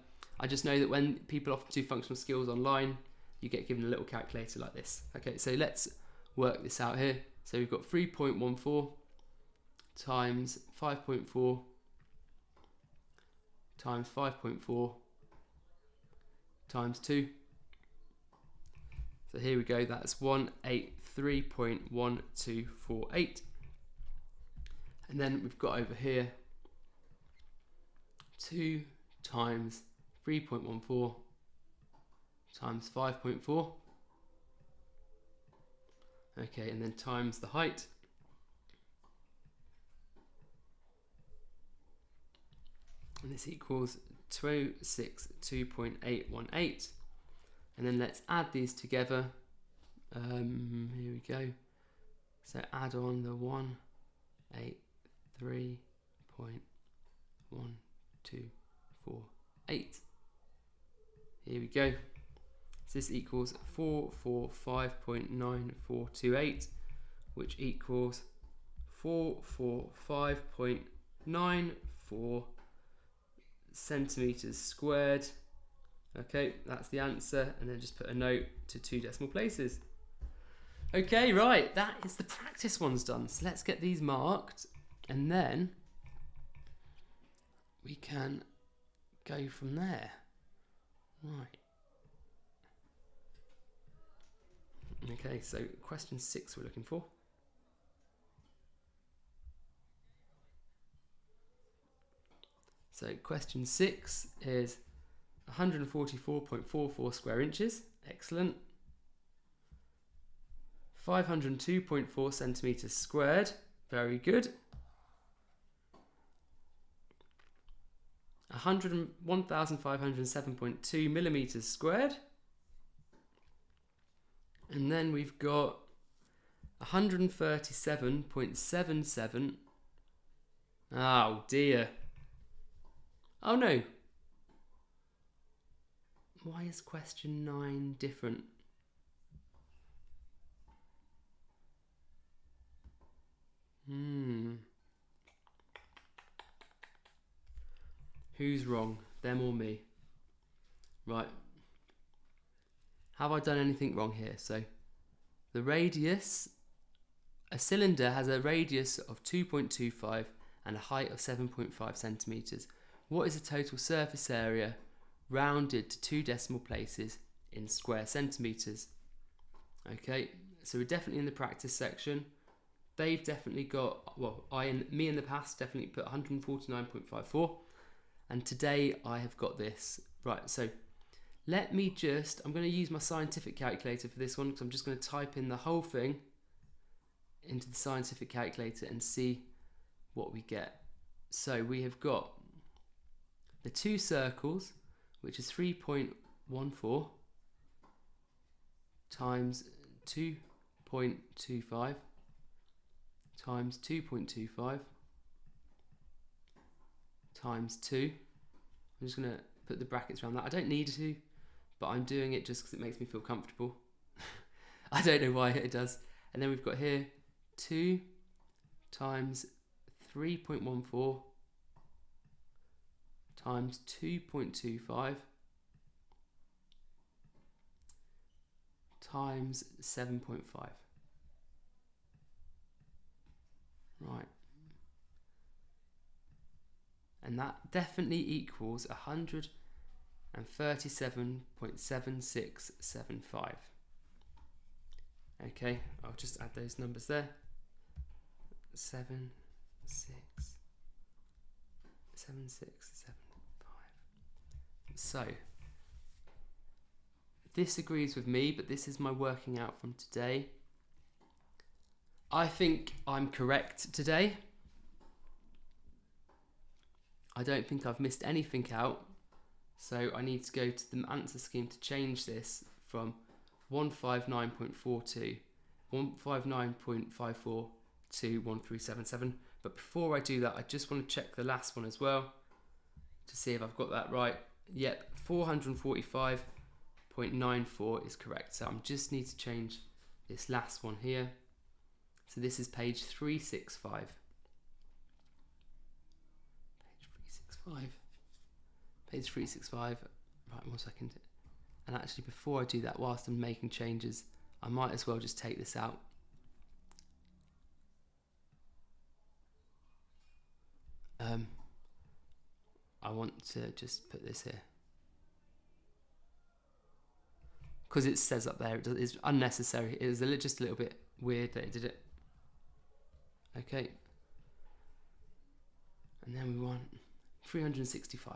just know that when people often do functional skills online, you get given a little calculator like this. Okay, so let's work this out here. So we've got 3.14 times 5.4 times 5.4 times 2. So here we go, that's 183.1248. And then we've got over here 2 times 3.14 times 5.4. Okay, and then times the height. And this equals 262.818. And then let's add these together. Here we go. So add on the 183.1248. Here we go. So this equals 445.9428, which equals 445.94 centimeters squared. Okay, that's the answer, and then just put a note to 2 decimal places. Okay, right, that is the practice ones done. So let's get these marked, and then we can go from there. Right. Okay, so question 6 we're looking for. So question 6 is 144.44 square inches. Excellent. 502.4 centimeters squared. Very good. 1,507.2 millimeters squared. And then we've got 137.77. Oh dear. Oh no. Why is question 9 different? Who's wrong? Them or me? Right. Have I done anything wrong here? So the radius, a cylinder has a radius of 2.25 and a height of 7.5 centimeters. What is the total surface area rounded to 2 decimal places in square centimeters? Okay, so we're definitely in the practice section. They've definitely got, well, me in the past definitely put 149.54, and today I have got this. Right, so let me just, I'm going to use my scientific calculator for this one, because I'm just going to type in the whole thing into the scientific calculator and see what we get. So we have got the 2 circles, which is 3.14 times 2.25 times 2.25 times 2. I'm just going to put the brackets around that. I don't need to, but I'm doing it just because it makes me feel comfortable. I don't know why it does. And then we've got here 2 times 3.14 times 2.25 times 7.5. Right. And that definitely equals 137.7675. Okay, I'll just add those numbers there. 7, 6, 7, 6, 7, 5. So, this agrees with me, but this is my working out from today. I think I'm correct today. I don't think I've missed anything out. So I need to go to the answer scheme to change this from 159.42, 159.54 to 1377. But before I do that, I just want to check the last one as well to see if I've got that right. Yep, 445.94 is correct. So I just need to change this last one here. So this is page 365. Page 365. Right, 1 second. And actually, before I do that, whilst I'm making changes, I might as well just take this out. I want to just put this here because it says up there it's unnecessary. It is just a little bit weird that it did it. Okay, and then we want 365.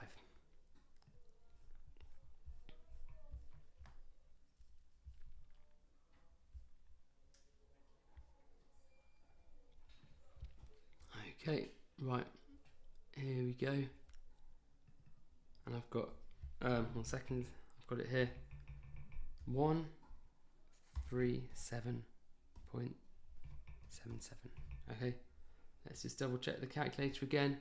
Okay, right, here we go. And I've got 1 second, I've got it here. 137.77. Okay, let's just double check the calculator again.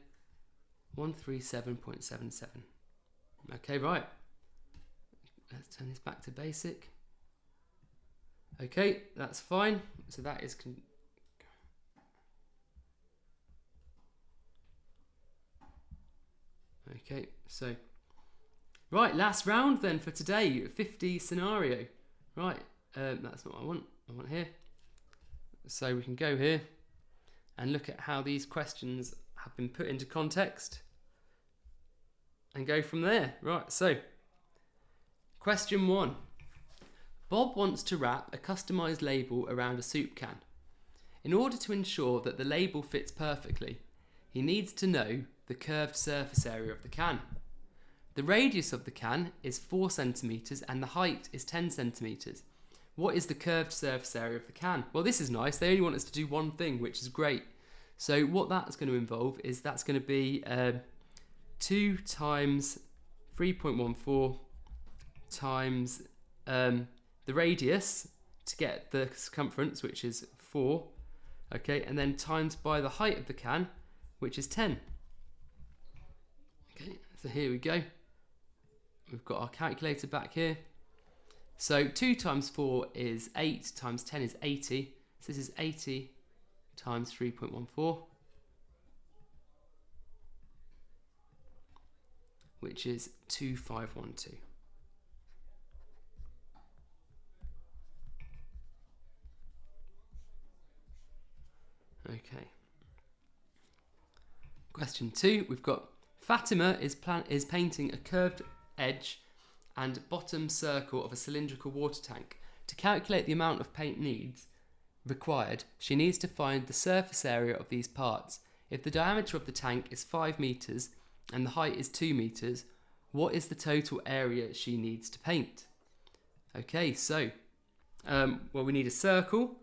137.77. Okay, right. Let's turn this back to basic. Okay, that's fine. So that is okay, so right, last round then for today, 50 scenario. Right, that's not what I want. I want here. So we can go here and look at how these questions have been put into context and go from there. Right, so question 1. Bob wants to wrap a customized label around a soup can. In order to ensure that the label fits perfectly, he needs to know the curved surface area of the can. The radius of the can is 4 centimeters and the height is 10 centimeters. What is the curved surface area of the can? Well, this is nice. They only want us to do one thing, which is great. So what that's going to involve is that's going to be 2 times 3.14 times the radius to get the circumference, which is 4, okay, and then times by the height of the can, which is 10. Okay, so here we go. We've got our calculator back here. So 2 times 4 is 8, times 10 is 80. So this is 80 times 3.14, which is 2512. Okay. Question 2, we've got Fatima is painting a curved edge and bottom circle of a cylindrical water tank. To calculate the amount of paint required, she needs to find the surface area of these parts. If the diameter of the tank is 5 meters and the height is 2 meters, what is the total area she needs to paint? Okay, so, well, we need a circle.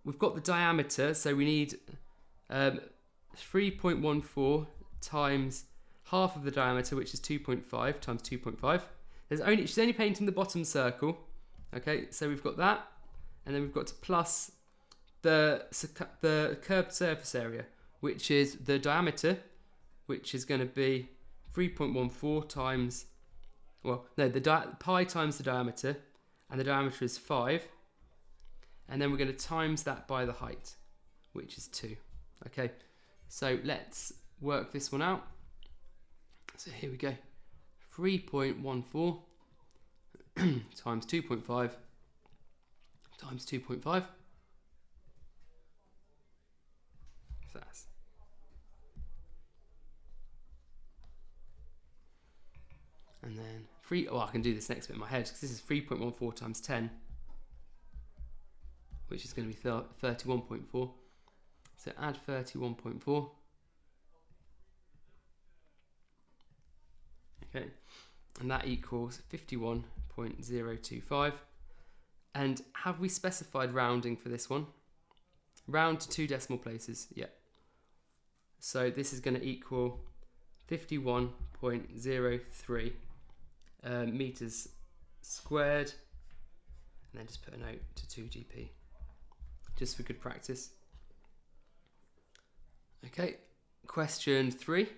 We've got the diameter, so we need 3.14 times half of the diameter, which is 2.5 times 2.5. She's only painting the bottom circle. Okay, so we've got that, and then we've got to plus the curved surface area, which is the diameter, which is going to be 3.14 times, well, no, pi times the diameter, and the diameter is 5, and then we're going to times that by the height, which is 2. Okay, so let's work this one out. So here we go. 3.14 times 2.5 times 2.5. So that's, and then I can do this next bit in my head because this is 3.14 times 10, which is going to be 31.4. So add 31.4. Okay, and that equals 51.025. And have we specified rounding for this one? Round to 2 decimal places, yeah. So this is going to equal 51.03 meters squared, and then just put a note to 2GP, just for good practice. Okay, question 3.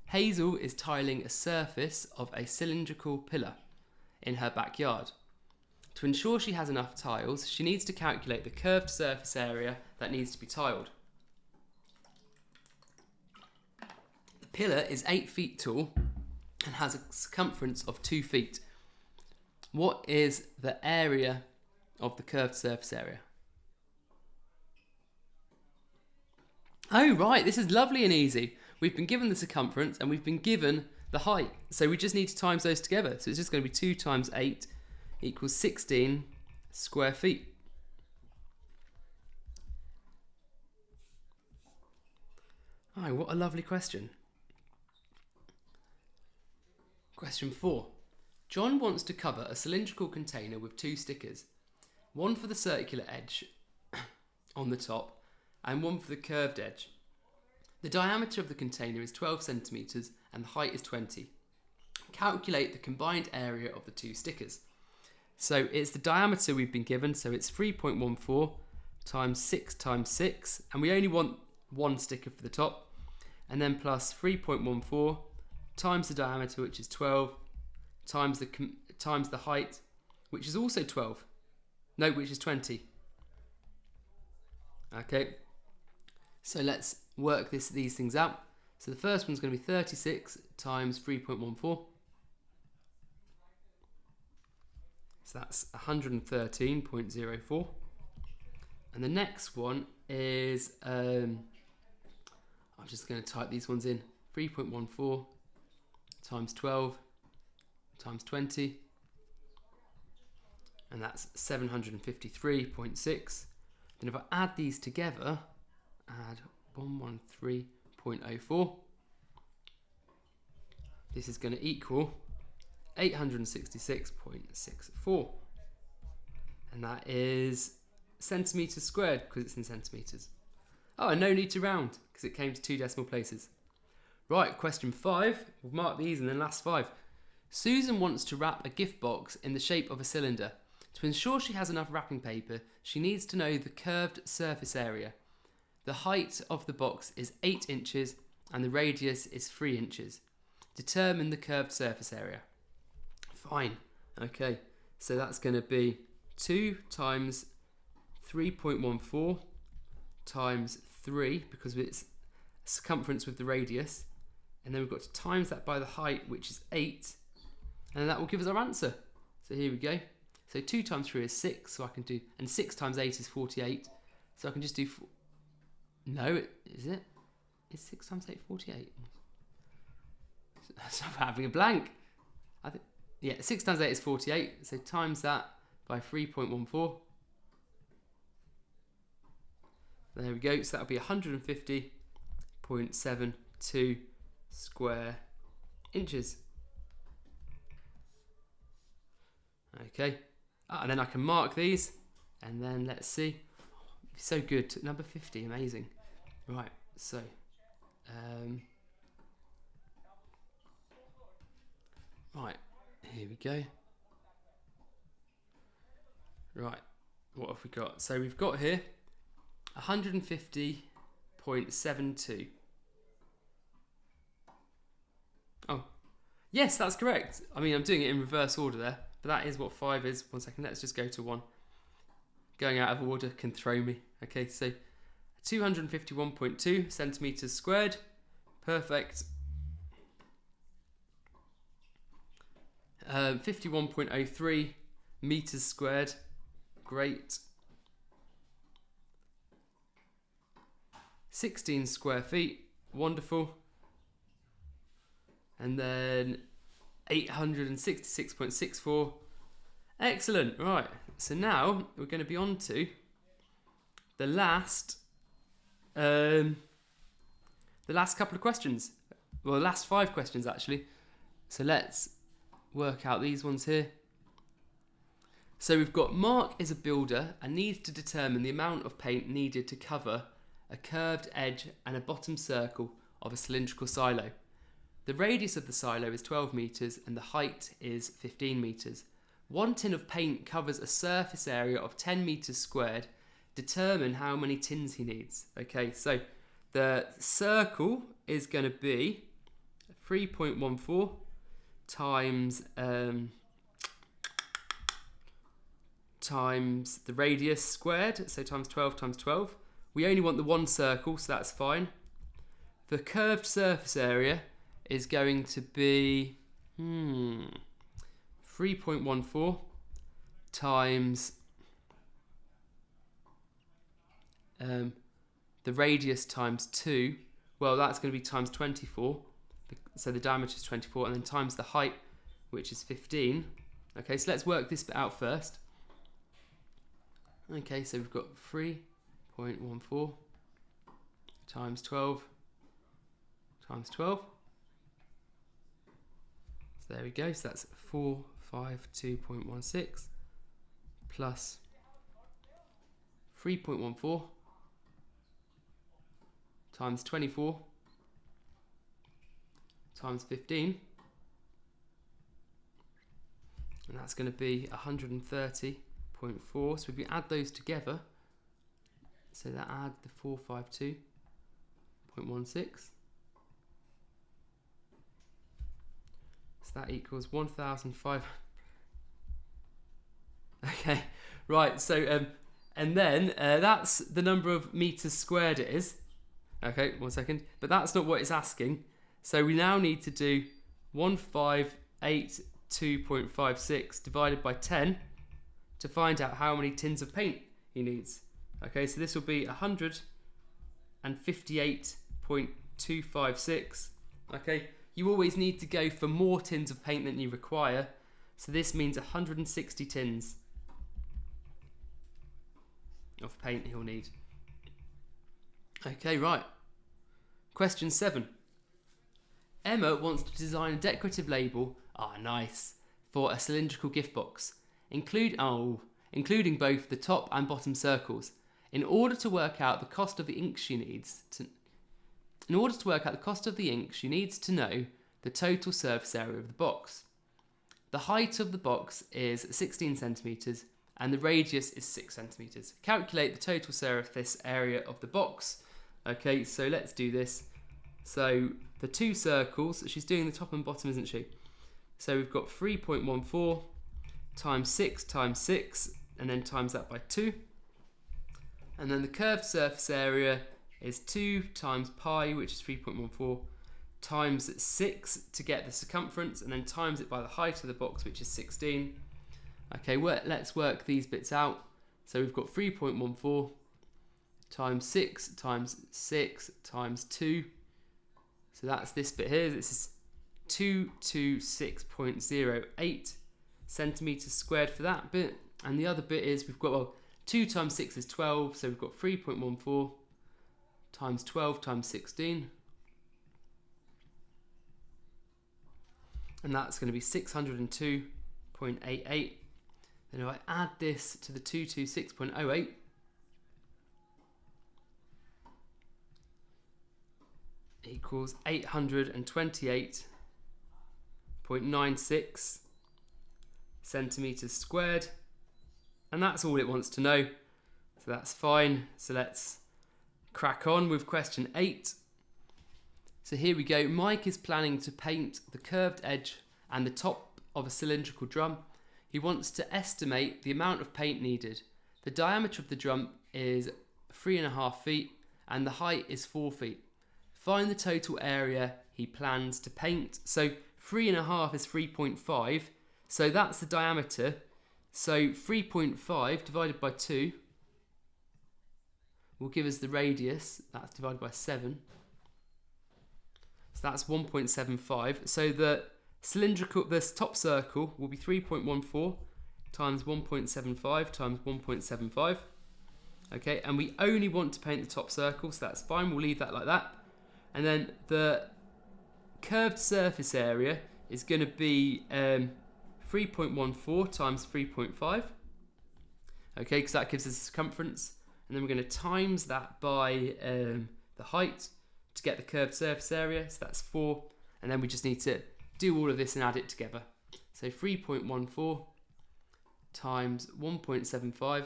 Hazel is tiling a surface of a cylindrical pillar in her backyard. To ensure she has enough tiles, she needs to calculate the curved surface area that needs to be tiled. The pillar is 8 feet tall and has a circumference of 2 feet. What is the area of the curved surface area? Oh, right, this is lovely and easy. We've been given the circumference and we've been given the height. So we just need to times those together. So it's just going to be 2 times 8 equals 16 square feet. Oh, what a lovely question. Question 4. John wants to cover a cylindrical container with 2 stickers. One for the circular edge on the top and one for the curved edge. The diameter of the container is 12 centimeters and the height is 20. Calculate the combined area of the 2 stickers. So it's the diameter we've been given, so it's 3.14 times 6 times 6, and we only want 1 sticker for the top, and then plus 3.14 times the diameter, which is 12, times the height, which is also 12. No, which is 20. Okay, so let's work these things out. So the first one's going to be 36 times 3.14. So that's 113.04. And the next one is, I'm just going to type these ones in. 3.14 times 12 times 20. And that's 753.6. Then if I add these together, add 113.6 0.04. This is going to equal 866.64. And that is centimetres squared because it's in centimetres. Oh, and no need to round because it came to 2 decimal places. Right, question 5. We'll mark these and then last 5. Susan wants to wrap a gift box in the shape of a cylinder. To ensure she has enough wrapping paper, she needs to know the curved surface area. The height of the box is 8 inches and the radius is 3 inches. Determine the curved surface area. Fine. Okay, so that's going to be 2 times 3.14 times 3, because it's circumference with the radius. And then we've got to times that by the height, which is 8. And that will give us our answer. So here we go. So 2 times 3 is 6, so I can do, and 6 times 8 is 48. So I can just do, no, is it? Is 6 times 8 48? So I'm having a blank. I think, yeah, 6 times 8 is 48, so times that by 3.14. There we go, so that'll be 150.72 square inches. Okay, and then I can mark these, and then let's see. So good, number 50, amazing. Right, so right, here we go. Right, what have we got? So we've got here 150.72. Oh, yes, that's correct. I mean, I'm doing it in reverse order there, but that is what 5 is. 1 second, let's just go to 1. Going out of order can throw me. Okay, so 251.2 centimetres squared. Perfect. 51.03 metres squared. Great. 16 square feet. Wonderful. And then 866.64. Excellent. Right. So now we're going to be on to the last couple of questions. Well, the last 5 questions actually. So let's work out these ones here. So we've got Mark is a builder and needs to determine the amount of paint needed to cover a curved edge and a bottom circle of a cylindrical silo. The radius of the silo is 12 metres and the height is 15 metres. 1 tin of paint covers a surface area of 10 metres squared. Determine how many tins he needs. Okay, so the circle is going to be 3.14 times times the radius squared, so times 12 times 12. We only want the 1 circle, so that's fine. The curved surface area is going to be 3.14 times the radius times 2. Well, that's going to be times 24. So the diameter is 24, and then times the height, which is 15. Okay, so let's work this bit out first. Okay, so we've got 3.14 times 12 times 12. So there we go, so that's 452.16 plus 3.14 times 24 times 15, and that's going to be 130.4. So if we add those together, so that add the 452.16, so that equals 1,500. Okay, right, so and then that's the number of meters squared it is. Okay, 1 second, but that's not what it's asking. So we now need to do 1582.56 divided by 10 to find out how many tins of paint he needs. Okay, so this will be 158.256. Okay, you always need to go for more tins of paint than you require. So this means 160 tins of paint he'll need. Okay, right. Question 7. Emma wants to design a decorative label, nice, for a cylindrical gift box, including both the top and bottom circles. In order to work out the cost of the ink, she needs to know the total surface area of the box. The height of the box is 16 centimeters and the radius is 6 centimeters. Calculate the total surface area of the box. Okay, so let's do this. So the two circles, she's doing the top and bottom, isn't she? So we've got 3.14 times 6 times 6, and then times that by 2. And then the curved surface area is 2 times pi, which is 3.14, times 6 to get the circumference, and then times it by the height of the box, which is 16. Okay, let's work these bits out. So we've got 3.14 times 6 times 6 times 2. So that's this bit here. This is 226.08 centimeters squared for that bit. And the other bit is we've got, 2 times 6 is 12. So we've got 3.14 times 12 times 16. And that's going to be 602.88. Then if I add this to the 226.08, equals 828.96 centimeters squared, and that's all it wants to know, so that's fine. So let's crack on with question 8. So here we go. Mike is planning to paint the curved edge and the top of a cylindrical drum. He wants to estimate the amount of paint needed. The diameter of the drum is 3.5 feet and the height is 4 feet. Find the total area he plans to paint. So 3.5 is 3.5. So that's the diameter. So 3.5 divided by 2 will give us the radius. That's divided by 7. So that's 1.75. So the top circle will be 3.14 times 1.75 times 1.75. Okay, and we only want to paint the top circle, so that's fine. We'll leave that like that. And then the curved surface area is going to be 3.14 times 3.5. Okay, because that gives us a circumference. And then we're going to times that by the height to get the curved surface area. So that's 4. And then we just need to do all of this and add it together. So 3.14 times 1.75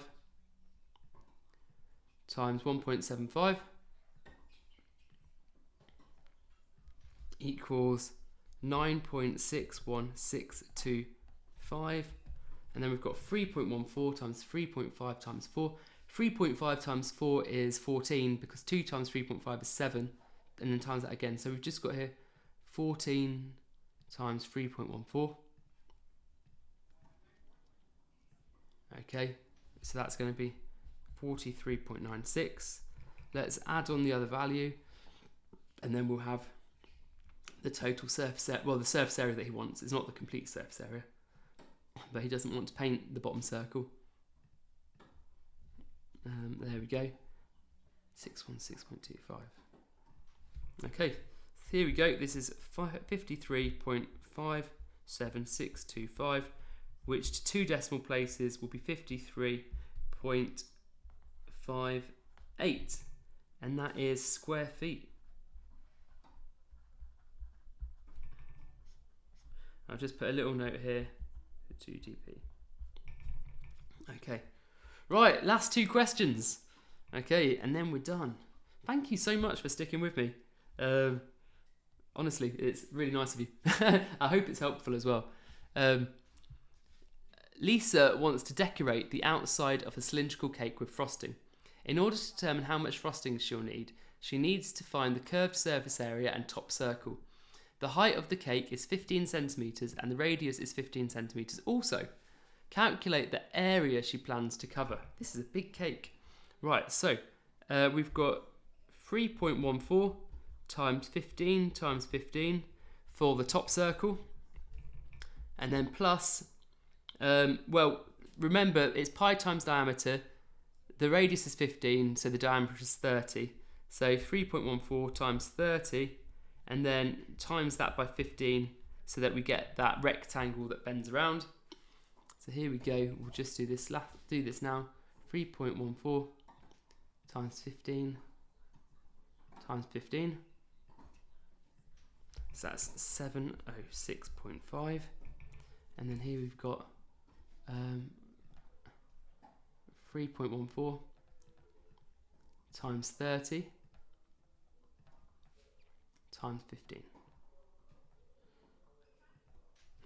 times 1.75 equals 9.61625, and then we've got 3.14 times 3.5 times 4. 3.5 times 4 is 14 because 2 times 3.5 is 7, and then times that again. So we've just got here 14 times 3.14. Okay, so that's going to be 43.96. Let's add on the other value, and then we'll have the total surface area. Well, the surface area that he wants is not the complete surface area, but he doesn't want to paint the bottom circle. There we go, 616.25. Okay, so here we go. This is 53.57625, which to 2 decimal places will be 53.58, and that is square feet. I'll just put a little note here for 2dp. Okay, right, last 2 questions. Okay, and then we're done. Thank you so much for sticking with me. Honestly, it's really nice of you. I hope it's helpful as well. Lisa wants to decorate the outside of a cylindrical cake with frosting. In order to determine how much frosting she'll need, she needs to find the curved surface area and top circle. The height of the cake is 15 centimeters and the radius is 15 centimeters also. Calculate the area she plans to cover. This is a big cake. Right, so we've got 3.14 times 15 times 15 for the top circle. And then plus, well, remember it's pi times diameter. The radius is 15, so the diameter is 30. So 3.14 times 30, and then times that by 15, so that we get that rectangle that bends around. So here we go. We'll just do this now. 3.14 times 15 times 15. So that's 706.5. And then here we've got 3.14 times 30 times 15.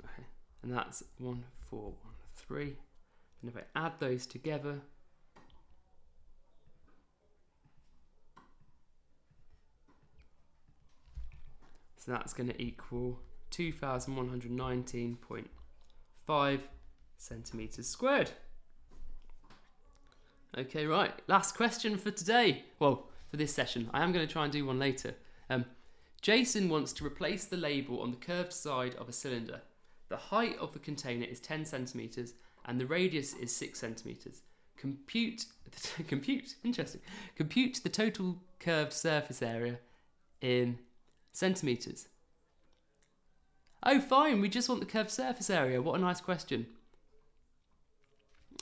Okay, and that's 1413. And if I add those together, so that's going to equal 2,119.5 centimeters squared. Okay, right, last question for today. Well, for this session. I am going to try and do one later. Jason wants to replace the label on the curved side of a cylinder. The height of the container is 10 centimeters and the radius is 6 centimeters. Compute the total curved surface area in centimeters. Oh, fine, we just want the curved surface area. What a nice question.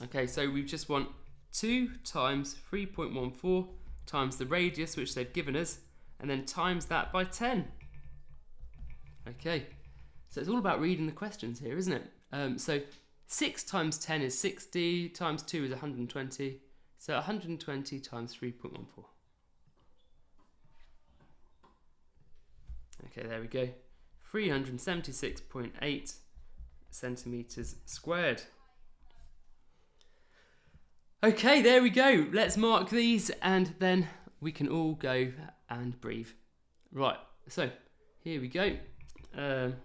Okay, so we just want 2 times 3.14 times the radius, which they've given us, and then times that by 10. Okay, so it's all about reading the questions here, isn't it? So 6 times 10 is 60, times 2 is 120, so 120 times 3.14. Okay, there we go. 376.8 centimeters squared. Okay, there we go. Let's mark these and then we can all go and breathe. Right, so here we go. 1,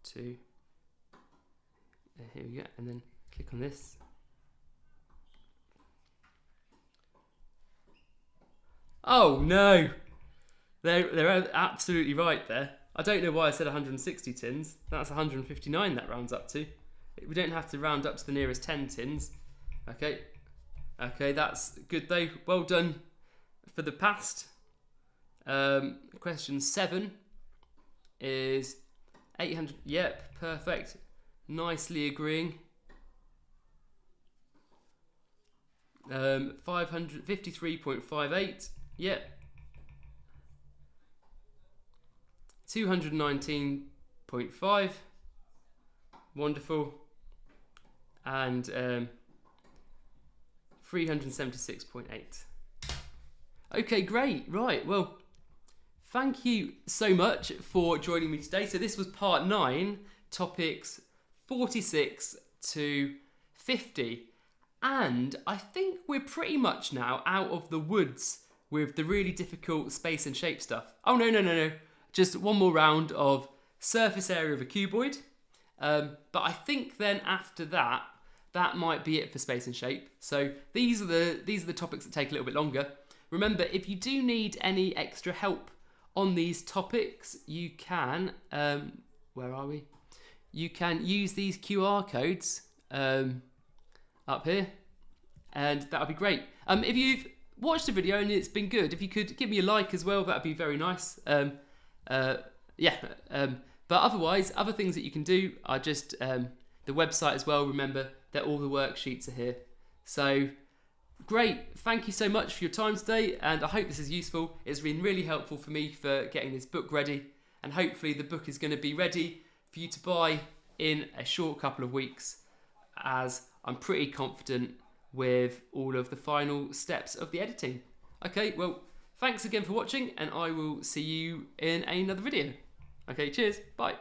2. Here we go, and then click on this. Oh no! They're absolutely right there. I don't know why I said 160 tins. That's 159 that rounds up to. We don't have to round up to the nearest 10 tins. Okay. Okay, that's good though. Well done for the past. Question 7 is 800. Yep, perfect. Nicely agreeing. 553.58. Yep. 219.5. Wonderful. And 376.8. Okay, great. Right, well, thank you so much for joining me today. So this was part 9, topics 46 to 50. And I think we're pretty much now out of the woods with the really difficult space and shape stuff. Oh, no. Just one more round of surface area of a cuboid. But I think then after that, that might be it for space and shape. So these are the topics that take a little bit longer. Remember, if you do need any extra help on these topics, you can, where are we? You can use these QR codes up here, and that would be great. If you've watched the video and it's been good, if you could give me a like as well, that would be very nice. But otherwise, other things that you can do are just the website as well. Remember that all the worksheets are here. So great, thank you so much for your time today, and I hope this is useful. It's been really helpful for me for getting this book ready, and hopefully the book is going to be ready for you to buy in a short couple of weeks, as I'm pretty confident with all of the final steps of the editing. Okay, well, thanks again for watching, and I will see you in another video. Okay, cheers, bye.